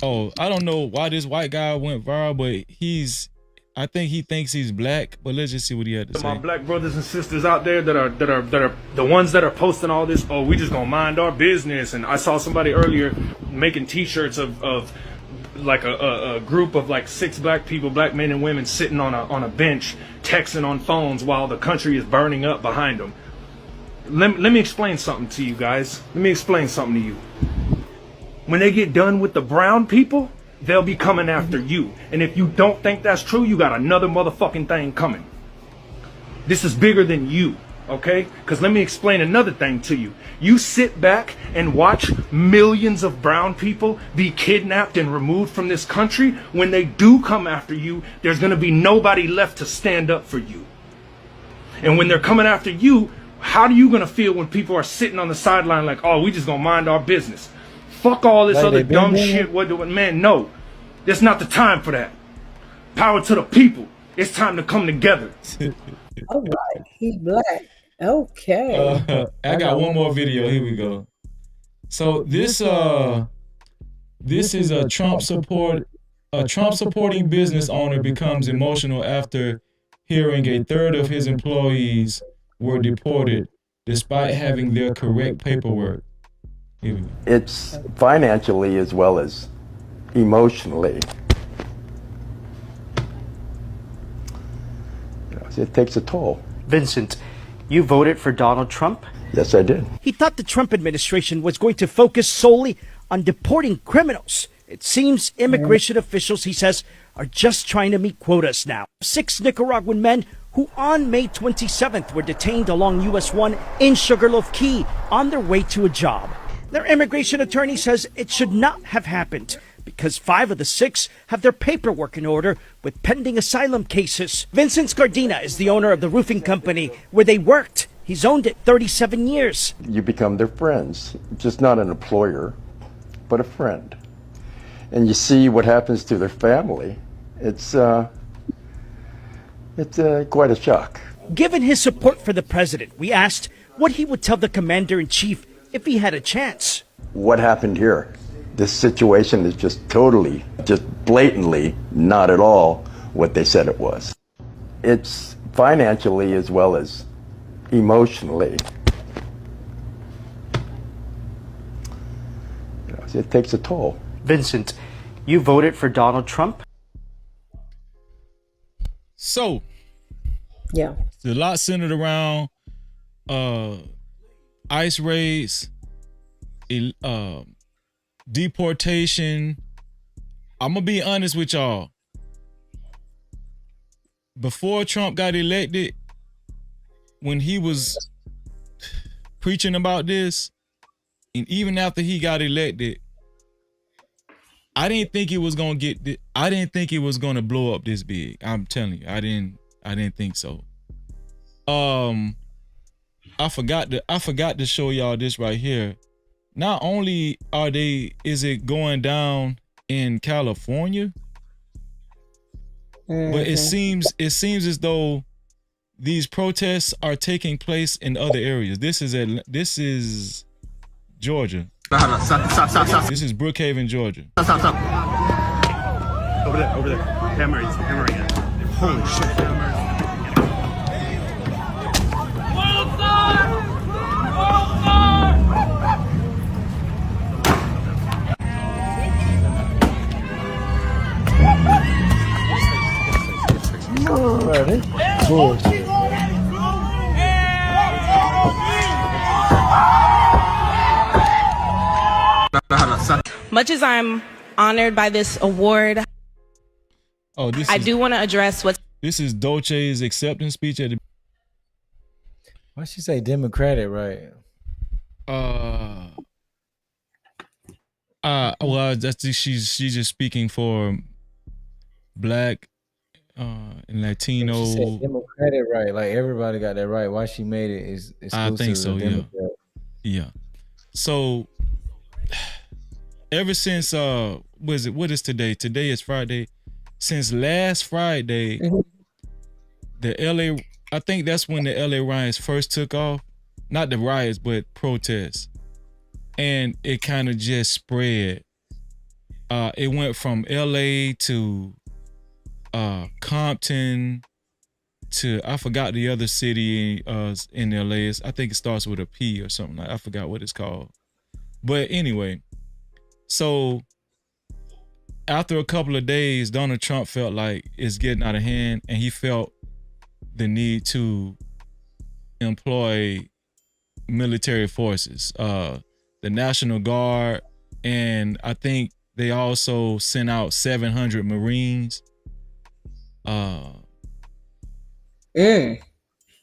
Oh, I don't know why this white guy went viral, but I think he thinks he's black, but let's just see what he had to say. My black brothers and sisters out there that are the ones that are posting all this, oh, we just gonna mind our business. And I saw somebody earlier making t-shirts of like a group of like 6 black people, black men and women, sitting on a bench texting on phones while the country is burning up behind them. Let me explain something to you guys. Let me explain something to you. When they get done with the brown people, they'll be coming after you. And if you don't think that's true, you got another motherfucking thing coming. This is bigger than you, okay? Because let me explain another thing to you. You sit back and watch millions of brown people be kidnapped and removed from this country. When they do come after you, there's going to be nobody left to stand up for you. And when they're coming after you, how are you going to feel when people are sitting on the sideline like, oh, we just going to mind our business? Fuck all this other dumb shit. Man, no. It's not the time for that. Power to the people. It's time to come together. All right. He black. Okay. I got one more video. Here we go. So this is a Trump supporting business owner becomes emotional after hearing a third of his employees were deported despite having their correct paperwork. It's financially as well as emotionally. It takes a toll. Vincent, you voted for Donald Trump? Yes, I did. He thought the Trump administration was going to focus solely on deporting criminals. It seems immigration officials, he says, are just trying to meet quotas now. 6 Nicaraguan men who on May 27th were detained along US 1 in Sugarloaf Key on their way to a job. Their immigration attorney says it should not have happened because 5 of the 6 have their paperwork in order with pending asylum cases. Vincent Scardina is the owner of the roofing company where they worked. He's owned it 37 years. You become their friends, just not an employer, but a friend. And you see what happens to their family. It's quite a shock. Given his support for the president, we asked what he would tell the commander-in-chief if he had a chance. What happened here? This situation is just totally, just blatantly not at all what they said it was. It's financially as well as emotionally. It takes a toll. Vincent, you voted for Donald Trump? So, yeah, there's a lot centered around ICE raids, deportation. I'm gonna be honest with y'all. Before Trump got elected, when he was preaching about this, and even after he got elected, I didn't think it was gonna I didn't think it was gonna blow up this big. I'm telling you, I didn't think so. I forgot to show y'all this right here. Not only is it going down in California, but it seems as though these protests are taking place in other areas. This is Georgia. Stop. This is Brookhaven, Georgia. Stop. Over there. Hammer again. Holy shit. Much as I'm honored by this award, I do want to address what's. This is Dolce's acceptance speech at the. Why she say Democratic, right? Well, she's just speaking for Black and Latino. She said Democratic, right? Like everybody got that right. Why she made it is exclusive. I think so. Yeah. So ever since what is today? Today is Friday. Since last Friday, the LA, I think that's when the LA riots first took off. Not the riots, but protests. And it kind of just spread. It went from LA to Compton to, I forgot the other city in LA. I think it starts with a P or something. I forgot what it's called. But anyway, so after a couple of days, Donald Trump felt like it's getting out of hand, and he felt the need to employ military forces, the National Guard, and I think they also sent out 700 Marines. I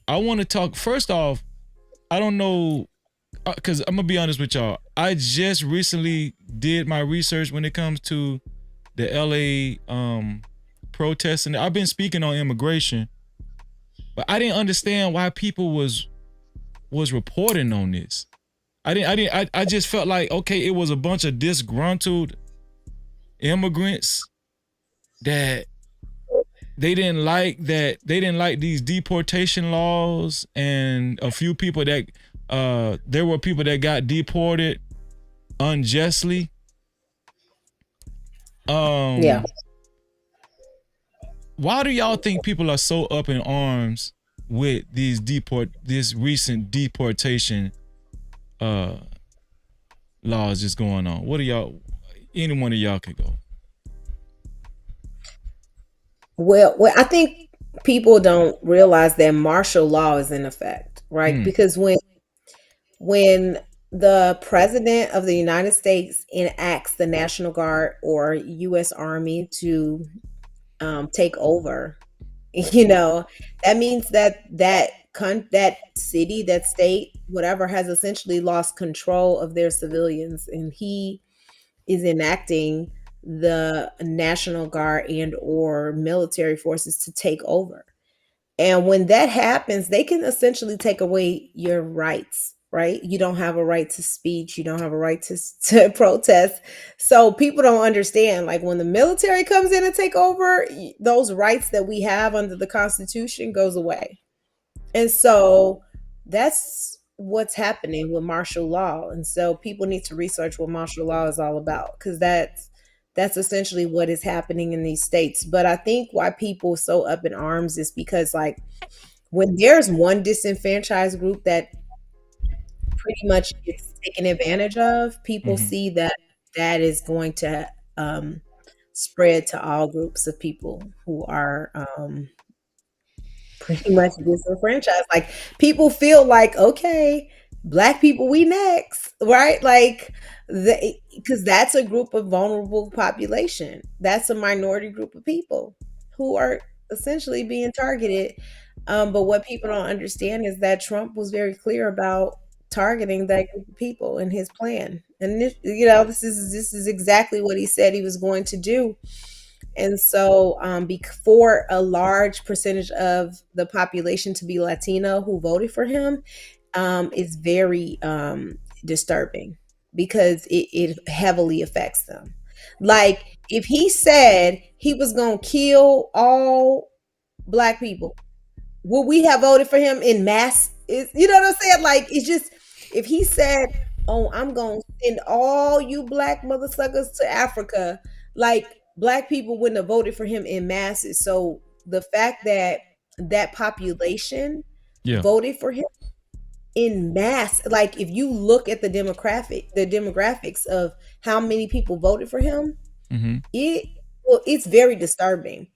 want to talk, first off, I don't know, because I'm going to be honest with y'all. I just recently did my research when it comes to the LA protests, and I've been speaking on immigration, but I didn't understand why people was reporting on this. I just felt like, okay, it was a bunch of disgruntled immigrants that they didn't like these deportation laws, and a few people that there were people that got deported unjustly. Yeah. Why do y'all think people are so up in arms with this recent deportation laws just going on? What do y'all? Any one of y'all could go. Well, I think people don't realize that martial law is in effect, right? Because when the president of the United States enacts the National Guard or U.S. Army to take over, that means that city, that state, whatever, has essentially lost control of their civilians, and he is enacting the National Guard and or military forces to take over. And when that happens, they can essentially take away your rights, right? You don't have a right to speech. You don't have a right to protest. So people don't understand, like when the military comes in and take over, those rights that we have under the Constitution goes away. And so that's what's happening with martial law. And so people need to research what martial law is all about, because that's essentially what is happening in these states. But I think why people are so up in arms is because, like, when there's one disenfranchised group that pretty much gets taken advantage of, people see that that is going to spread to all groups of people who are pretty much disenfranchised. Like, people feel like, okay, Black people, we next, right? Like, because that's a group of vulnerable population. That's a minority group of people who are essentially being targeted. But what people don't understand is that Trump was very clear about targeting that group of people in his plan. And this, this is exactly what he said he was going to do. And so, for a large percentage of the population to be Latino who voted for him, is very disturbing, because it heavily affects them. Like, if he said he was going to kill all Black people, would we have voted for him in mass? You know what I'm saying? Like, it's just, if he said, "Oh, I'm gonna send all you Black mother suckers to Africa," like, Black people wouldn't have voted for him in masses. So the fact that that population voted for him in mass, like, if you look at the demographics of how many people voted for him, it's very disturbing.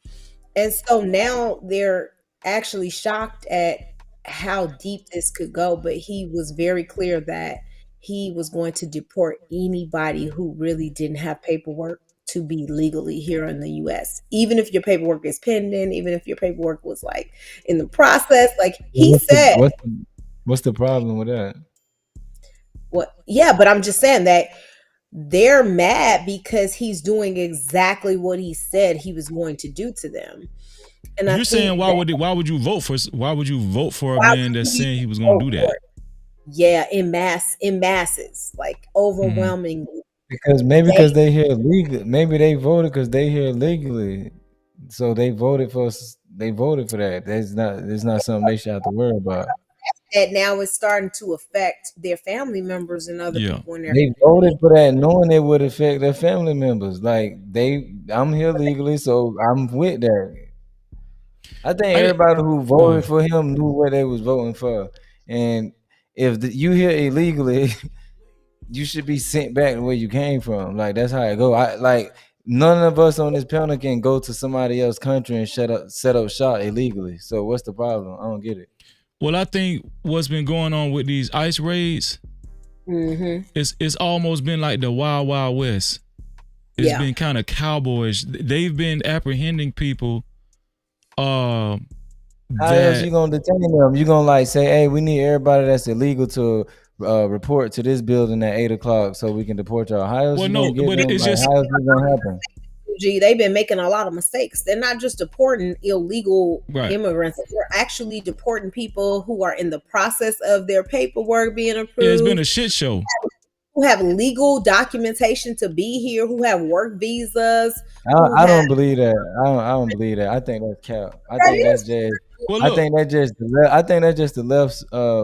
And so now they're actually shocked at how deep this could go. But he was very clear that he was going to deport anybody who really didn't have paperwork to be legally here in the US. Even if your paperwork is pending, even if your paperwork was like in the process, like he said. What's the problem with that? Yeah, but I'm just saying that they're mad because he's doing exactly what he said he was going to do to them. And you're saying, why would you vote for a man that's saying he was going to do that? Yeah, in masses, like overwhelmingly. Because because they here legally. Maybe they voted because they here legally, so they voted for that. That's not something they should have to worry about. That now is starting to affect their family members and other people in their. They voted for that knowing it would affect their family members. Like, I'm here legally, so I'm with that. I think everybody who voted for him knew what they was voting for. And if you here illegally, you should be sent back to where you came from. Like, that's how it go. None of us on this panel can go to somebody else's country and set up shop illegally. So what's the problem? I don't get it. Well, I think what's been going on with these ICE raids, it's almost been like the Wild Wild West. It's been kind of cowboyish. They've been apprehending people. How else you gonna detain them? You gonna say, hey, we need everybody that's illegal to report to this building at 8:00 so we can deport y'all. How else how else is gonna happen? They've been making a lot of mistakes. They're not just deporting illegal immigrants. They're actually deporting people who are in the process of their paperwork being approved. Yeah, it's been a shit show. Who have legal documentation to be here, who have work visas. I don't believe that. I don't believe that. I think that's cap. I think that's just. I think that's just the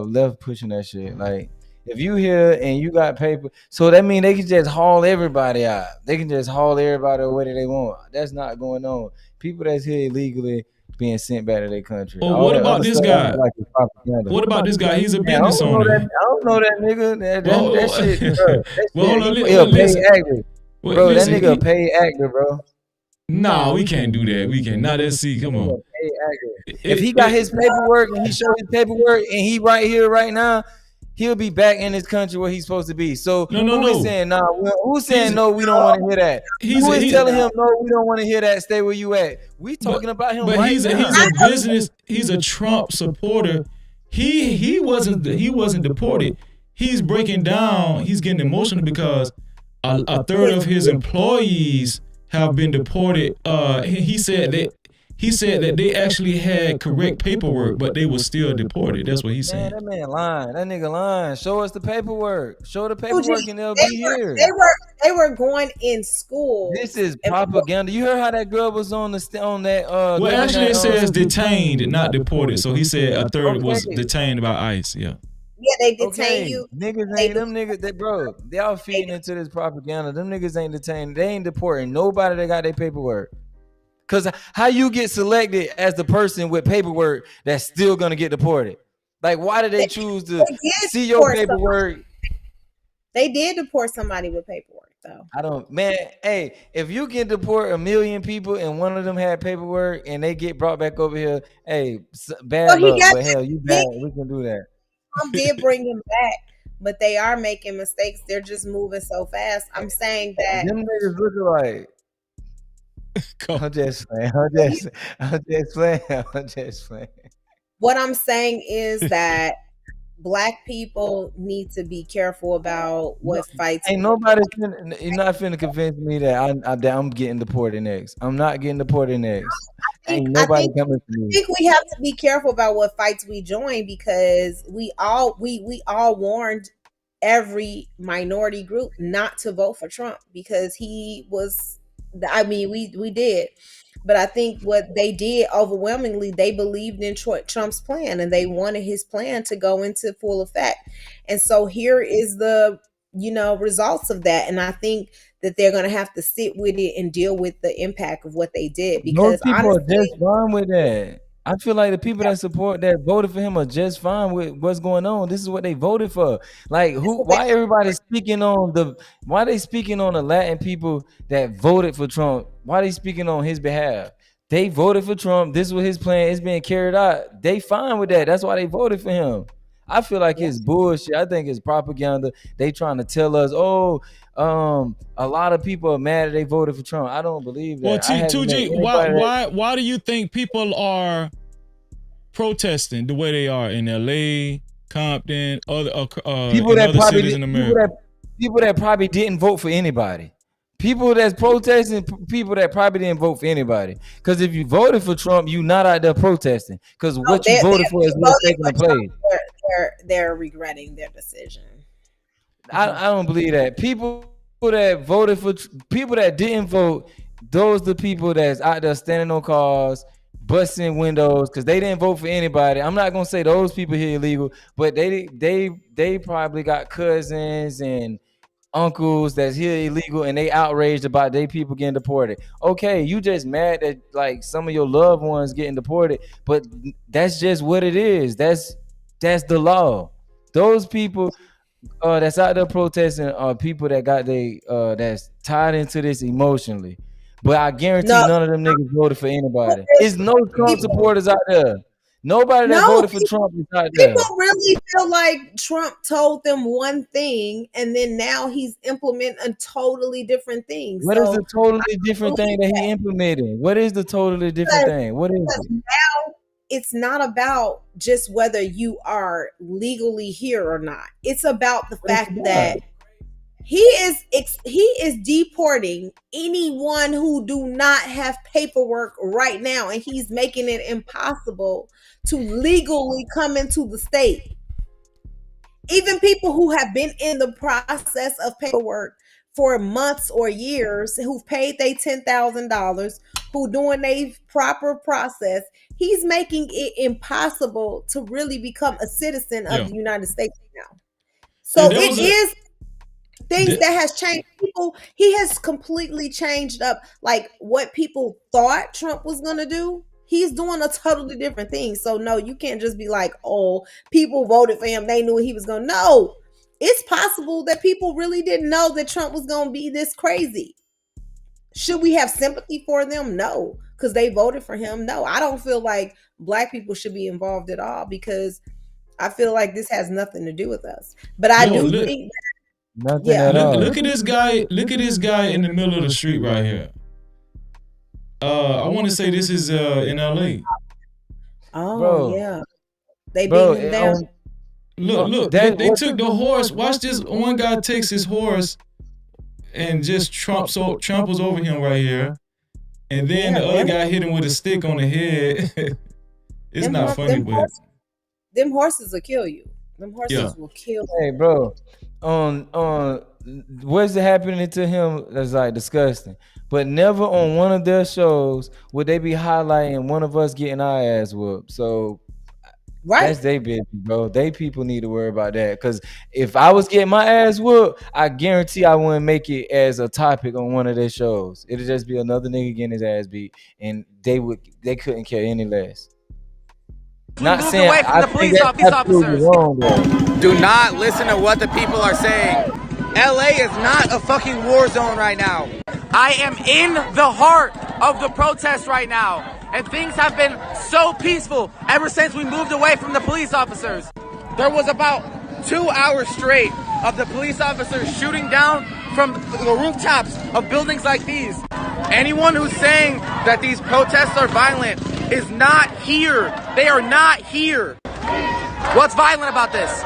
left pushing that shit. Like, if you here and you got paper, so that means they can just haul everybody out. They can just haul everybody where they want. That's not going on. People that's here illegally being sent back to their country. Well, what about this guy? What about this guy? He's a business owner. I don't know that nigga. That shit, bro. Pay actor. Bro, that nigga pay actor, bro. No, we can't do that. We can't. Not SC. Come on. If he got his paperwork and he showed his paperwork and he right here right now, he'll be back in his country where he's supposed to be. So who is saying nah? Who's saying no? We don't want to hear that. Who is telling him no? We don't want to hear that. Stay where you at. We talking about him. But right he's now. a business. He's a Trump supporter. He wasn't deported. He's breaking down. He's getting emotional because a third of his employees have been deported. He said that they actually had correct paperwork, but they were still deported. That's what he's saying. Man, that man lying. That nigga lying. Show us the paperwork. Show the Fuji, paperwork and they'll be here. They were going in school. This is propaganda. You heard how that girl was on that well, actually it says detained, not deported. So he said a third was detained by ICE. Yeah. Yeah, they detain you. Niggas ain't them niggas that bro. They all feeding into this propaganda. Them niggas ain't detained. They ain't deporting nobody that got their paperwork. Cause how you get selected as the person with paperwork that's still gonna get deported? Like, why did they choose to see your paperwork? They did deport somebody with paperwork, though. I don't, man. Hey, if you can deport 1 million people and one of them had paperwork and they get brought back over here, hey, bad luck. But hell, you bad. We can do that. Trump did bring him back, but they are making mistakes. They're just moving so fast. I'm saying that them niggas look like. I'm just playing. I'm just playing. What I'm saying is that Black people need to be careful about what fights. Ain't nobody. You're not finna convince me that I'm getting deported next. I'm not getting deported next. Ain't nobody coming to me. I think we have to be careful about what fights we join, because we all warned every minority group not to vote for Trump because he was. I mean, we did, but I think what they did overwhelmingly, they believed in Trump's plan and they wanted his plan to go into full effect. And so here is the results of that. And I think that they're going to have to sit with it and deal with the impact of what they did, because most people are just fine with that. I feel like the people that voted for him are just fine with what's going on. This is what they voted for. Like, why everybody speaking on why they speaking on the Latin people that voted for Trump? Why they speaking on his behalf? They voted for Trump. This was his plan. It's being carried out. They fine with that. That's why they voted for him. I feel like it's bullshit. I think it's propaganda. They trying to tell us, a lot of people are mad that they voted for Trump. I don't believe that. Well, 2G, why do you think people are protesting the way they are in LA, Compton, other cities in America? People that probably didn't vote for anybody. People that's protesting, people that probably didn't vote for anybody. Because if you voted for Trump, you not out there protesting. Because what you voted for is what's taking place. They're regretting their decision. I don't believe that. People that voted for people that didn't vote, those the people that's out there standing on cars, busting windows because they didn't vote for anybody. I'm not gonna say those people here illegal, but they probably got cousins and uncles that's here illegal and they outraged about they people getting deported. Okay, you just mad that like some of your loved ones getting deported, but that's just what it is. That's the law. Those people that's out there protesting are people that got that's tied into this emotionally. But I guarantee none of them niggas voted for anybody. There's no Trump supporters out there. Nobody that voted for Trump is out there. People really feel like Trump told them one thing and then now he's implementing a totally different thing. What is the totally different thing that he implemented? What is the totally different thing? What is it? Now it's not about just whether you are legally here or not. It's about the fact that he is deporting anyone who do not have paperwork right now, and he's making it impossible to legally come into the state. Even people who have been in the process of paperwork for months or years, who've paid their $10,000, who doing a proper process, he's making it impossible to really become a citizen of the United States now. So it is things that has changed people. He has completely changed up like what people thought Trump was going to do. He's doing a totally different thing. So no, you can't just be like, oh, people voted for him. They knew what he was going to. No, it's possible that people really didn't know that Trump was going to be this crazy. Should we have sympathy for them? No, because they voted for him. No, I don't feel like Black people should be involved at all because I feel like this has nothing to do with us. But I do think that Look at this guy. Look at this guy in the middle of the street right here. I want to say this is in LA. Oh, yeah. They beat him down. Look, they took the horse. Watch this. One guy takes his horse. and just tramples over him right here. And then the other guy hit him with a stick on the head. It's not funny, but them horses will kill you. Them horses will kill you. Hey, bro, on what's happening to him that's like disgusting. But never on one of their shows would they be highlighting one of us getting our ass whooped. So that's their business, bro. They people need to worry about that. Because if I was getting my ass whooped, I guarantee I wouldn't make it as a topic on one of their shows. It'd just be another nigga getting his ass beat, and they couldn't care any less. Not saying away from I the think police that's absolutely officers. wrong, though. Do not listen to what the people are saying. LA is not a fucking war zone right now. I am in the heart of the protest right now, and things have been so peaceful ever since we moved away from the police officers. There was about 2 hours straight of the police officers shooting down from the rooftops of buildings like these. Anyone who's saying that these protests are violent is not here. They are not here. What's violent about this?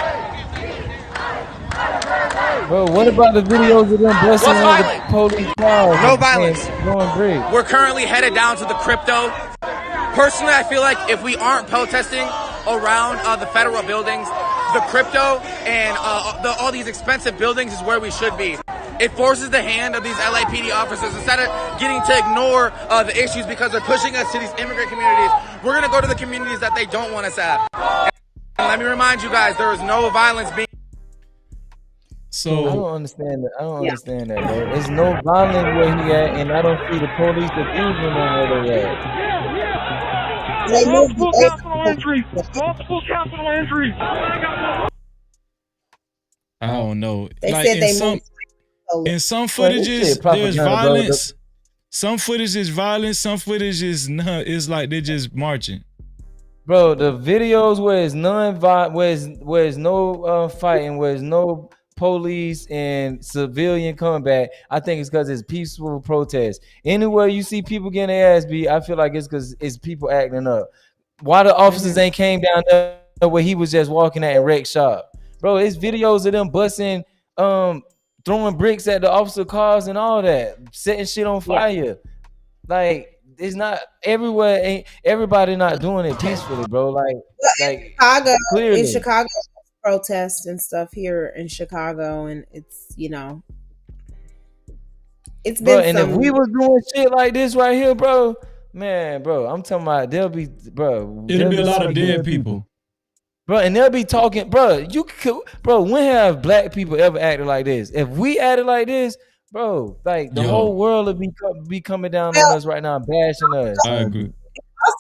Bro, what about the videos of them busting the police cars? No violence. We're currently headed down to the crypto. Personally, I feel like if we aren't protesting around the federal buildings, the crypto and all these expensive buildings is where we should be. It forces the hand of these LAPD officers. Instead of getting to ignore the issues because they're pushing us to these immigrant communities, we're going to go to the communities that they don't want us at. And let me remind you guys, there is no violence being... So I don't understand that. I don't understand that, bro. There's no violence where he at, and I don't see the police defusing them where they at. Multiple capital entries. Multiple capital entries. I don't know. They like said in some footages, there's violence. Some footage is violence. Some footage is not. It's like they're just marching. Bro, the videos where it's where it's no fighting, where it's no police and civilian combat, I think it's because it's peaceful protest. Anywhere you see people getting their ass beat, I feel like it's because it's people acting up. Why the officers ain't came down there where he was just walking at and wrecked shop? Bro, it's videos of them busting, throwing bricks at the officer cars and all that, setting shit on fire. Like, it's not everywhere. Ain't everybody not doing it peacefully, bro? Like Chicago, clearly. in Chicago, protests and stuff here in Chicago, and it's it's been. Bro, and if we was doing shit like this right here, bro, man, bro, I'm talking about there'll be a lot of dead people. Bro, and they'll be talking, bro. When have black people ever acted like this? If we acted like this, bro, like the whole world would be coming down on us right now, bashing us. I agree.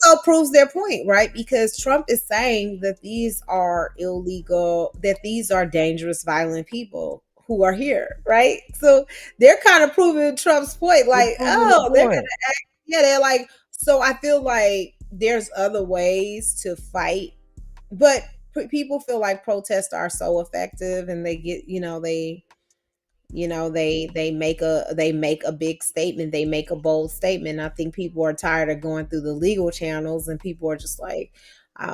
Also proves their point, right? Because Trump is saying that these are illegal, that these are dangerous, violent people who are here, right? So they're kind of proving Trump's point, like, they're gonna act. Yeah, they're like. So I feel like there's other ways to fight, but people feel like protests are so effective, and they get, they make a big statement, they make a bold statement. I think people are tired of going through the legal channels, and people are just like,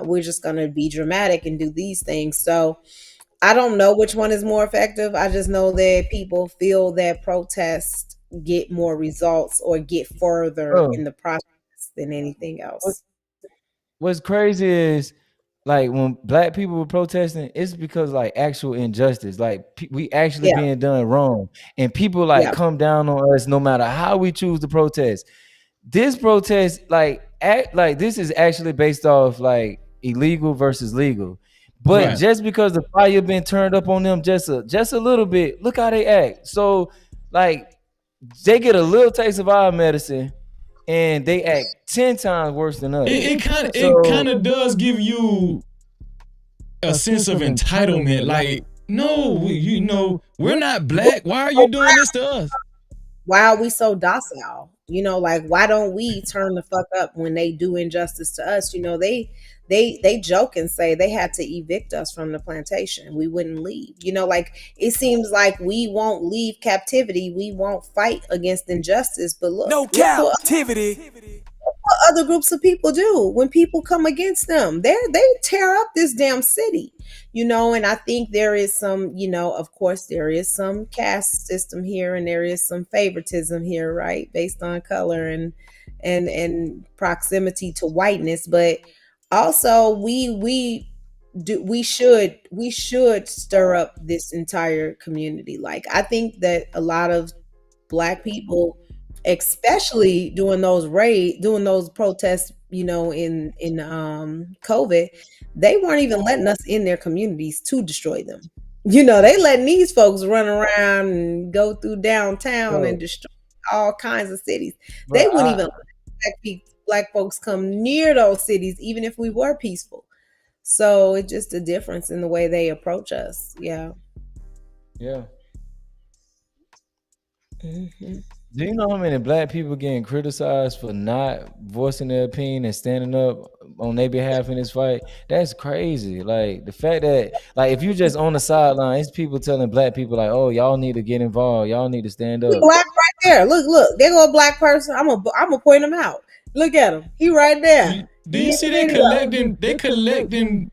we're just going to be dramatic and do these things. So I don't know which one is more effective. I just know that people feel that protests get more results or get further in the process than anything else. What's crazy is, like, when black people were protesting, it's because like actual injustice, like we actually being done wrong, and people come down on us no matter how we choose to protest. This protest, this is actually based off like illegal versus legal, but just because the fire been turned up on them just a little bit, look how they act. So like they get a little taste of our medicine, and they act 10 times worse than us. It kind of does give you a sense of entitlement. Like, no, we're not black. Why are you doing this to us? Why are we so docile? Like, why don't we turn the fuck up when they do injustice to us? They joke and say they had to evict us from the plantation. We wouldn't leave. Like, it seems like we won't leave captivity. We won't fight against injustice. But look captivity. What other groups of people do when people come against them? They tear up this damn city. And I think there is some, of course, there is some caste system here, and there is some favoritism here, right, based on color and proximity to whiteness. But also, we should stir up this entire community. Like, I think that a lot of Black people, especially doing those protests, in COVID, they weren't even letting us in their communities to destroy them. They letting these folks run around and go through downtown and Bro, destroy all kinds of cities. bro, They wouldn't even let black folks come near those cities, even if we were peaceful. So it's just a difference in the way they approach us. Yeah. yeah. Mhm. Do you know how many Black people getting criticized for not voicing their opinion and standing up on their behalf in this fight? That's crazy. Like, the fact that, like, if you just on the sideline, it's people telling Black people like, "Oh, y'all need to get involved. Y'all need to stand He up." black right there. Look. There go a black person. I'm gonna point him out. Look at him. He right there. Do you see they collecting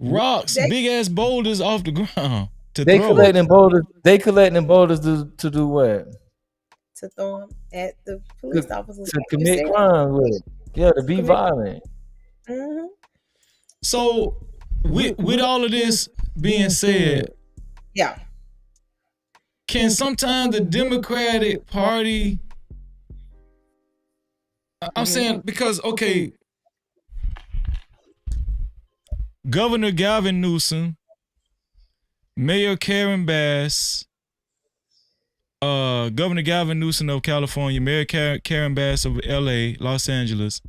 rocks, big ass boulders off the ground to They throw? collecting boulders. They collecting boulders to do what? To throw him at the police officers. To commit crime with. Yeah, to be violent. Mm-hmm. So with all of this being said, yeah, can sometimes the Democratic Party, I'm saying, because okay, Governor Gavin Newsom, Mayor Karen Bass, Governor Gavin Newsom of California, Mayor Karen Bass of LA, Los Angeles,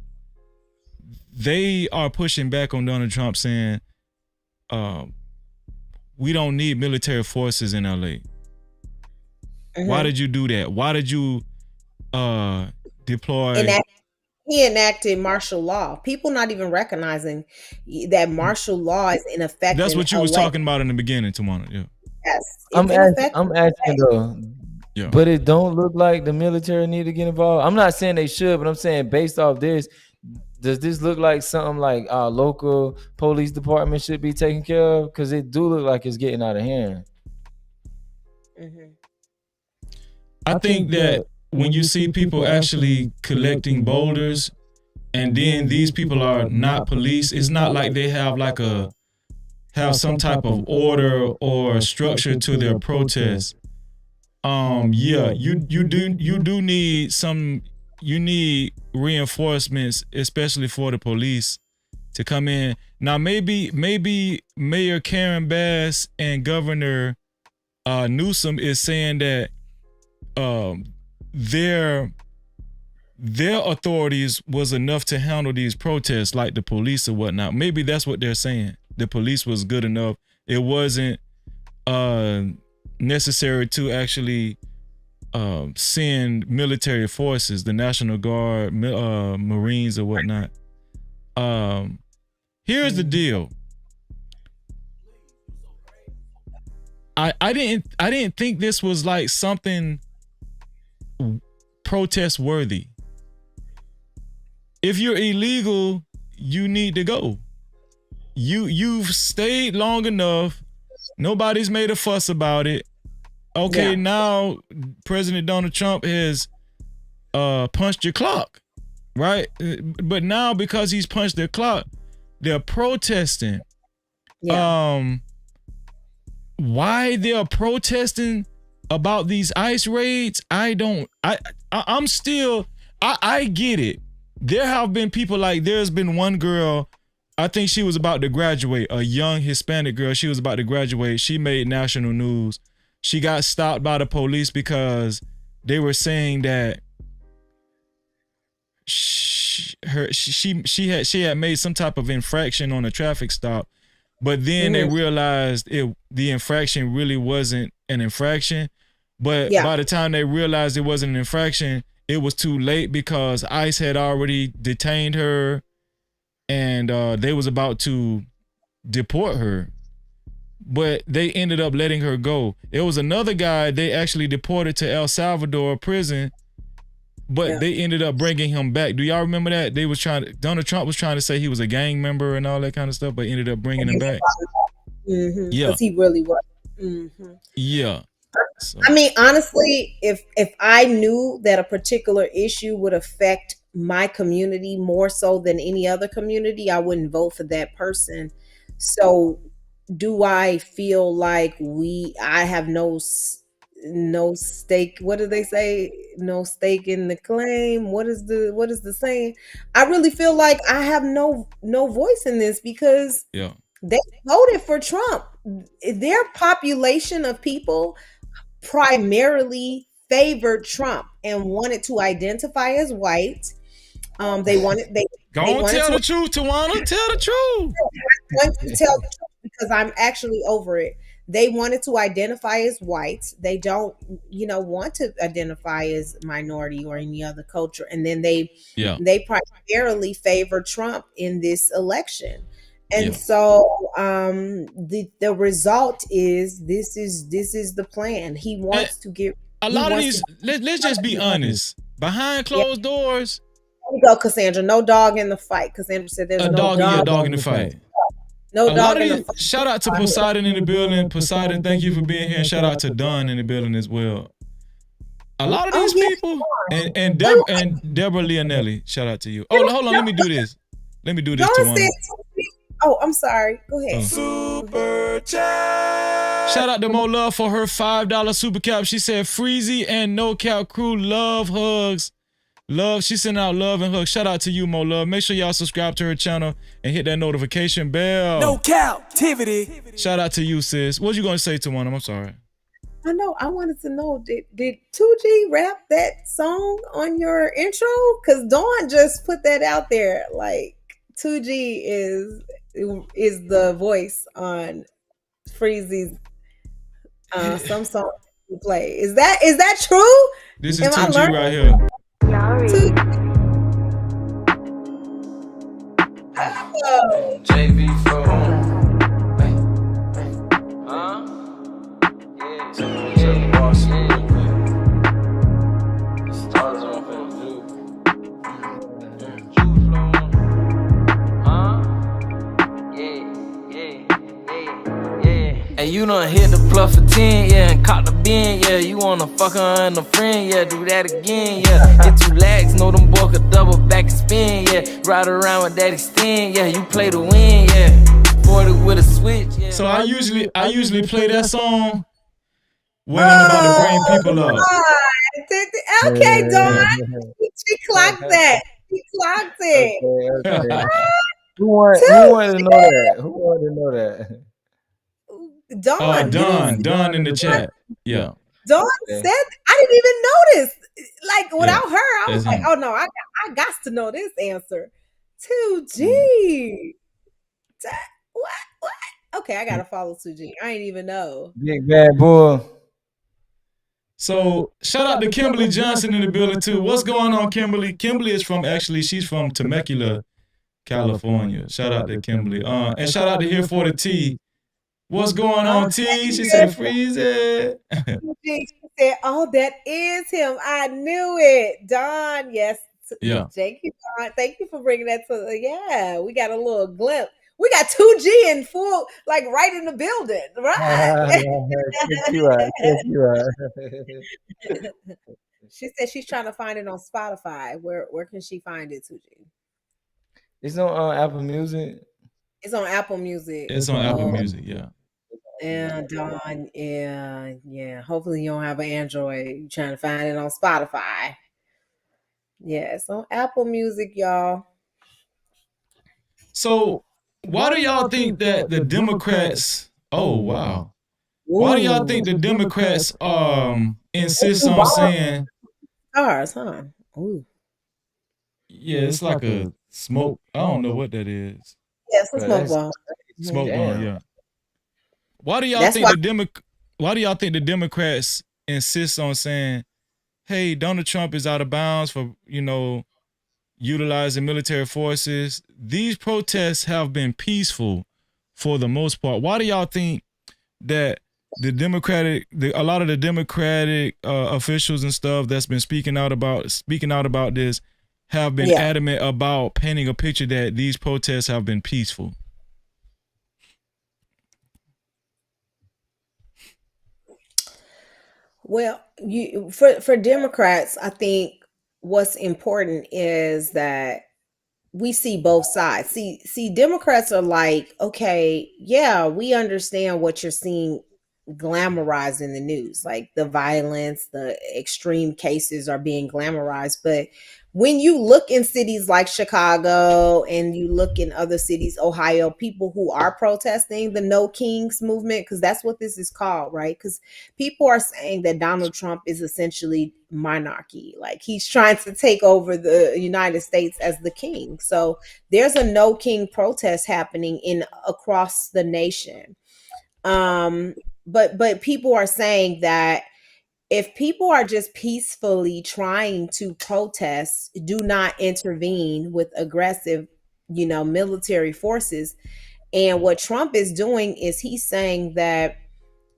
they are pushing back on Donald Trump, saying we don't need military forces in LA. Why did you do that? Why did you deploy? He enacted martial law. People not even recognizing that martial law is in effect. That's what you was LA. talking about in the beginning, Tawana. Yeah. Yes, I'm asking though. Yeah. But it don't look like the military need to get involved. I'm not saying they should, but I'm saying based off this, does this look like something like our local police department should be taken care of? Because it do look like it's getting out of hand. Mm-hmm. I think that when you see people actually collecting boulders, and then these people are not police, it's not like they have some type of order or structure to their protest. Yeah, you do need reinforcements, especially for the police to come in. Now maybe Mayor Karen Bass and Governor Newsom is saying that their authorities was enough to handle these protests, like the police or whatnot. Maybe that's what they're saying. The police was good enough. It wasn't necessary to actually send military forces, the National Guard, Marines or whatnot. Here's the deal. I didn't think this was like something protest worthy. If you're illegal, you need to go. You've stayed long enough. Nobody's made a fuss about it. Okay, now President Donald Trump has punched your clock, right? But now because he's punched their clock, they're protesting. Why they're protesting about these ICE raids, I get it. There have been people, like there's been one girl, I think she was about to graduate, a young Hispanic girl, she was about to graduate. She made national news. She got stopped by the police because they were saying that she had made some type of infraction on a traffic stop, but then they realized the infraction really wasn't an infraction. But by the time they realized it wasn't an infraction, it was too late because ICE had already detained her, and they was about to deport her. But they ended up letting her go. It was another guy they actually deported to El Salvador prison but they ended up bringing him back. Do y'all remember that? Donald Trump was trying to say he was a gang member and all that kind of stuff, but ended up bringing him back. Mm-hmm. Yeah. Because he really was. Mm-hmm. Yeah. So. I mean, honestly, if I knew that a particular issue would affect my community more so than any other community, I wouldn't vote for that person. So, do I feel like I have no stake? What do they say? No stake in the claim. What is the saying? I really feel like I have no voice in this because they voted for Trump. Their population of people primarily favored Trump and wanted to identify as white. They wanted tell the truth, Tawana. Tell the truth. I'm going to tell the truth because I'm actually over it. They wanted to identify as white. They don't, want to identify as minority or any other culture. And then they primarily favor Trump in this election. And so the result is this is the plan. He wants to get a lot of these. Let's just be honest. Behind closed doors. There you go, Cassandra. No dog in the fight. Cassandra said there's no dog in the fight. No dog in the fight. Shout out to Poseidon in the building. Poseidon, thank you for being here. And shout out to Don in the building as well. A lot of these people and Deborah Leonelli. Shout out to you. Oh, hold on. Let me do this. Tawana. Oh, I'm sorry. Go ahead. Super chat. Shout out to Mo Love for her $5 super cap. She said Freezy and No Cap crew love hugs. Love, she sent out love and hugs. Shout out to you, Mo Love. Make sure y'all subscribe to her channel and hit that notification bell. No Cap-tivity. Shout out to you, sis. What you gonna say to one? I'm sorry. I know. I wanted to know, did 2G rap that song on your intro? Because Dawn just put that out there. Like 2G is the voice on Freezy's some song you play. Is that true? This is 2G right here. JV for And you done hit the plus for 10, yeah, and caught the bin, yeah. You wanna fuck her and a friend, yeah, do that again, yeah. Get 2 legs, know them boy could double back and spin, yeah. Ride around with that extend, yeah. You play to win, yeah. 40 with a switch, yeah. So I usually play that song when I'm about to bring people up. Okay, Dawn. She clocked that. She clocked it. Okay. Who wanted to know that? Who wanted to know that? Dawn. Dawn in the chat. Yeah. Dawn said, I didn't even notice. Like without her, I was like, oh no, I got to know this answer. 2G. What? Okay, I gotta follow 2G. I ain't even know. Big bad boy. So shout out to Kimberly Johnson in the building too. What's going on, Kimberly? Kimberly is she's from Temecula, California. Shout out to Kimberly. And shout out to Here for the T. What's going on, T? She said, freeze it. She said, oh, that is him. I knew it. Don, yes. Yeah. Thank you, Don. Thank you for bringing that to we got a little glimpse. We got 2G in full, like right in the building, right? You are. She said she's trying to find it on Spotify. Where can she find it, 2G? It's on Apple Music. It's on Apple Music. It's on Apple Music, yeah. Yeah, Dawn. Yeah. Hopefully you don't have an Android. You're trying to find it on Spotify. Yeah, it's on Apple Music, y'all. So why do y'all think that the Democrats? Oh wow. Why do y'all think the Democrats insist on saying stars, huh? Ooh. Yeah, it's like a smoke. I don't know what that is. Yeah, it's a smoke bomb. Smoke bomb, yeah. Why do y'all think the Democrats insist on saying, hey, Donald Trump is out of bounds for, utilizing military forces? These protests have been peaceful for the most part. Why do y'all think that a lot of the Democratic officials and stuff that's been speaking out about this have been adamant about painting a picture that these protests have been peaceful. Well, for Democrats, I think what's important is that we see both sides. See, Democrats are like, okay, yeah, we understand what you're seeing glamorized in the news, like the violence, the extreme cases are being glamorized. But when you look in cities like Chicago and you look in other cities, Ohio, people who are protesting the No Kings movement, because that's what this is called, right? Because people are saying that Donald Trump is essentially monarchy, like he's trying to take over the United States as the king. So there's a No King protest happening in across the nation. But people are saying that if people are just peacefully trying to protest, do not intervene with aggressive, military forces. And what Trump is doing is he's saying that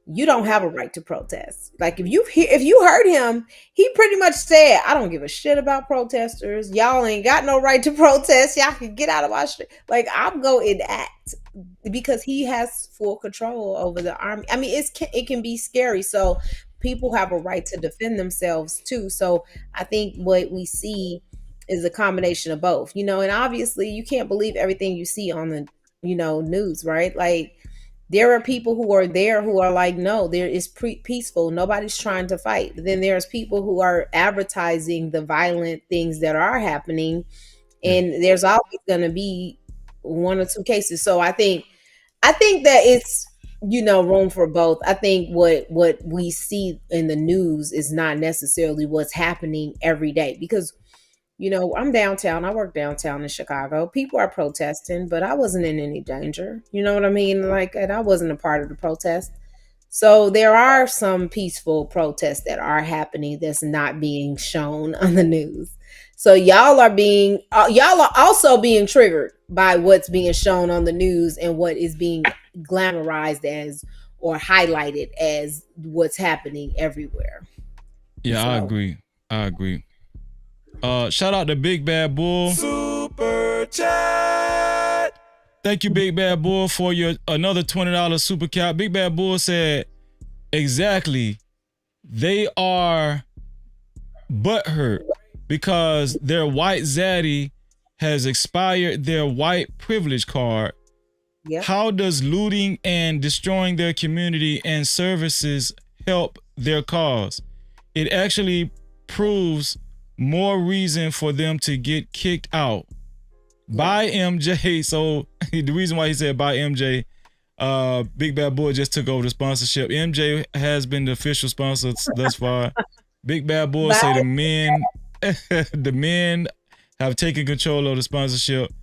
you don't have a right to protest. Like if you heard him, he pretty much said, I don't give a shit about protesters. Y'all ain't got no right to protest. Y'all can get out of our street. Like I'm going to act, because he has full control over the army. I mean, it can be scary. So people have a right to defend themselves too. So I think what we see is a combination of both, and obviously you can't believe everything you see on the, news, right? Like there are people who are there who are like, no, there is peaceful. Nobody's trying to fight. But then there's people who are advertising the violent things that are happening. And there's always going to be one or two cases. So I think that it's, room for both. I think what we see in the news is not necessarily what's happening every day, because I'm downtown. I work downtown in Chicago. People are protesting, but I wasn't in any danger. You know what I mean? Like, and I wasn't a part of the protest. So there are some peaceful protests that are happening that's not being shown on the news. So y'all are also being triggered by what's being shown on the news and what is being glamorized as or highlighted as what's happening everywhere. Yeah, I agree. Shout out to Big Bad Bull. Super chat. Thank you, Big Bad Bull, for your another $20 super chat. Big Bad Bull said, exactly, they are butthurt because their white zaddy has expired their white privilege card. Yep. How does looting and destroying their community and services help their cause? It actually proves more reason for them to get kicked out. By MJ. So the reason why he said by MJ, Big Bad Boy just took over the sponsorship. MJ has been the official sponsor thus far. Big Bad Boy say the men have taken control of the sponsorship.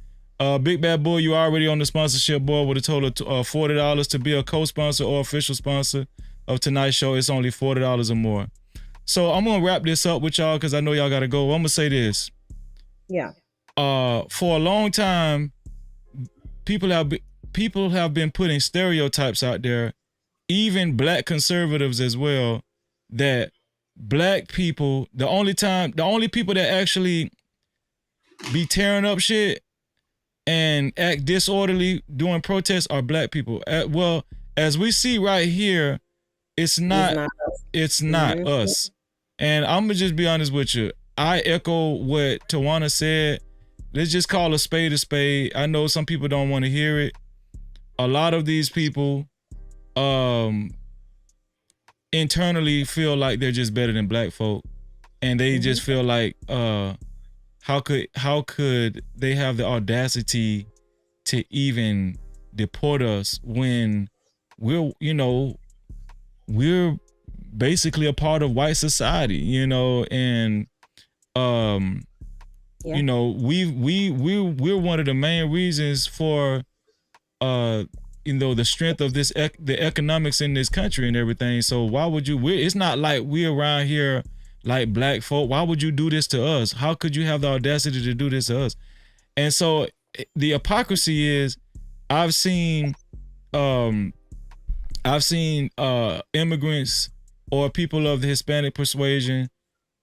Big Bad Boy, you already on the sponsorship board with a total of $40 to be a co-sponsor or official sponsor of tonight's show. It's only $40 or more. So I'm gonna wrap this up with y'all because I know y'all gotta go. I'm gonna say this. Yeah. For a long time, people have been putting stereotypes out there, even black conservatives as well, that black people, the only people that actually be tearing up shit and act disorderly during protests are black people. Well, as we see right here, it's not us. And I'm gonna just be honest with you. I echo what Tawana said. Let's just call a spade a spade. I know some people don't want to hear it. A lot of these people internally feel like they're just better than black folk. And they just feel like how could they have the audacity to even deport us when we're basically a part of white society, and we're one of the main reasons for the strength of the economics in this country and everything. So why would you? It's not like we're around here like black folk. Why would you do this to us? How could you have the audacity to do this to us? And so the hypocrisy is, I've seen I've seen immigrants or people of the Hispanic persuasion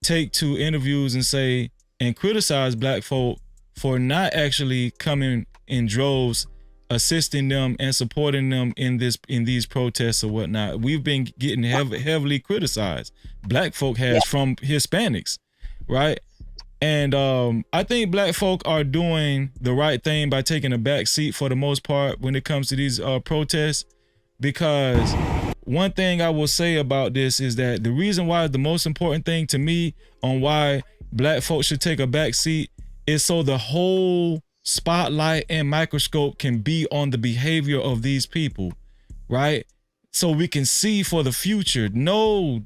take to interviews and say and criticize black folk for not actually coming in droves, assisting them and supporting them in these protests or whatnot. We've been getting heavily criticized. Black folk has from Hispanics, right? And I think black folk are doing the right thing by taking a back seat for the most part when it comes to these protests. Because one thing I will say about this is that the reason why the most important thing to me on why black folks should take a back seat is so the whole spotlight and microscope can be on the behavior of these people, right? So we can see for the future. No,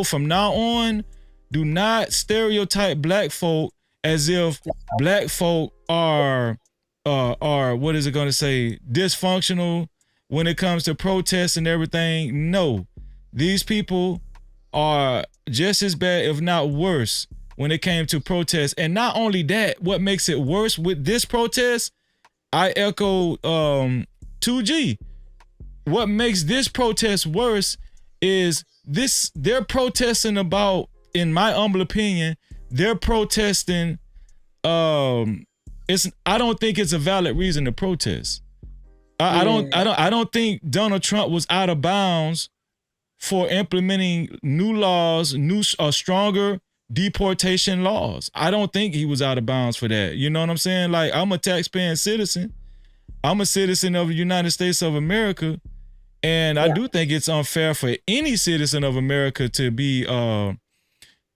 from now on, do not stereotype black folk as if black folk are what is it going to say, dysfunctional when it comes to protests and everything. No, these people are just as bad, if not worse, when it came to protests. And not only that, what makes it worse with this protest, I echo 2G. What makes this protest worse is they're protesting about, in my humble opinion, they're protesting. I don't think it's a valid reason to protest. I don't think Donald Trump was out of bounds for implementing new laws, stronger deportation laws. I don't think he was out of bounds for that. You know what I'm saying? Like, I'm a taxpaying citizen. I'm a citizen of the United States of America. And I do think it's unfair for any citizen of America to be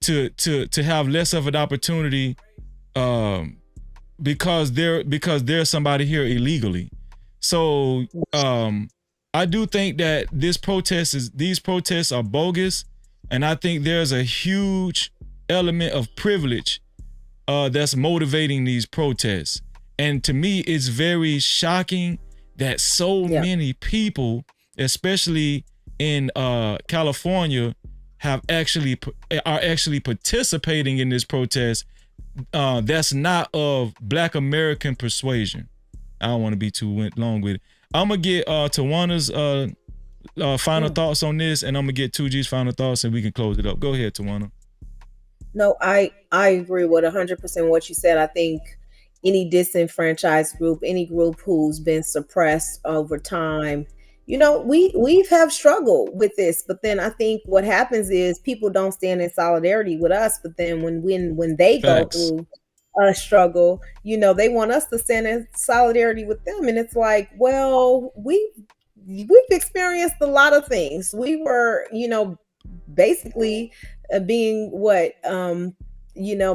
to have less of an opportunity because there's somebody here illegally. So I do think that these protests are bogus, and I think there's a huge element of privilege that's motivating these protests. And to me, it's very shocking that so many people, especially in California, are actually participating in this protest that's not of Black American persuasion. I don't want to be too long with it. I'm gonna get Tawana's final thoughts on this, and I'm gonna get 2G's final thoughts, and we can close it up. Go ahead, Tawana. No, I agree with 100% what you said. I think any disenfranchised group, any group who's been suppressed over time, we've have struggled with this. But then I think what happens is people don't stand in solidarity with us. But then when they go through a struggle, they want us to stand in solidarity with them. And it's like, well, we've experienced a lot of things. We were, basically being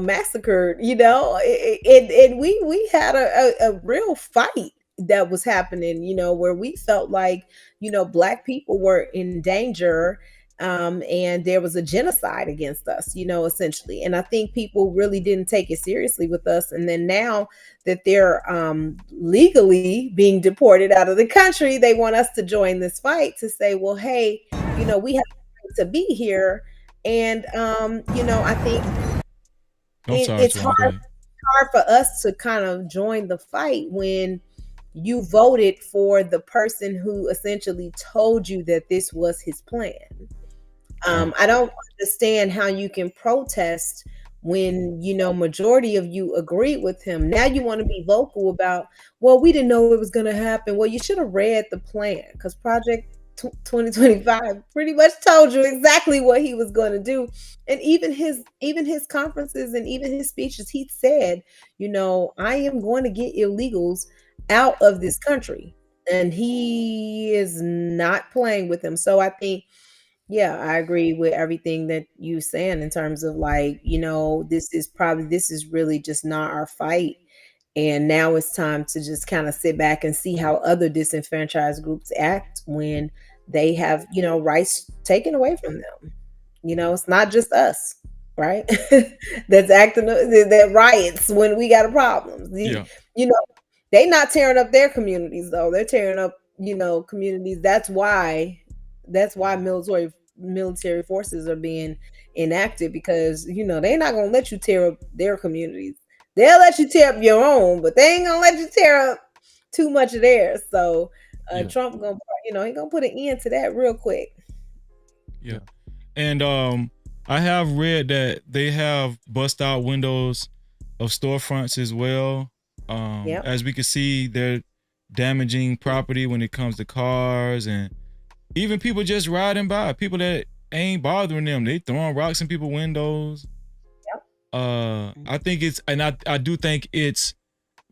massacred, and we had a real fight that was happening, where we felt like, Black people were in danger. And there was a genocide against us, essentially. And I think people really didn't take it seriously with us. And then now that they're legally being deported out of the country, they want us to join this fight to say, well, hey, we have to be here. And, I think it's hard for us to kind of join the fight when you voted for the person who essentially told you that this was his plan. I don't understand how you can protest when, majority of you agreed with him. Now you want to be vocal about, well, we didn't know it was going to happen. Well, you should have read the plan, because Project 2025 pretty much told you exactly what he was going to do. And even his conferences and even his speeches, he said, I am going to get illegals out of this country. And he is not playing with them. So I think, I agree with everything that you're saying in terms of like, this is really just not our fight. And now it's time to just kind of sit back and see how other disenfranchised groups act when they have, rights taken away from them. It's not just us, right? That's acting that riots when we got a problem. They not tearing up their communities though. They're tearing up, communities. That's why military forces are being enacted, because they're not gonna let you tear up their communities. They'll let you tear up your own, but they ain't gonna let you tear up too much of theirs. So Trump gonna he gonna put an end to that real quick. Yeah. And I have read that they have bust out windows of storefronts as well. Yep. As we can see, they're damaging property when it comes to cars and even people just riding by. People that ain't bothering them, they throwing rocks in people's windows. Yep. I think it's, and I do think it's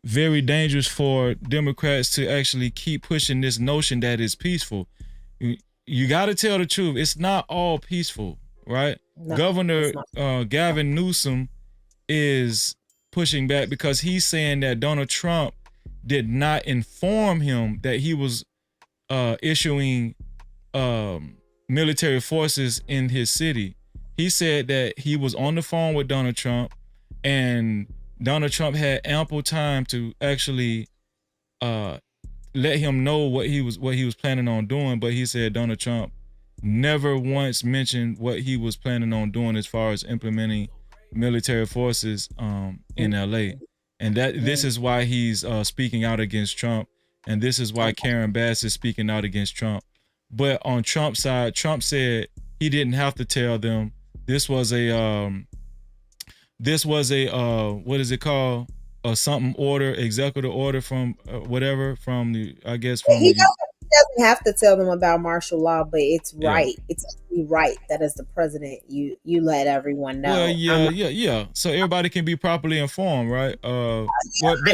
very dangerous for Democrats to actually keep pushing this notion that it's peaceful. You got to tell the truth. It's not all peaceful, right? No, Governor it's not. Gavin Newsom is pushing back because he's saying that Donald Trump did not inform him that he was issuing military forces in his city. He said that he was on the phone with Donald Trump and Donald Trump had ample time to actually let him know what he was planning on doing, but he said Donald Trump never once mentioned what he was planning on doing as far as implementing military forces in LA. And that this is why he's speaking out against Trump, and this is why Karen Bass is speaking out against Trump. But on Trump's side, Trump said he didn't have to tell them. This was a what is it called? A something order, executive order from whatever from the, I guess from He the, doesn't have to tell them about martial law, but it's Yeah. right. It's actually right that as the president, you let everyone know. well, yeah. So everybody can be properly informed, right? I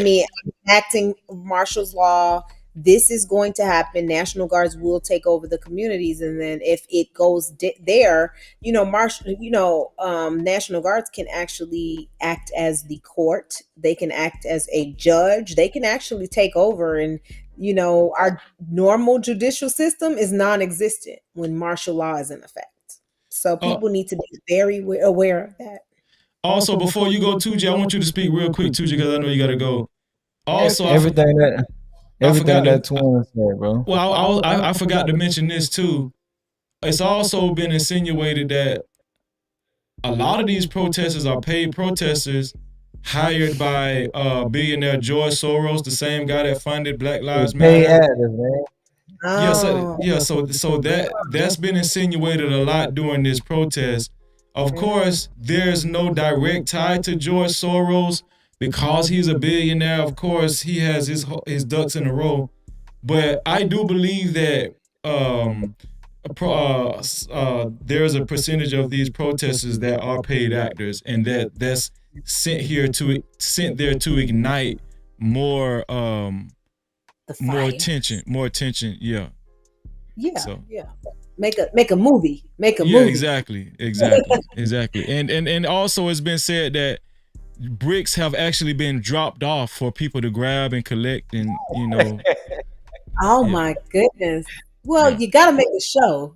mean, acting martial's law. This is going to happen. National Guards will take over the communities, and then if it goes there, National Guards can actually act as the court. They can act as a judge. They can actually take over, and our normal judicial system is non-existent when martial law is in effect. So people need to be very aware of that. Also, before you go, 2G, I want you to speak real quick, 2G, because I know you got to go. Also, everything that to- Twan said, bro. Well, I forgot to mention this too. It's also been insinuated that a lot of these protesters are paid protesters hired by billionaire George Soros, the same guy that funded Black Lives Pay Matter. actors, man. So that's been insinuated a lot during this protest. Of course, there's no direct tie to George Soros because he's a billionaire. Of course, he has his ducks in a row. But I do believe that there's a percentage of these protesters that are paid actors, and that's sent there to ignite more tension. Yeah. So. Yeah. Make a movie. Yeah, exactly. And also it's been said that bricks have actually been dropped off for people to grab and collect, and Oh my goodness. Well, you got to make a show,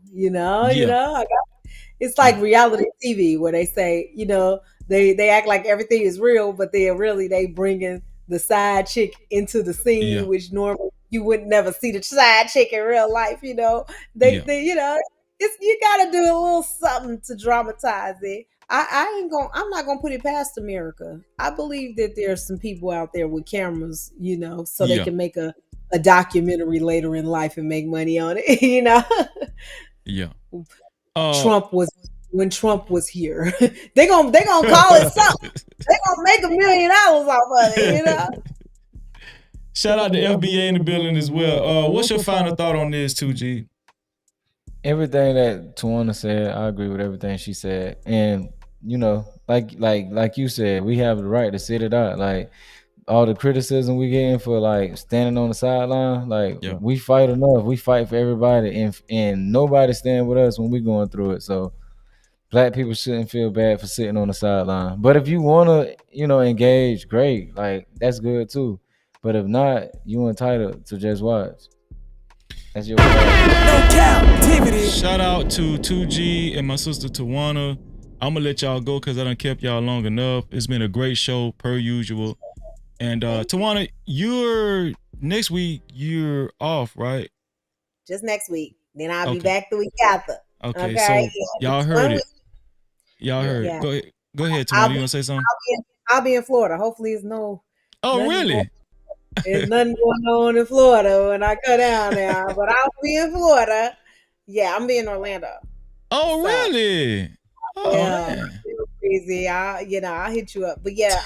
it's like reality TV where they say, they act like everything is real, but then really they bring in the side chick into the scene, which normally you would never see the side chick in real life, you got to do a little something to dramatize it. I'm not gonna put it past America. I believe that there's some people out there with cameras, so they can make a documentary later in life and make money on it. Yeah. When Trump was here, they gonna call it something. They gonna make $1 million off of it. Shout out to FBA in the building as well. What's your final thought on this, 2G? Everything that Tawana said, I agree with everything she said. And like you said, we have the right to sit it out. Like all the criticism we getting for like standing on the sideline, we fight enough. We fight for everybody, and nobody stand with us when we going through it. So Black people shouldn't feel bad for sitting on the sideline. But if you wanna, engage, great. Like that's good too. But if not, you entitled to just watch. That's your Cap-tivity. Shout out to 2G and my sister Tawana. I'm gonna let y'all go because I done kept y'all long enough. It's been a great show per usual. And Tawana, next week you're off, right? Just next week. Then I'll be back the week after. Okay. So y'all heard it. Y'all heard it. Go ahead, Tawana. You gonna say something? I'll be in Florida. Hopefully it's no. Oh, really? There's nothing going on in Florida when I go down there, but I'll be in Florida. Yeah, I'm in Orlando. Oh, really? Oh, Yeah, man. it's crazy. I'll hit you up. But yeah,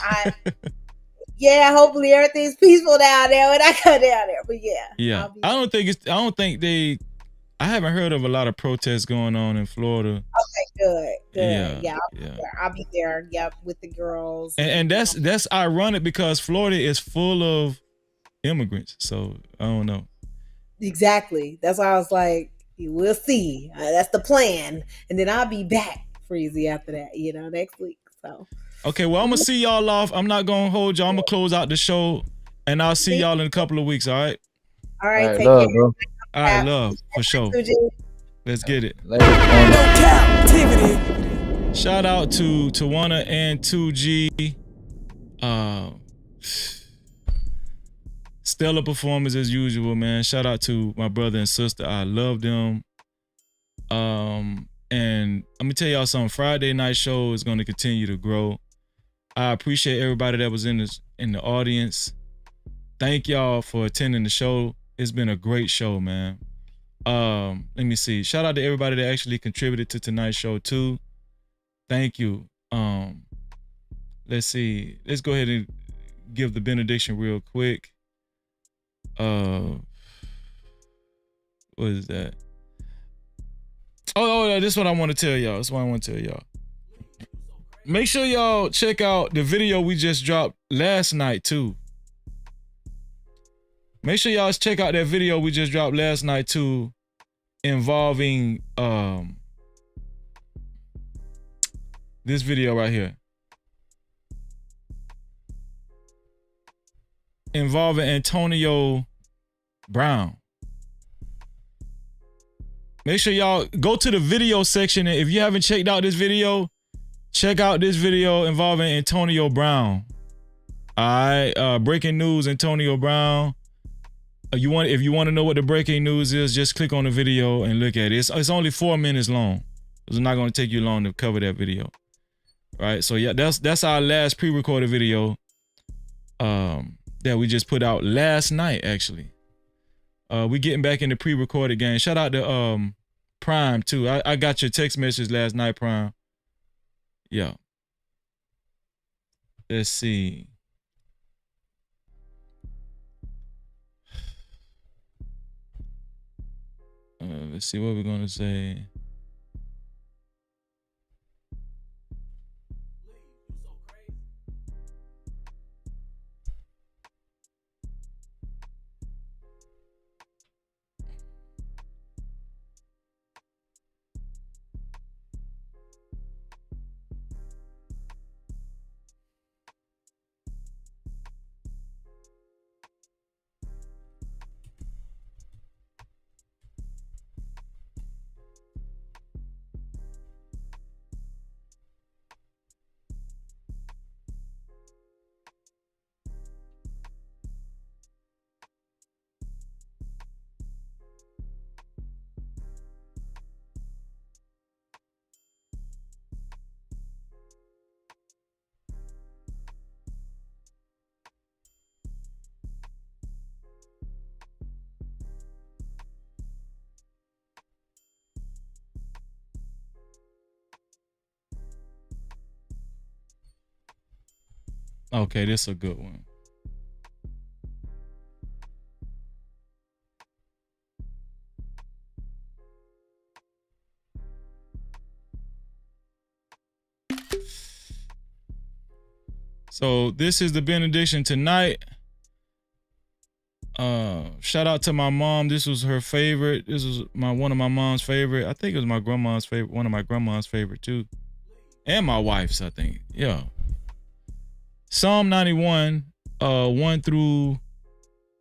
hopefully everything's peaceful down there when I go down there. But yeah. Yeah. I haven't heard of a lot of protests going on in Florida. Okay, good. Yeah. I'll be there. Yep, with the girls. And that's ironic because Florida is full of immigrants. So I don't know. Exactly. That's why I was like, we'll see. That's the plan. And then I'll be back Freezy after that, next week. So okay, well, I'm gonna see y'all off. I'm not gonna hold y'all. I'm gonna close out the show, and I'll see y'all in a couple of weeks. All right. All right. Take love, care. bro. All right, love for sure. Let's get it. No Cap-tivity. Shout out to Tawana and 2G. Stellar performance as usual, man. Shout out to my brother and sister. I love them. And let me tell y'all something. Friday night show is going to continue to grow. I appreciate everybody that was in the audience. Thank y'all for attending the show. It's been a great show, man. Let me see. Shout out to everybody that actually contributed to tonight's show too. Thank you. Let's see. Let's go ahead and give the benediction real quick. What is that? Oh, this is what I want to tell y'all. That's what I want to tell y'all. Make sure y'all check out the video we just dropped last night too. Make sure y'all check out that video we just dropped last night too, involving this video right here. Involving Antonio Brown. Make sure y'all go to the video section. And if you haven't checked out this video, check out this video involving Antonio Brown. All right, breaking news, Antonio Brown. If you want to know what the breaking news is, just click on the video and look at it. It's only 4 minutes long. It's not going to take you long to cover that video. Right? So yeah, that's our last pre-recorded video that we just put out last night, actually. We getting back in the pre-recorded game. Shout out to Prime too. I got your text message last night, Prime. Yeah. Let's see. Let's see what we're gonna say. Okay, this is a good one. So this is the benediction tonight. Shout out to my mom. This was her favorite. This was one of my mom's favorite. I think it was my grandma's favorite. One of my grandma's favorite too, and my wife's. I think. Yeah. Psalm 91, 1 through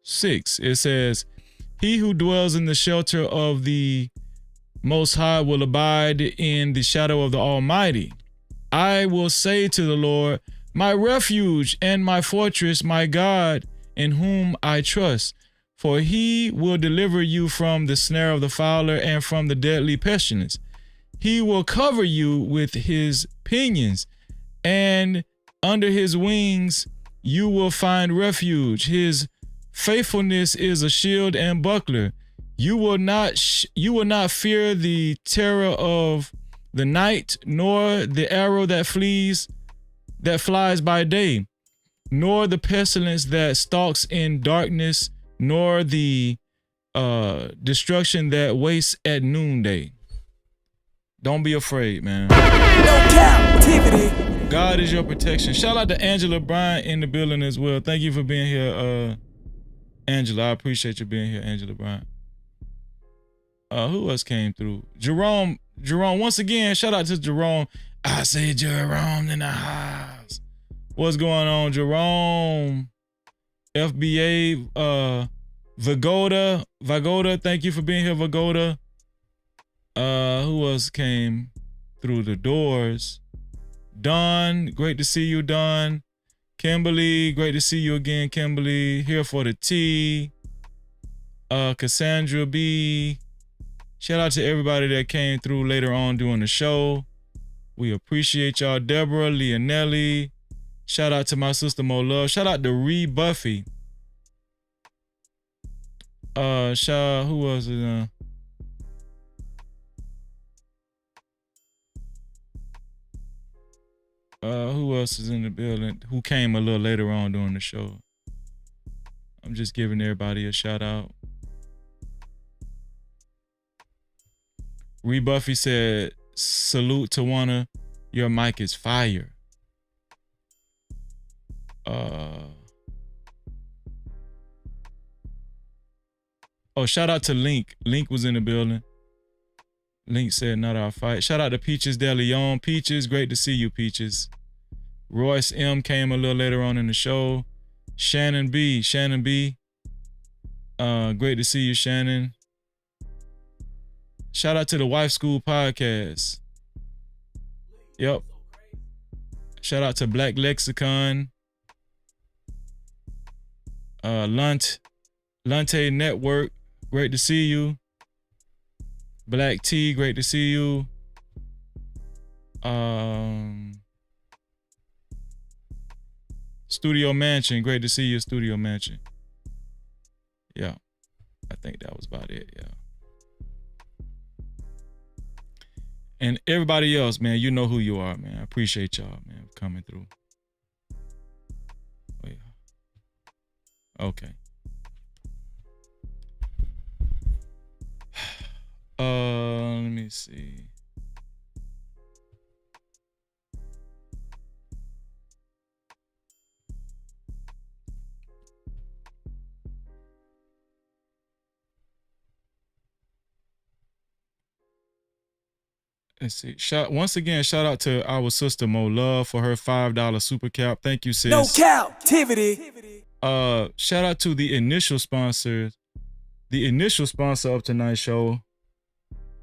6. It says, "He who dwells in the shelter of the Most High will abide in the shadow of the Almighty. I will say to the Lord, my refuge and my fortress, my God, in whom I trust. For he will deliver you from the snare of the fowler and from the deadly pestilence. He will cover you with his pinions, and under his wings you will find refuge. His Faithfulness is a shield and buckler. You will not fear the terror of the night, nor the arrow that flies by day, nor the pestilence that stalks in darkness, nor the destruction that wastes at noonday. Don't be afraid, man. No captivity. God is your protection. Shout out to Angela Bryant in the building as well. Thank you for being here, Angela. I appreciate you being here, Angela Bryant. Who else came through? Jerome, once again, shout out to Jerome. I say Jerome in the house. What's going on, Jerome? FBA, Vagoda, thank you for being here, Vagoda. Who else came through the doors? Don, great to see you, Don. Kimberly, great to see you again, Kimberly. Here for the tea. Cassandra B. Shout out to everybody that came through later on during the show. We appreciate y'all. Deborah, Leonelli. Shout out to my sister Mo Love. Shout out to Ree Buffy. Who was it? Who else is in the building? Who came a little later on during the show? I'm just giving everybody a shout out. Ree Buffy said, salute to Wanna. Your mic is fire. Shout out to Link. Link was in the building. Link said, not our fight. Shout out to Peaches De Leon. Peaches, great to see you, Peaches. Royce M came a little later on in the show. Shannon B. Great to see you, Shannon. Shout out to the Wife School Podcast. Yep. Shout out to Black Lexicon. Lante Network, great to see you. Black T, great to see you. Studio Mansion, great to see you, Studio Mansion. Yeah, I think that was about it, yeah. And everybody else, man, you know who you are, man. I appreciate y'all, man, for coming through. Wait. Okay. Let me see. Let's see. Once again, shout out to our sister Mo Love for her $5 super cap. Thank you, sis. No captivity. Shout out to the initial sponsor of tonight's show.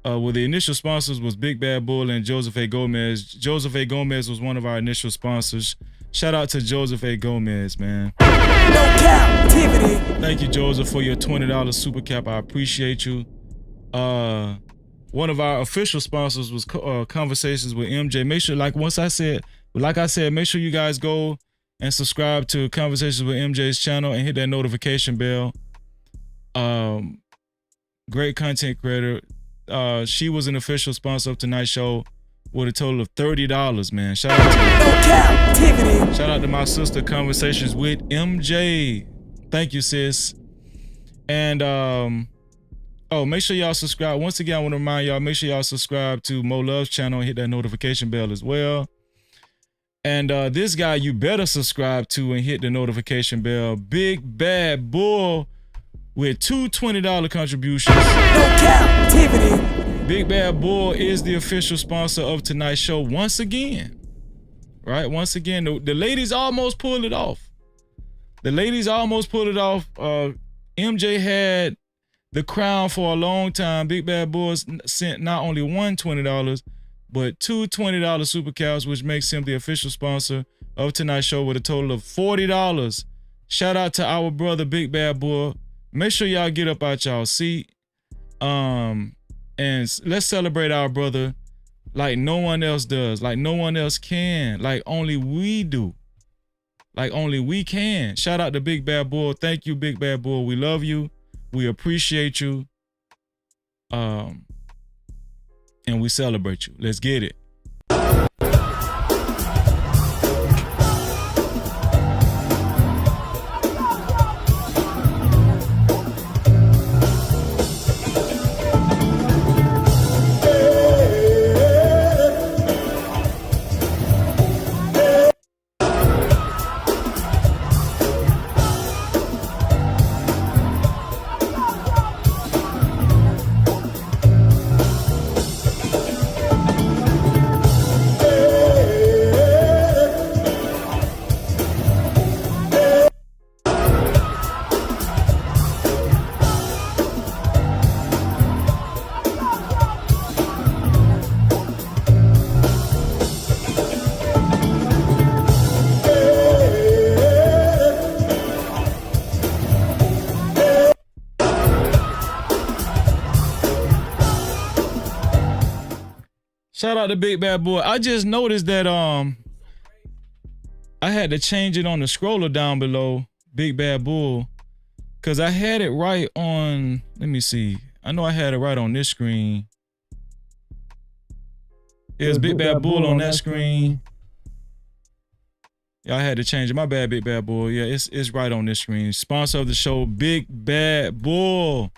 Well, the initial sponsors was Big Bad Bull and Joseph A. Gomez. Joseph A. Gomez was one of our initial sponsors. Shout out to Joseph A. Gomez, man. No captivity. Thank you, Joseph, for your $20 super cap. I appreciate you. One of our official sponsors was Conversations with MJ. Make sure, like I said, make sure you guys go and subscribe to Conversations with MJ's channel and hit that notification bell. Great content creator. She was an official sponsor of tonight's show with a total of $30, man. Shout out to my sister, Conversations with MJ. Thank you, sis. And make sure y'all subscribe. Once again, I want to remind y'all, make sure y'all subscribe to Mo Love's channel and hit that notification bell as well. And this guy you better subscribe to and hit the notification bell. Big Bad Bull with two $20 contributions. No captivity. Big Bad Bull is the official sponsor of tonight's show once again. Right? Once again, the ladies almost pulled it off. MJ had the crown for a long time. Big Bad Bull sent not only one $20, but two $20 super caps, which makes him the official sponsor of tonight's show with a total of $40. Shout out to our brother, Big Bad Bull. Make sure y'all get up out y'all seat. And let's celebrate our brother like no one else does, like no one else can, like only we do. like only we can. Shout out to Big Bad Bull. Thank you, Big Bad Bull. We love you. We appreciate you. And we celebrate you. Let's get it. Shout out to Big Bad Boy. I just noticed that I had to change it on the scroller down below, Big Bad Bull, because I had it right on, let me see. I know I had it right on this screen. It's Big Bad Bull on that screen. Yeah, I had to change it. My bad, Big Bad Bull. Yeah, it's right on this screen. Sponsor of the show, Big Bad Bull,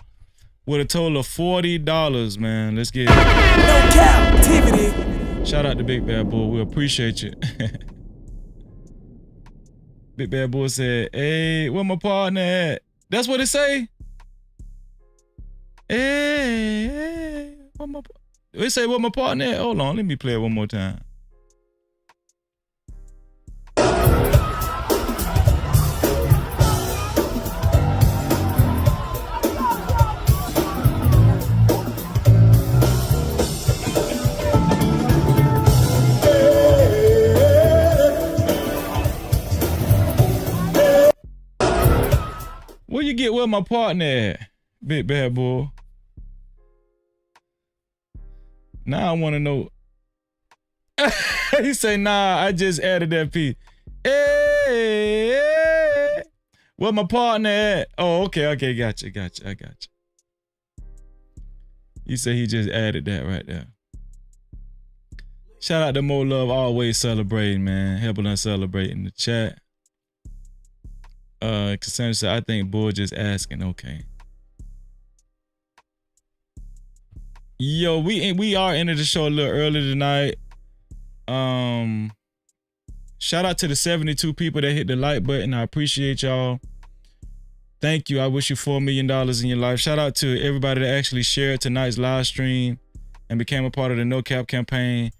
with a total of $40, man. Let's get it. No Cap-tivity. Shout out to Big Bad Bull. We appreciate you. Big Bad Bull said, hey, where my partner at? That's what it say? Hey, it say where my partner at? Hold on, let me play it one more time. Where you get where my partner at, Big Bad Bull? Now I want to know. He say, nah, I just added that piece. Hey, where my partner at? Oh, okay, gotcha, I got you. You say he just added that right there. Shout out to Mo Love, always celebrating, man. Helping us celebrate in the chat. Cassandra said, I think Bull just asking. Okay. Yo, we are ending the show a little early tonight. Shout out to the 72 people that hit the like button. I appreciate y'all. Thank you. I wish you $4 million in your life. Shout out to everybody that actually shared tonight's live stream and became a part of the No Cap campaign.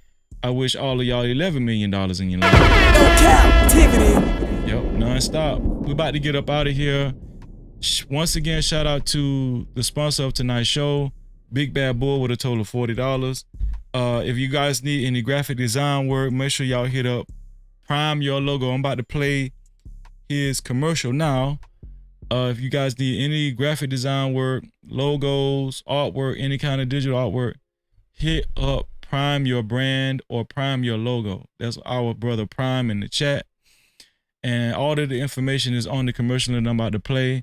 I wish all of y'all $11 million in your life. No Cap-tivity. Yep, non-stop. We about to get up out of here. Once again, shout out to the sponsor of tonight's show, Big Bad Bull, with a total of $40. If you guys need any graphic design work, make sure y'all hit up Prime Your Logo. I'm about to play his commercial now. If you guys need any graphic design work, logos, artwork, any kind of digital artwork, hit up Prime Your Brand or Prime Your Logo. That's our brother Prime in the chat. And all of the information is on the commercial that I'm about to play.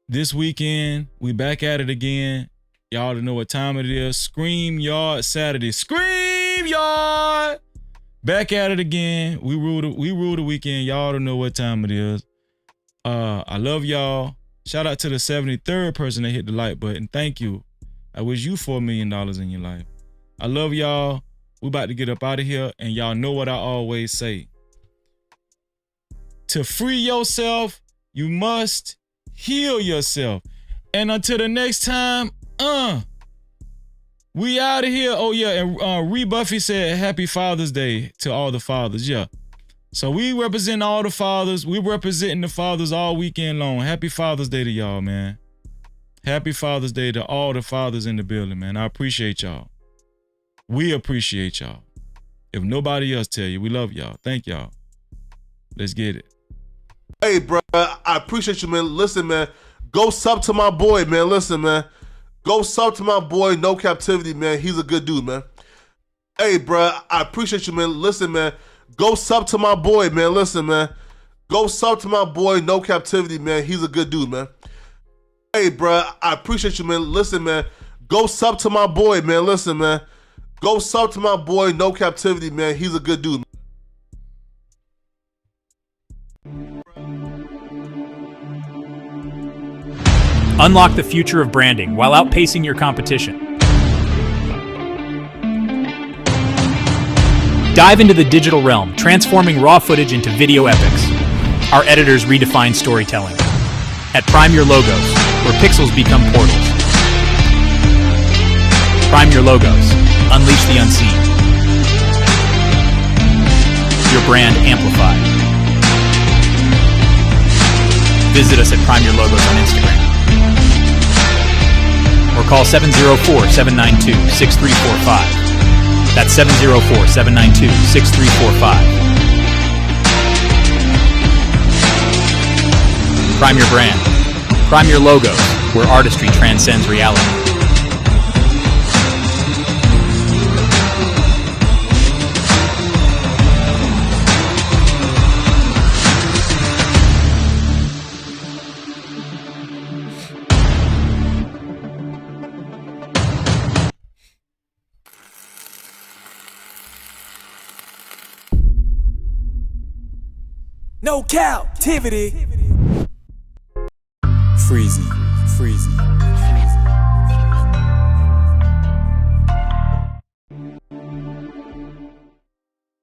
This weekend, we back at it again. Y'all already know what time it is. Scream Yard Saturday. Scream Yard! Back at it again. We rule the weekend. Y'all already know what time it is. I love y'all. Shout out to the 73rd person that hit the like button. Thank you. I wish you $4 million in your life. I love y'all. We about to get up out of here, and y'all know what I always say. To free yourself, you must heal yourself. And until the next time, we out of here. Oh yeah, and Ree Buffy said Happy Father's Day to all the fathers. Yeah. So we represent all the fathers. We representing the fathers all weekend long. Happy Father's Day to y'all, man. Happy Father's Day to all the fathers in the building, man. I appreciate y'all. We appreciate y'all. If nobody else tell you, we love y'all. Thank y'all. Let's get it. Hey, bro, I appreciate you, man. Listen, man, go sub to my boy, man. Listen, man, go sub to my boy, No Cap-tivity, man. He's a good dude, man. Hey, bro, I appreciate you, man. Listen, man, Go sub to my boy, man. Listen, man. Go sub to my boy, No Captivity, man. He's a good dude, man. Hey, bro, I appreciate you, man. Listen, man. Go sub to my boy, man. Listen, man. Go sub to my boy, No Captivity, man. He's a good dude. Unlock the future of branding while outpacing your competition. Dive into the digital realm, transforming raw footage into video epics. Our editors redefine storytelling. At Prime Your Logos, where pixels become portals. Prime Your Logos. Unleash the unseen. Your brand amplified. Visit us at Prime Your Logos on Instagram. Or call 704-792-6345. That's 704-792-6345. Prime your brand. Prime your logos, where artistry transcends reality. No Cap-tivity. Freezy.